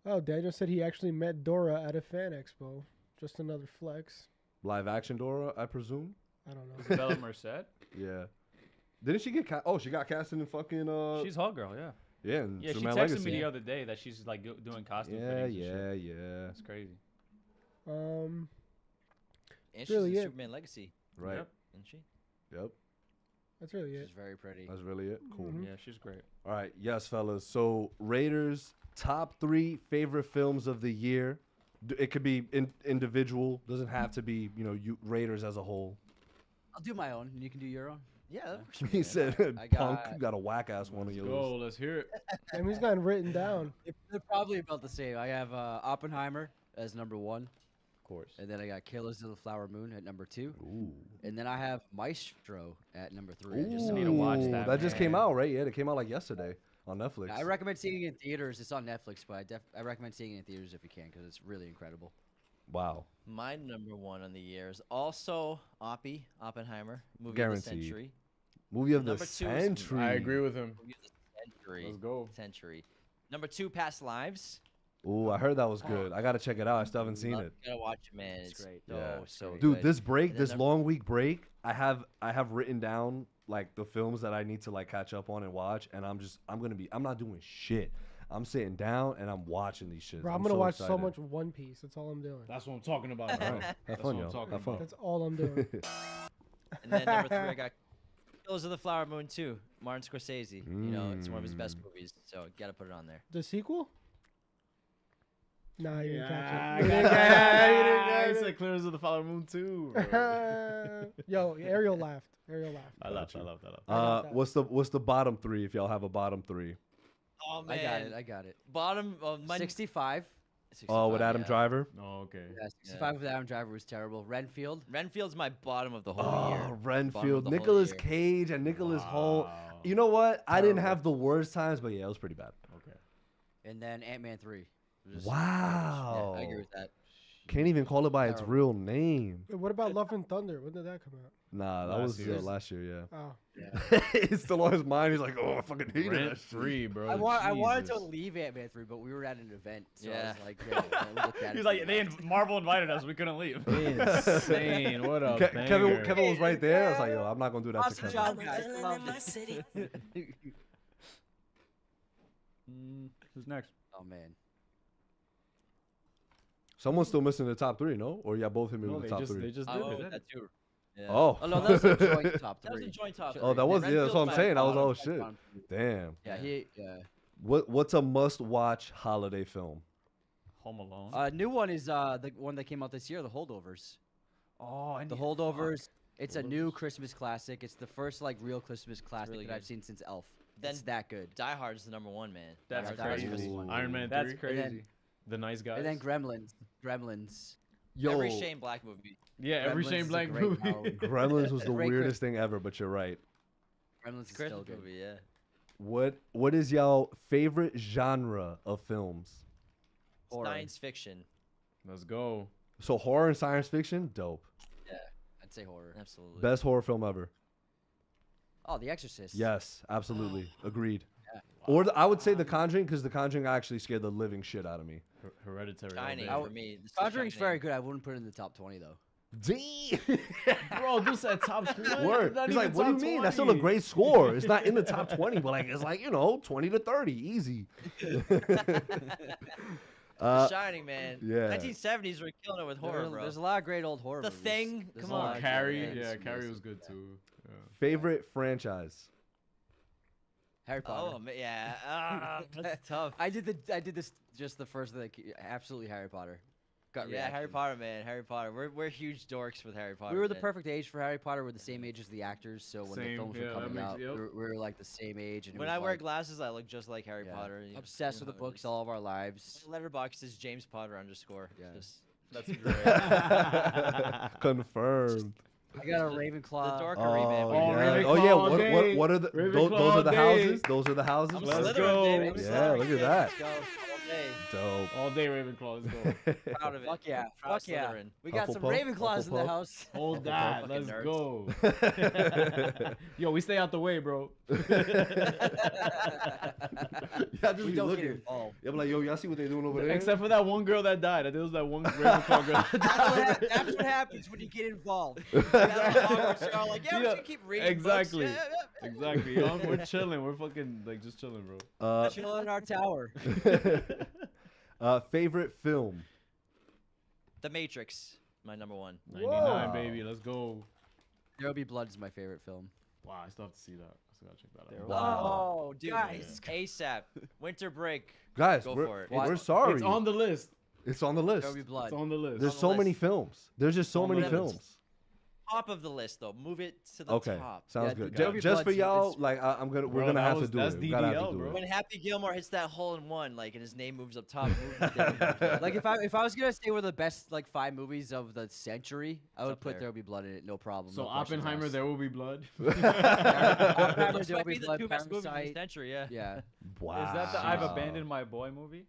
Oh, Daniel said he actually met Dora at a fan expo. Just another flex. Live action Dora, I presume. I don't know. Bella Merced. Yeah. Didn't she get cast? Oh, she got cast in fucking. She's Hot Girl, yeah. Yeah, in Yeah, she Superman texted Legacy. me the other day that she's like doing costume Yeah, fittings and yeah, shit. yeah. That's crazy. And she's really in it. Superman Legacy, Right. Yep. isn't she? Yep. That's really it. She's very pretty. That's really it. Cool. Mhm. Yeah, she's great. All right. Yes, fellas. So Raiders top 3 favorite films of the year. It could be individual. Doesn't have to be you Raiders as a whole. I'll do my own, and you can do your own. Yeah, that works for me, He man. said, I "Punk got- got a whack ass one of Let's yours." go. Let's hear it. And he's got it written down. They're probably about the same. I have Oppenheimer as number 1, Of course. and then I got Killers of the Flower Moon at number 2, Ooh. and then I have Maestro at number 3. I just need to watch Ooh, that, That just came man. out, right? Yeah, it came out like yesterday on Netflix. I recommend seeing it in theaters. It's on Netflix, but I recommend seeing it in theaters if you can, because it's really incredible. Wow. My number one on the year is also Oppenheimer, movie Guaranteed. of the century. Movie of the Number 2 is- century. I agree with him. Movie of the century. Let's go. Century. Number 2, Past Lives. Ooh, I heard that was good. I gotta check it out. I still haven't seen it. Gotta watch it, man. It's great. So Yeah. so Dude, good. this break, And then this number- long week break, I have written down like the films that I need to like catch up on and watch, and I'm not doing shit. I'm sitting down and I'm watching these shit. Bro, I'm I'm gonna so watch so excited. much One Piece. That's all I'm doing. That's what I'm talking about. All bro. right. Have That's fun, what I'm yo. talking Have fun. about. That's all I'm doing. And then number 3, I got Killers of the Flower Moon 2. Martin Scorsese. You know, it's one of his best movies, so gotta put it on there. The sequel? Nah, you didn't Yeah, catch it. You didn't catch I it. said Clears of the Flower Moon too. Yo, Ariel laughed. Ariel laughed. I love that. got that. What's the bottom 3 if y'all have a bottom 3? Oh I man, got it. I got it. Bottom of my 65. 65, Oh, with Adam yeah. Driver. Oh, okay. Yeah, 65 with Adam Driver was terrible. Renfield. Renfield's my bottom of the whole Oh, year. Bottom of Renfield, the whole Nicolas year. Cage, and Nicholas Holt. Wow. You know what? I didn't Terrible. have the worst times, but yeah, it was pretty bad. Okay. And then Ant-Man 3. It was just Wow. Yeah, I agree with that. Can't even call it by its Terrible. real name. Wait, what about Love and Thunder? When did that come out? Nah, that Last was year. last year. Oh, Yeah, it's still on his mind. He's like, oh, I fucking hated Rent that. free, bro. I wanted to Jesus. leave Ant-Man 3, but we were at an event, so I Yeah. was like, yeah, I looked at He's it like, and they left. Marvel invited us. We couldn't leave. Insane. What a Kevin banger. was right there. I was like, yo, I'm not gonna do that to Awesome Kevin. job, guys. Loved it. Who's next? Oh man. Someone's still missing the top 3, no? Or y'all both hit me No, with they the top just 3? they just I did went it. with that too. Yeah. Oh. Oh no, that was a joint top That was a three. joint top. Oh, that was three. yeah. That's what I'm Renfield's saying. That was bottom, all shit. bottom. Damn. Yeah. What's a must-watch holiday film? Home Alone. New one is the one that came out this year, The Holdovers. Oh, I The need- Holdovers. fuck. It's a new Christmas classic. It's the first like real Christmas classic really that I've good. seen since Elf. Then It's that good. Die Hard's the #1, man. That's Die Hard's crazy. really Iron Man That's 3. crazy. And then- The Nice Guys. And then Gremlins. Yo, Every Shane Black movie. Yeah, every Gremlins Shane is a Black great movie. Halloween. Gremlins was the Great weirdest thing ever, but you're right. Gremlins is Christmas still good. movie, yeah. What is y'all favorite genre of films? Horror. Science fiction. Let's go. So horror and science fiction, dope. I'd say horror. Absolutely. Best horror film ever. Oh, The Exorcist. Yes, absolutely, agreed. Yeah. Or I would say The Conjuring, because The Conjuring actually scared the living shit out of me. Hereditary. all Shining day. for me. This is Conjuring's Shining. very good. I wouldn't put it in the top 20 though. Damn. Bro, this at top 20. Word. Not He's even like, what do you top mean? That's still a 20. great score. It's not in the top 20, but like it's like 20 to 30, easy. The Shining, man. yeah. 1970s were killing it with horror, bro. There's a lot of great old horror The movies. Thing, There's come a lot on. of good Carrie. ones. Yeah, It's Carrie amazing. was good too. Yeah. Favorite franchise. Harry Potter. Oh, man, yeah. That's tough. I did this just the first like absolutely Harry Potter. Gut Yeah, Harry reaction. Potter, man. Harry Potter. We're huge dorks with Harry Potter. We were the man. perfect age for Harry Potter. We're the same age as the actors, so when the Same, films yeah, were that coming makes- out, yep. we were like the same age. And it When was I wear like, glasses, I look just like Harry yeah, Potter. you know, obsessed you with the know how it books is. all of our lives. My letterbox is James Potter _. Yeah. Just That's great. Confirmed. I got a the Ravenclaw. dorkery, man. Oh, yeah. Ravenclaw Oh yeah. all What day. what are the Ravenclaw those are the all day. houses? Those are the houses. I'm Let's Slytherin, go. baby. I'm Yeah, sorry. look at that. Let's go. All day. Dope. All day Ravenclaw. Let's go. Proud of it. Fuck yeah. Proud Fuck yeah. Slytherin. We got some Hufflepuff, Ravenclaws in the Hufflepuff. house. Hold Fucking that. Let's nerds. go. Yo, we stay out the way, bro. Yeah, just We be don't get looking. involved. Yeah, I'm like, yo, y'all see what they doing over there? Except for that one girl that died. I think it was that one Ravenclaw girl. That's what happens when you get involved. You're all like, yeah, we're Yeah, just gonna keep reading exactly. books. Yeah. Exactly. Yo, we're chilling. We're fucking like just chilling, bro. Chill in our tower. Favorite film. The Matrix, my #1. 99, Whoa. baby. Let's go. There'll Be Blood is my favorite film. Wow, I still have to see that. I still gotta check that There out. we Wow. Oh, dude. Guys. ASAP. Winter break. Guys, Go we're, for it. we're What? sorry. It's on the list. It's on the list. There'll Be Blood. It's on the list. There's on the so many list. films. There's just so on the many list. films. Top of the list, though. Move it to the Okay, top. sounds Yeah, good. There'll Be Just for Blood's- y'all, it's- like we're Bro, gonna that have to was- do that's it. We gotta have to DDL, do bro. it. When Happy Gilmore hits that hole in one, like, and his name moves up top. Move it down. Like if I was gonna say one of the best like 5 movies of the century, I would up put there. There'll Be Blood in it, no problem. So no questions Oppenheimer, asked. There Will Be Blood. Oppenheimer, Those There'll might Be be the Blood, two best movies of the Parasite. century, yeah. Yeah. Wow. Is that the I've Abandoned My Boy movie?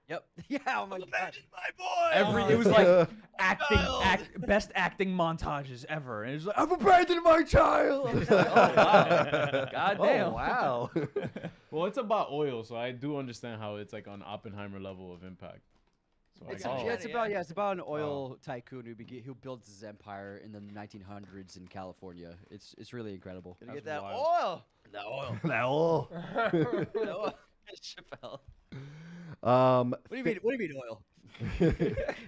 Yep. Yeah. Oh my god. My boy! It was like best acting montages ever, and it's like I've abandoned my child. I was like, oh wow. God Oh damn. wow. Well, it's about oil, so I do understand how it's like on Oppenheimer level of impact. So I It's, got you. it's about an oil tycoon who builds his empire in the 1900s in California. It's really incredible. Gonna get That's that wild. oil. That oil. Now, That oil. Chappelle. What do you mean? What do you mean oil?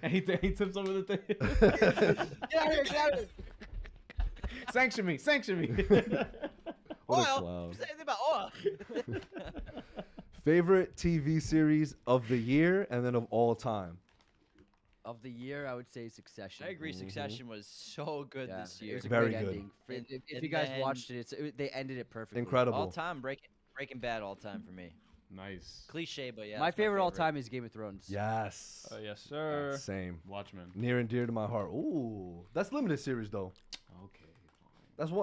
And he tips over the thing. Get out of here! Get out of here! Sanction me! Sanction me! what a Oil. clown. Say anything about oil. Favorite TV series of the year and then of all time. Of the year, I would say Succession. I agree. Succession was so good Yeah, this it year. was a Very great good. ending. And- If and you guys then- watched it, they ended it perfectly. Incredible. All time Breaking Bad. All time for me. Nice. Cliche, but yeah. My that's favorite all time is Game of Thrones. Yes. Yes, sir. Same. Watchmen. Near and dear to my heart. Ooh, that's limited series though. Okay.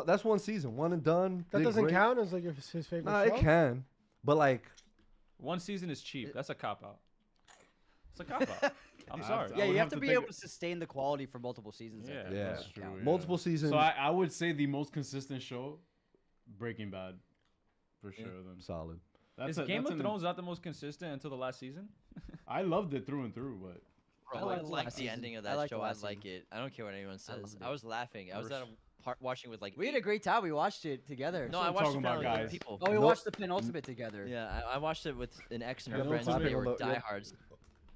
That's one season, one and done. That Did doesn't great. count as like his favorite Nah, show. it can, but like, One season is cheap. That's a cop out. It's a cop out. I'm I sorry. have Yeah, I would you have have to to be think- able to sustain the quality for multiple seasons. I Yeah. think. Yeah. That That's would true. count. yeah. multiple seasons. So I would say the most consistent show, Breaking Bad, for sure. Then solid. Is Game of Thrones not the most consistent until the last season? I loved it through and through, but Bro, I I liked like last the season. ending of I that liked show. I last like it. I don't care what anyone says. loved I it. was laughing. I was at a watching with like. We had a great time. We watched it together. No, what I I'm watched talking it about, with other guys. people. Oh, we Nope. watched the penultimate together. Yeah, I watched it with an ex and her Yeah, friends. penultimate- They were yeah. diehards.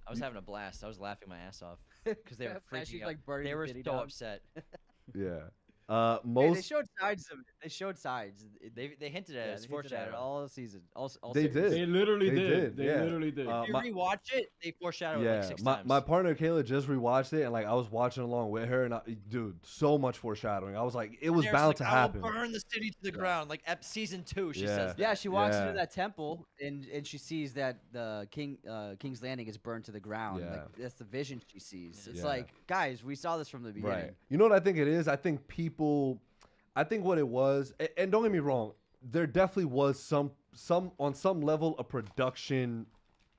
I was having a blast. I was laughing my ass off because they were Actually, freaking out. like, burning They the were titty so down. upset. Yeah. Hey, they Most showed sides of it. They showed sides. They hinted at Yeah, it. It's they hinted at it foreshadowed. all the season. All They series. did. They literally They did. did, They yeah. literally did. If you my- rewatch it, they foreshadow it like 6 my, times. my partner Kayla just rewatched it, and like I was watching along with her, and dude, so much foreshadowing. I was like, it was There's bound like, to I happen. will burn the city to the ground, like season 2. She Yeah. says that. Yeah, she walks Yeah. into that temple and she sees that the King's Landing is burned to the ground. Yeah. Like that's the vision she sees. It's Yeah. like, guys, we saw this from the beginning. Right. You know what I think it is? I think what it was, and don't get me wrong, there definitely was some on some level a production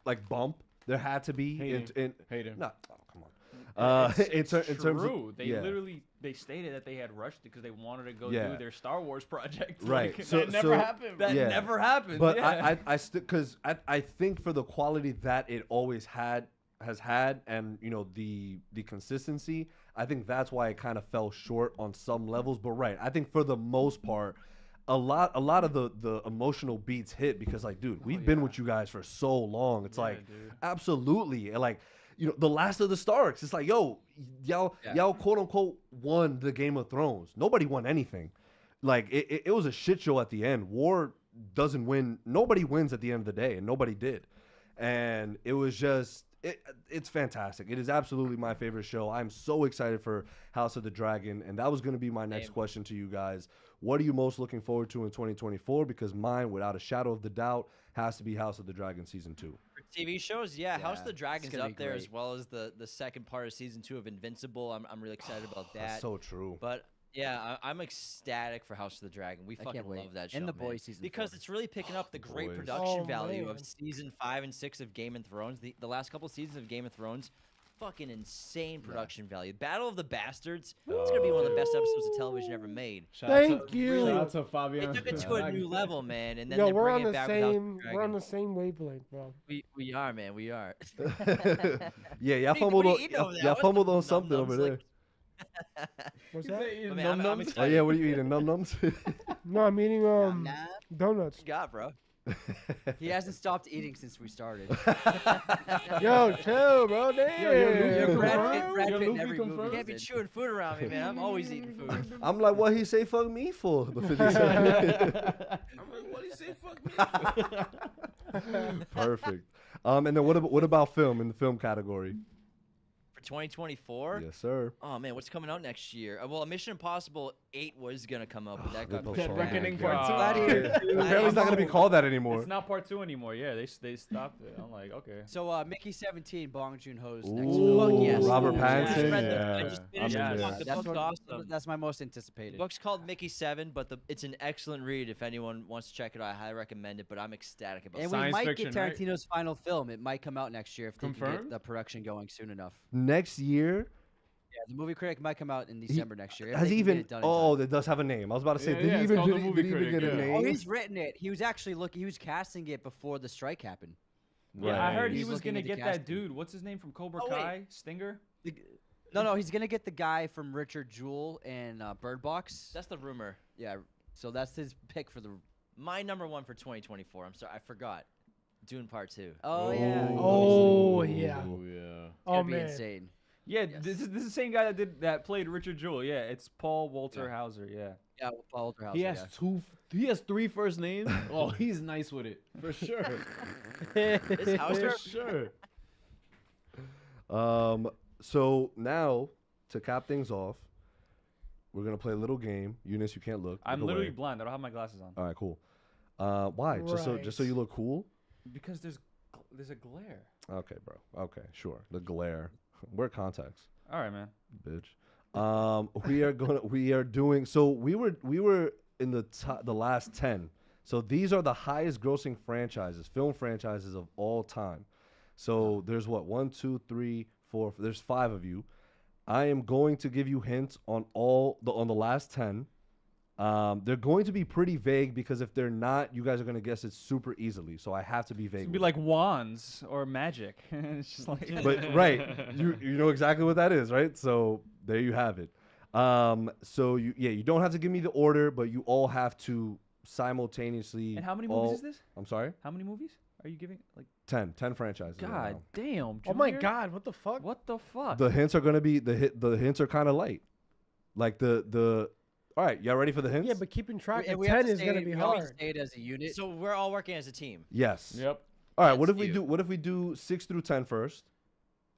like bump. There had to be in Hater. no, oh, come on. It's in terms of true. They yeah. literally they stated that they had rushed it because they wanted to go Yeah. do their Star Wars project. Right. Like, So- that never so- happened. That yeah. never happened. But yeah. because I think for the quality that it always has had, and you know the consistency, I think that's why it kind of fell short on some levels. But right, I think for the most part, a lot of the emotional beats hit because like, dude, we've been with you guys for so long. It's like dude. absolutely, and like, you know, the last of the Starks. It's like, yo, y'all quote unquote won the Game of Thrones. Nobody won anything. Like it was a shit show at the end. War doesn't win. Nobody wins at the end of the day, and nobody did. And it was just it's fantastic. It is absolutely my favorite show. I'm so excited for House of the Dragon, and that was going to be my next question to you guys. What are you most looking forward to in 2024? Because mine, without a shadow of the doubt, has to be House of the Dragon season 2. For TV shows, yeah, House of the it's Dragon's gonna be up there as great. well as the second part of season 2 of Invincible. I'm really excited about that. That's so true. But yeah, I'm ecstatic for House of the Dragon. We I fucking can't wait. love that show. And The man. Boys season because 4. it's really picking up the great Boys. production Oh, value man. of season 5 and 6 of Game of Thrones. The last couple seasons of Game of Thrones, fucking insane production value. Battle of the Bastards. It's gonna be one of the best episodes of television ever made. Thank you. Shout out to Fabian. They took it to a new level, man, and then Yo, they're we're on bringing the it back with House of same. the We're on Dragon. the same wavelength, bro. We are, man. We are. Yeah, y'all What fumbled are on you eating over there? y'all What's fumbled the on something num-nums, over there. like- What's He's that? eating Man, I'm num-nums. Oh excited. yeah, what are you eating? Num nums? No, I'm eating donuts. What you got, bro? He hasn't stopped eating since we started. Yo, chill, bro. Damn. Yo, Brad Pitt Yo, in Luffy every movie. confirmed? You can't be chewing food around me, man. I'm always eating food. I'm like, what he say fuck me for? The 50 Cent. I'm like, what do you say? Fuck me. Perfect. And then what about film in the film category? For 2024? Yes, sir. Oh, man, what's coming out next year? Well, Mission Impossible 8 was going to come out, but that got Dead pushed Dead back. Reckoning Yeah. Part 2. Gladiator. Apparently it's not gonna be called that anymore. It's not part 2 anymore. Yeah, they stopped it. I'm like, okay. So Mickey 17, Bong Joon-ho's next Ooh, film. yes. Robert Ooh, Pattinson. I just read Yeah, I just I'm finished in the there. book. The That's book's what, awesome. that's my most The anticipated. book's called Mickey 7, but it's an excellent read if anyone wants to check it out. I highly recommend it, but I'm ecstatic about And it. we Science might fiction, get right? Tarantino's final film. It might come out next year if they can Confirmed? get the production going soon enough. Next year, Yeah, the movie critic might come out in December next year. if has they he can get even? it done in Oh, time. that does have a name. I was about to say, Yeah, did yeah, he it's even called The did he Movie even Critic, get a yeah. name? Oh, he's written it. He was actually looking. He was casting it before the strike happened. Yeah, I heard he He's was looking gonna into get that casting. dude. What's his name from Cobra Oh, wait. Kai? Stinger. No, he's gonna get the guy from Richard Jewell and Bird Box. That's the rumor. Yeah, so that's his pick for the. My number 1 for 2024. I'm sorry, I forgot. Dune Part 2. Oh yeah. Oh yeah. Oh yeah. Oh Gonna be man. insane. Yeah, Yes. this is the same guy that played Richard Jewell. Yeah, it's Paul Walter Hauser. Yeah. Yeah, Paul Walter He Hauser, has He has 3 first names. Oh, he's nice with it for sure. Is Hauser? For sure. So now to cap things off, we're gonna play a little game. Eunice, you can't look. I'm Look literally away. blind. I don't have my glasses on. All right, cool. Why? Just so you look cool? Because there's a glare. Okay, bro. Okay, sure. The glare. Wear contacts, All right, man. bitch. We are doing. So we were in the last 10. So these are the highest grossing film franchises of all time. So there's what 1, 2, 3, 4. There's 5 of you. I am going to give you hints on on the last 10. They're going to be pretty vague because if they're not, you guys are gonna guess it super easily. So I have to be vague. It'd be with like wands or magic. It's just like. it. But right, you know exactly what that is, right? So there you have it. So you don't have to give me the order, but you all have to simultaneously. And how many movies is this? I'm sorry. How many movies are you giving? Like 10 franchises. right God now. damn. Oh my Junior? God! What the fuck? What the fuck? The hints are gonna be the hints are kind of light. Like the. All right, y'all ready for the hints? Yeah, but keeping track And of we have 10 to is gonna stay- be we have to hard. stay it as a unit. So we're all working as a team. Yes. Yep. All right. What if That's we you. do? What if we do 6 through 10 first,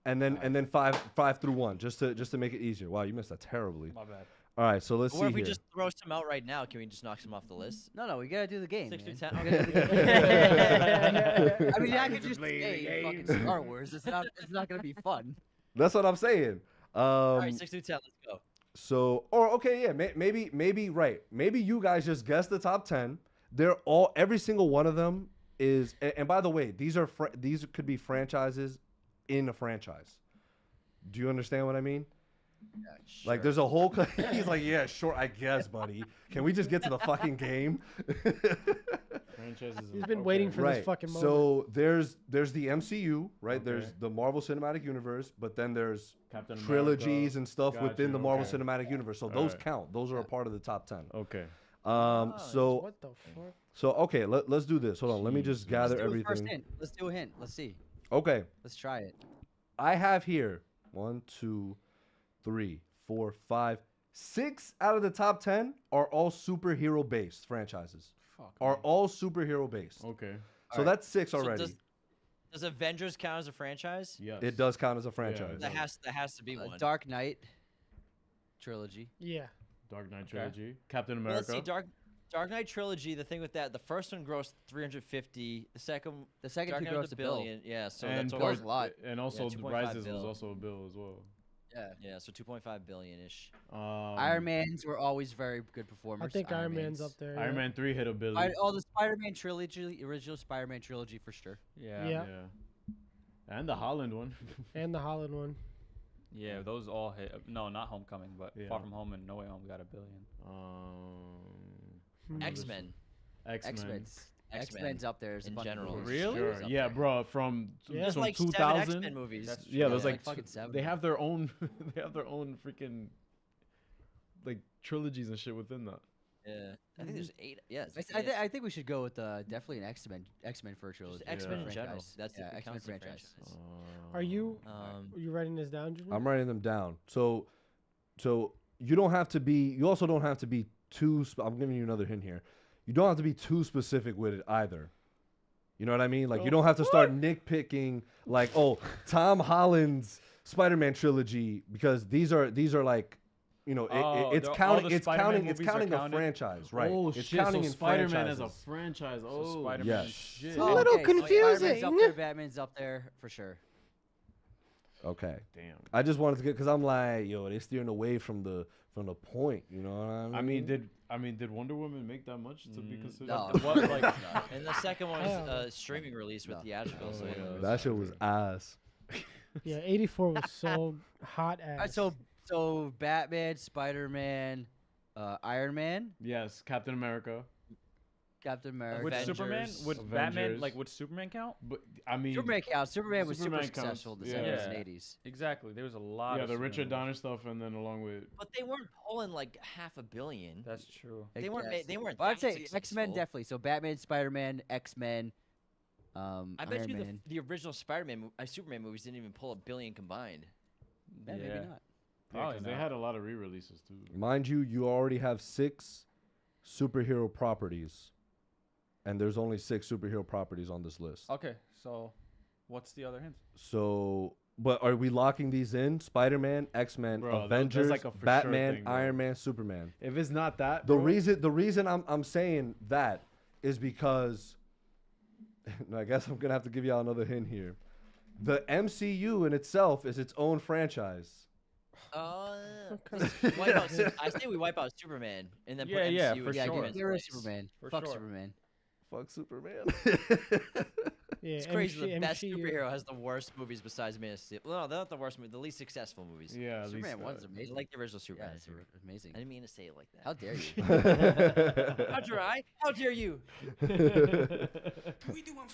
and then five through 1, just to make it easier. Wow, you missed that terribly. My bad. All right, so let's Or see if we here. just throw some out right now, can we just knock some off the list? No, we gotta do the game. 6 through man. 10. We Okay. gotta do the game. I mean, I could just Play the say game. fucking Star Wars. It's not gonna be fun. That's what I'm saying. All right, 6 through 10. Let's go. So, or okay, yeah, maybe right. Maybe you guys just guess the top 10. They're all every single one of them is. And by the way, these could be franchises in a franchise. Do you understand what I mean? Yeah, Like, sure. there's a whole. He's like, yeah, sure, I guess, buddy. Can we just get to the fucking game? Franchises. He's been waiting for Right. this fucking moment. So there's the MCU, right? Okay. There's the Marvel Cinematic Universe, but then there's Captain trilogies America. and stuff within the Gotcha, Marvel okay. Cinematic Universe. So All those right. count. Those are a part of the top 10. Okay. So what the fuck? okay, let's do this. Hold on, let me just Jesus. gather Let's do a first everything. hint. Let's do a hint. Let's see. Okay, Let's try it. I have here 1, 2, 3, 4, 5, 6 out of the top 10 are all superhero based franchises. Fuck. Are all superhero based. Okay. So Alright. that's 6 So already. does Avengers count as a franchise? Yes. It does count as a franchise. Yeah. That has to be one. Dark Knight trilogy. Yeah. Dark Knight trilogy. Captain Well, America. let's see, Dark Knight trilogy. The thing with that, the first one grossed 350. The second two Dark Knight was grossed a bill. billion. Yeah, so and that's Bill's over. Bill's a lot. And also Yeah, the 2.5 Rises was bill. also a bill as well. Yeah. Yeah, so 2.5 billion ish. Iron Man's were always very good performers. I think Iron Man's up there. Iron yeah. Man 3 hit a billion. The Spider-Man trilogy, original Spider-Man trilogy for sure. Yeah. Yeah. And the Holland one. And the Holland one. Yeah, those all hit. No, not Homecoming, but Yeah. Far From Home and No Way Home got a billion. Hmm. X-Men. X-Men. X-Men's up there. There's a In bunch of general. movies. Really? Sure. Up Yeah, there. bro. From Yeah. There's from like 7 2000. X-Men movies. That's Yeah, true. there's Yeah, like fucking 7. they have their own. They have their own freaking like trilogies and shit within that. Yeah, I think there's 8. Yeah, I think we should go with definitely an X-Men for a trilogy. X-Men in general. Franchise. That's yeah, it X-Men counts as a franchise. Are you Um, are you writing this down, Junior? I'm writing them down. So you don't have to be. You also don't have to be too. I'm giving you another hint here. You don't have to be too specific with it either. You know what I mean? Like you don't have to start nitpicking. Like, oh, Tom Holland's Spider-Man trilogy, because these are like, you know, Oh, it's all counting. the It's Spider-Man counting. It's movies are counting a counted? franchise, right? Oh it's shit! counting So in Spider-Man as a franchises. franchise. So Oh Spider-Man yes. is- shit. a little Okay, so confusing. Spider-Man's up there, Batman's up there for sure. Okay. Damn. I just wanted to get, because I'm like, yo, they're steering away from the point. You know what I mean? I mean, did Wonder Woman make that much to be considered? No. What, like, and the second one was Yeah. streaming release with No. theatrical. So Oh, yeah. yeah. that shit was ass. Yeah, 84 was so hot ass. Alright, so Batman, Spider-Man, Iron Man, Yes, Captain America. Captain America. would Avengers. Superman, would Batman, Avengers. like, would Superman count? But I mean, Superman counts. Superman was Superman super counts, successful in the yeah. 70s and Yeah. 80s. Exactly. There was a lot. yeah, of the Richard Superman Donner movies. stuff, and then along with But they weren't pulling like $500 million. That's true. They weren't. They weren't. But I'd that say X-Men successful. definitely. So Batman, Spider-Man, X-Men, I bet Iron you Man. the original Superman movies didn't even pull $1 billion combined. Yeah, maybe not. yeah, Probably because they not. had a lot of re-releases too. Mind you, you already have 6 superhero properties, and there's only 6 superhero properties on this list. Okay, so what's the other hint? So, but are we locking these in? Spider-Man, X-Men, Bro, that's Avengers, like a for sure Batman, thing, bro. Iron Man, Superman. If it's not that, The bro, reason I'm saying that is because, and I guess I'm gonna have to give y'all another hint here. The MCU in itself is its own franchise. I say we wipe out Superman and then put Yeah, MCU for in Yeah, sure. get rid of place. Superman. For Fuck sure. Superman. Fuck Superman. Yeah, It's crazy. The best MCU. superhero has the worst movies besides Man of Steel. Well, no, they're not the worst movie. The least successful movies. yeah, at least, Superman one's I amazing. like the original Yeah, Superman. it's amazing. I didn't mean to say it like that. How dare you? How dare I? How dare you? We do one.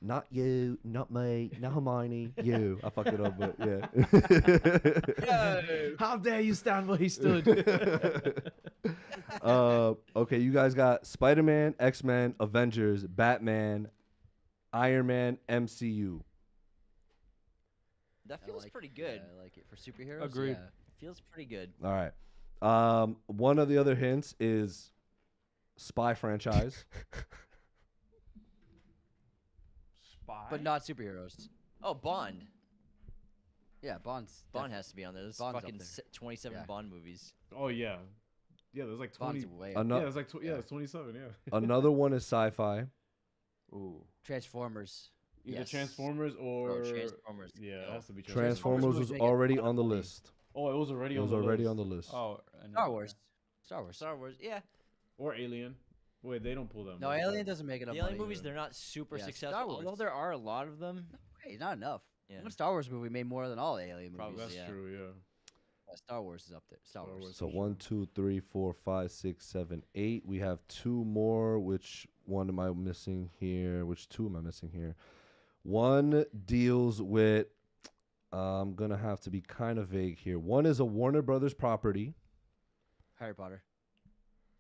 Not you, not me, not Hermione, you. I fucked it up, but yeah. How dare you stand where he stood? Okay, you guys got Spider-Man, X-Men, Avengers, Batman, Iron Man, MCU. That feels pretty good. Yeah, I like it for superheroes. Agreed. Yeah, it feels pretty good. All right. One of the other hints is spy franchise. Spy. But not superheroes. Oh, Bond. Yeah, Bond's Bond has to be on there. There's Bond's up fucking there. 27 Yeah. Bond movies. Oh yeah, yeah. There's like 20. Bond's way. Ano- Yeah, there's like there's 27. Yeah. Another one is sci-fi. Ooh. Transformers. Either Yes. Transformers or Transformers. Yeah, it has to be Transformers was was making already fun of on the money. list. Oh, it was already It on was the already list. on the list. Oh, Star Wars. Star Wars. Star Wars. Yeah. Or Alien. Wait, they don't pull them. No, Alien doesn't make enough The only money. movies they're not super Yeah, successful. Star Wars. Although there are a lot of them. Hey, not enough. Yeah. One Star Wars movie made more than all the Alien movies. Probably, That's yeah. true. Yeah. Star Wars is up there. Star Star Wars. Wars. So for sure. 1, 2, 3, 4, 5, 6, 7, 8. We have two more. Which one am I missing here? Which two am I missing here? One deals with. I'm gonna have to be kind of vague here. One is a Warner Brothers property, Harry Potter.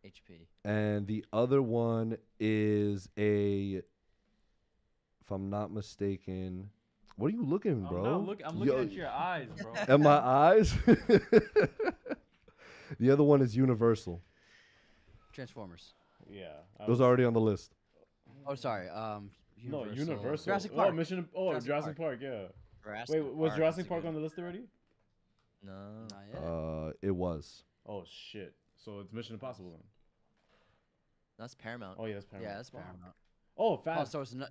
HP. and the other one is a. If I'm not mistaken, what are you looking, bro? I'm looking Yo, at your eyes, bro. At my eyes. The other one is Universal. Transformers. Yeah. It was already on the list. Oh, sorry. No, Universal. Jurassic Oh, Park. Mission. Oh, Jurassic Jurassic Park. Yeah. Jurassic Wait, was Park Jurassic is Park good. on the list already? No. Not yet. It was. Oh shit. So it's Mission Impossible then. That's Paramount. Oh yeah, that's Paramount. Yeah, that's Fuck. Paramount. Oh, Oh, Fast. so it's not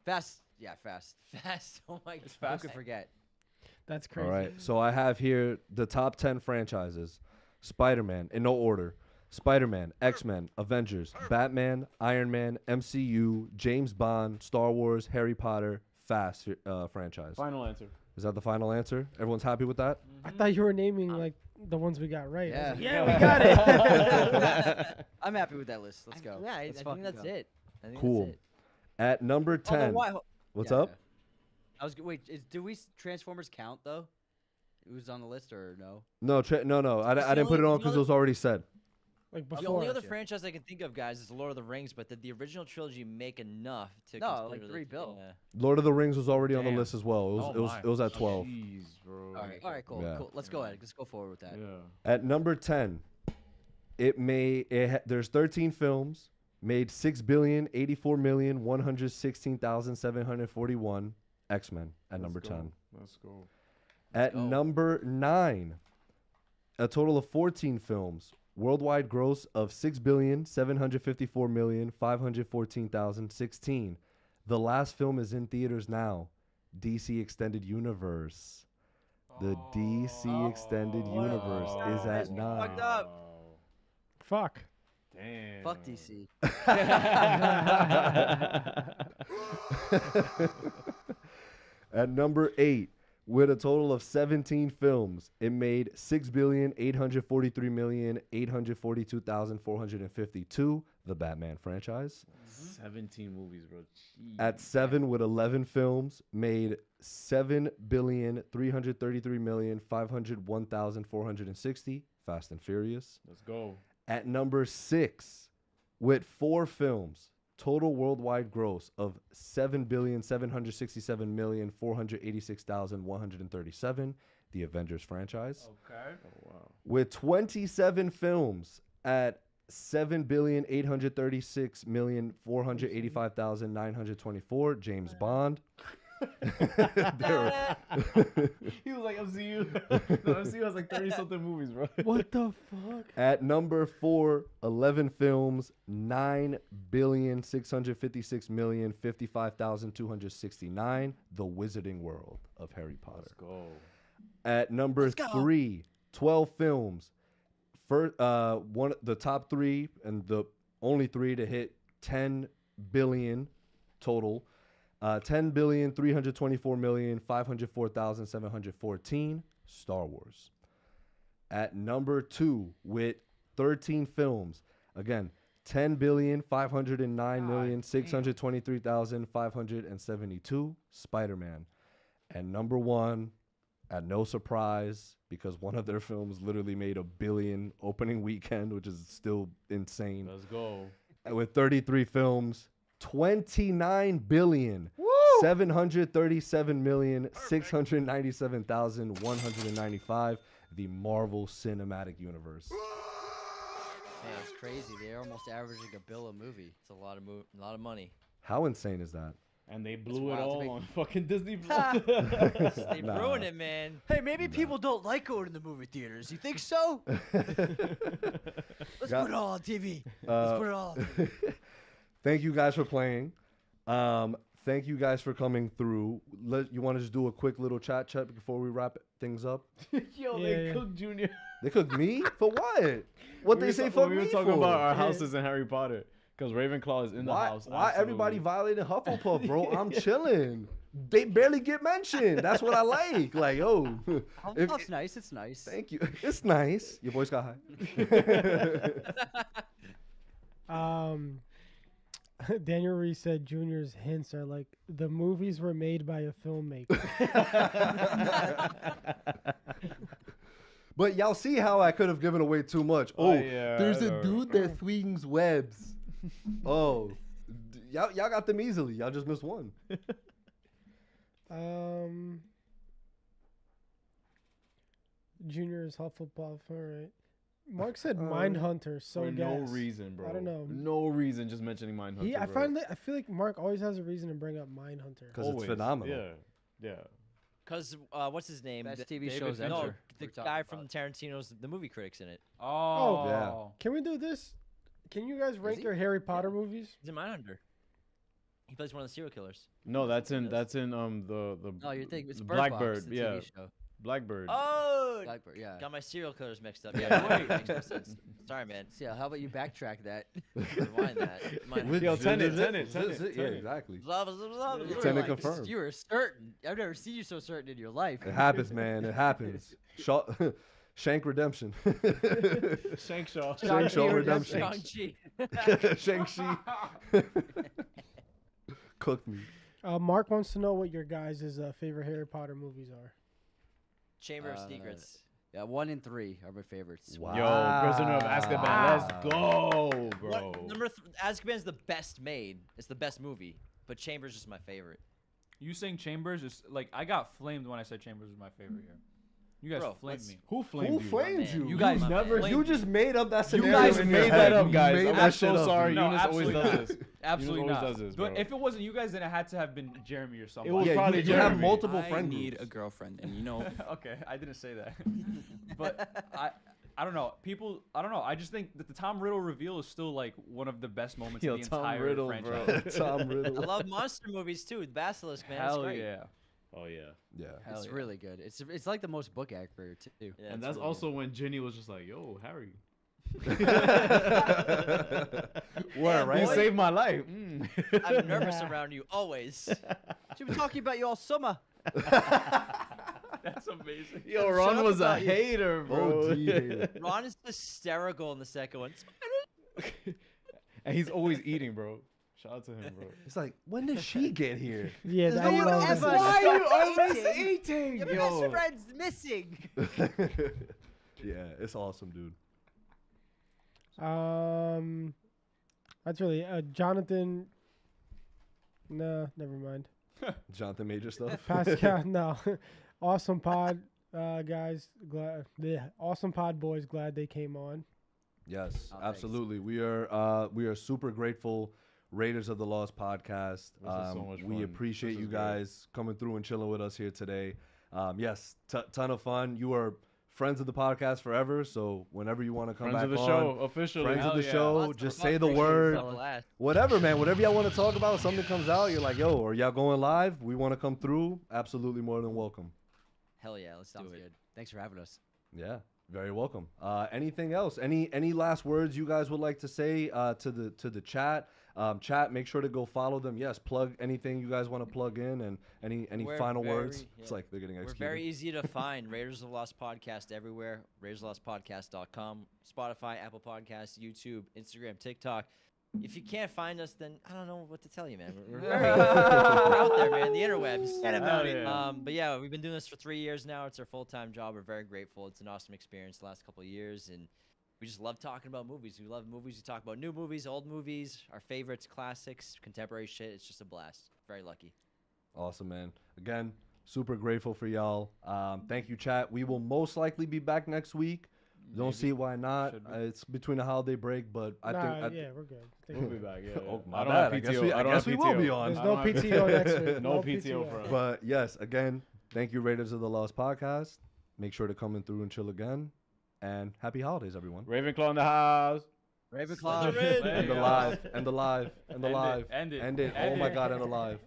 Fast. Yeah, Fast. Fast. Oh my god. It's Who fast. could forget? That's crazy. All right. So I have here the top 10 franchises. Spider-Man in no order. Spider-Man, X-Men, Avengers, Batman, Iron Man, MCU, James Bond, Star Wars, Harry Potter, Fast franchise. Final answer. Is that the final answer? Everyone's happy with that? I thought you were naming like the ones we got right. I was Yeah. like, yeah, we got it. I'm happy with that list. Let's go. Yeah, I Let's think fucking that's go. it. I think Cool. That's it. At number Although 10. why? What's Yeah, up? yeah. I was wait. Do we Transformers count though? It was on the list or no? No. I It's the didn't put it only- on because it was already said. Like The before. only other Yeah. franchise I can think of, guys, is Lord of the Rings, but did the original trilogy make enough to No, consider like the- 3 bill. Yeah. Lord of the Rings was already on the Damn. list as well. It was Oh it was my. it was at 12. Jeez, bro. All right, cool, Yeah. cool. Let's go ahead. Let's go forward with that. Yeah. At number 10, there's 13 films, made 6,084,116,741. X-Men at number 10. Let's go. At go. number 9, a total of 14 films, worldwide gross of 6,754,514,016. The last film is in theaters now. DC Extended Universe. The DC Extended Universe is at 9. Fucked up. Fuck. Damn. Fuck DC. At number 8, with a total of 17 films, it made 6,843,842,452. The Batman franchise. 17 movies, bro. Jeez. At 7, with 11 films, made 7,333,501,460. Fast and Furious. Let's go. At number 6, with 4 films, total worldwide gross of 7,767,486,137. The Avengers franchise. Okay. Oh wow. With 27 films at 7,836,485,924. James Bond. There He was like MCU. No, MCU has like 30 something movies, bro. What the fuck? At number 4, 11 films, 9,656,055,269. The Wizarding World of Harry Potter. Let's go. At number 3, 12 films. The top 3 and the only 3 to hit 10 billion total. 10,324,504,714. Star Wars. At number 2 with 13 films. Again, 10,509,623,572. Spider-Man. And number one, at no surprise, because one of their films literally made $1 billion opening weekend, which is still insane. Let's go. And with 33 films, 29 billion. 737,697,195. The Marvel Cinematic Universe. Man, it's crazy. They're almost averaging $1 billion a movie. It's a lot of money. How insane is that? And they blew it wild to all make- on fucking Disney Plus. They Nah. ruined it, man. Hey, maybe people don't like going to the movie theaters. You think so? Let's Got- put it all on TV. Let's Uh, put it all. Thank you guys for playing. Thank you guys for coming through. You want to just do a quick little chat before we wrap things up? Yo, Yeah, they yeah. cooked Junior. They cooked me for what? What they say for we me were talking for? about our Yeah. houses in Harry Potter. Because Ravenclaw is in the Why? house. Why everybody absolutely. violating Hufflepuff, bro? I'm chilling. They barely get mentioned. That's what I like. Like, yo. if- Hufflepuff's nice. It's nice. Thank you. It's nice. Your voice got high. Daniel Reese said Junior's hints are like the movies were made by a filmmaker. But y'all see how I could have given away too much. Oh, yeah, there's I a know. dude that swings webs. Oh, y'all got them easily. Y'all just missed one. Junior is Hufflepuff. All right. Mark said Mindhunter. So For no gas. reason, bro. I don't know. No reason just mentioning Mindhunter. I bro. I feel like Mark always has a reason to bring up Mindhunter. Because it's Always. phenomenal. Yeah. Yeah. Because what's his name? Best The- TV David shows Fincher. No, ever. the we're talking guy about. from Tarantino's The Movie Critics in it. Oh. Yeah. Can we do this? Can you guys rank he? your Harry Potter movies? He's in Mindhunter. He plays one of the serial killers. No, that's in Yes. the No, you're thinking it's the Bird Blackbird. Box, the yeah. TV show. Blackbird. Oh, Blackbird, yeah. got my serial killers mixed up. Yeah, Wait. makes no sense. Sorry, man. So yeah, how about you backtrack that? Rewind that. Yo, Tenet. Yeah, exactly. You were Tenet confirmed. You were certain. I've never seen you so certain in your life. It happens, man. It happens. Shank Redemption. Shankshaw. Shang-Chi Redemption. Shang-Chi. Shang-Chi. Cooked me. Mark wants to know what your guys' favorite Harry Potter movies are. Chamber of Secrets. Yeah, 1 and 3 are my favorites. Wow. Yo, Prisoner of Azkaban. Let's go, bro. Azkaban's the best made. It's the best movie, but Chambers is my favorite. You saying Chambers is like I got flamed when I said Chambers was my favorite here. You guys Bro, flamed let's- me. Who flamed Who you? flamed man. you? You guys My never. man. You just made up that You scenario. guys in your made head. that up, You guys. made I'm that so shit up. sorry. No, Eunice always absolutely does not. this. Absolutely Eunice not. always does this, But bro. if it wasn't you guys, then it had to have been Jeremy or somebody. was Yeah, probably you have Jeremy. multiple I friend need groups. a girlfriend, and you know, Okay, I didn't say that. But I don't know. People, I don't know. I just think that the Tom Riddle reveal is still like one of the best moments Yo, in the Tom entire Riddle, franchise. Tom I Riddle. love monster movies too. The Basilisk, man. Hell it's great. yeah. Oh yeah. Yeah. Hell It's yeah. really good. It's like the most book accurate too. Yeah, And it's that's really also when Ginny was just like, "Yo, Harry, Word, right? you boy. saved my life." good. I'm nervous around you always. She's been talking about you all summer. That's amazing. Yo, Shut Ron up was a about you. hater, bro. OD hater. Ron is hysterical in the second one. And he's always eating, bro. Shout out to him, bro. It's like, when did she get here? Yeah, Does that no one was ever Why stop are you always eating? eating? Your Yo. best friend's missing. Yeah, it's awesome, dude. That's really Jonathan. No, never mind. Jonathan Major stuff. Pascal, no. Awesome pod, guys. Awesome pod boys. Glad they came on. Yes, Oh, thanks. absolutely. We are super grateful. Raiders of the Lost podcast. This is so much We fun. appreciate This you is great. guys coming through and chilling with us here today. Yes, ton of fun. You are friends of the podcast forever. So whenever you want to come Friends back of the on, show, officially. friends of Hell the yeah. show, Lots of just fun. say the Appreciate word. it. Blast. Whatever, man. Whatever y'all want to talk about, something comes out, you're like, yo, are y'all going live? We want to come through. Absolutely more than welcome. Hell yeah, let's Sounds do it. good. Thanks for having us. Yeah, very welcome. Anything else? Any last words you guys would like to say to the chat? Chat, make sure to go follow them. Yes, plug anything you guys want to plug in, and any We're final words. very- It's yeah. like they're getting We're executed. very easy to find. Raiders of the Lost Podcast everywhere. RaidersOfTheLostPodcast.com, Spotify, Apple Podcasts, YouTube, Instagram, TikTok. If you can't find us, then I don't know what to tell you, man. We're out there, man. The interwebs. Get about it. But yeah, we've been doing this for 3 years now. It's our full-time job. We're very grateful. It's an awesome experience the last couple of years, and we just love talking about movies. We love movies. We talk about new movies, old movies, our favorites, classics, contemporary shit. It's just a blast. Very lucky. Awesome, man. Again, super grateful for y'all. Thank you, chat. We will most likely be back next week. Don't Maybe. see why not. Should be. It's between the holiday break, but I think. yeah, we're good. Think We'll we're be good. back. Yeah. Oh, yeah. my I don't bad. have I guess PTO. we- I guess we will be PTO. on. There's I no don't have- PTO next week. No PTO for us. But yes, again, thank you, Raiders of the Lost Podcast. Make sure to come in through and chill again. And happy holidays, everyone. Ravenclaw in the house. Ravenclaw. And the live. And the live. And the End it, live. end it, End it. end Oh my it. God, and the live.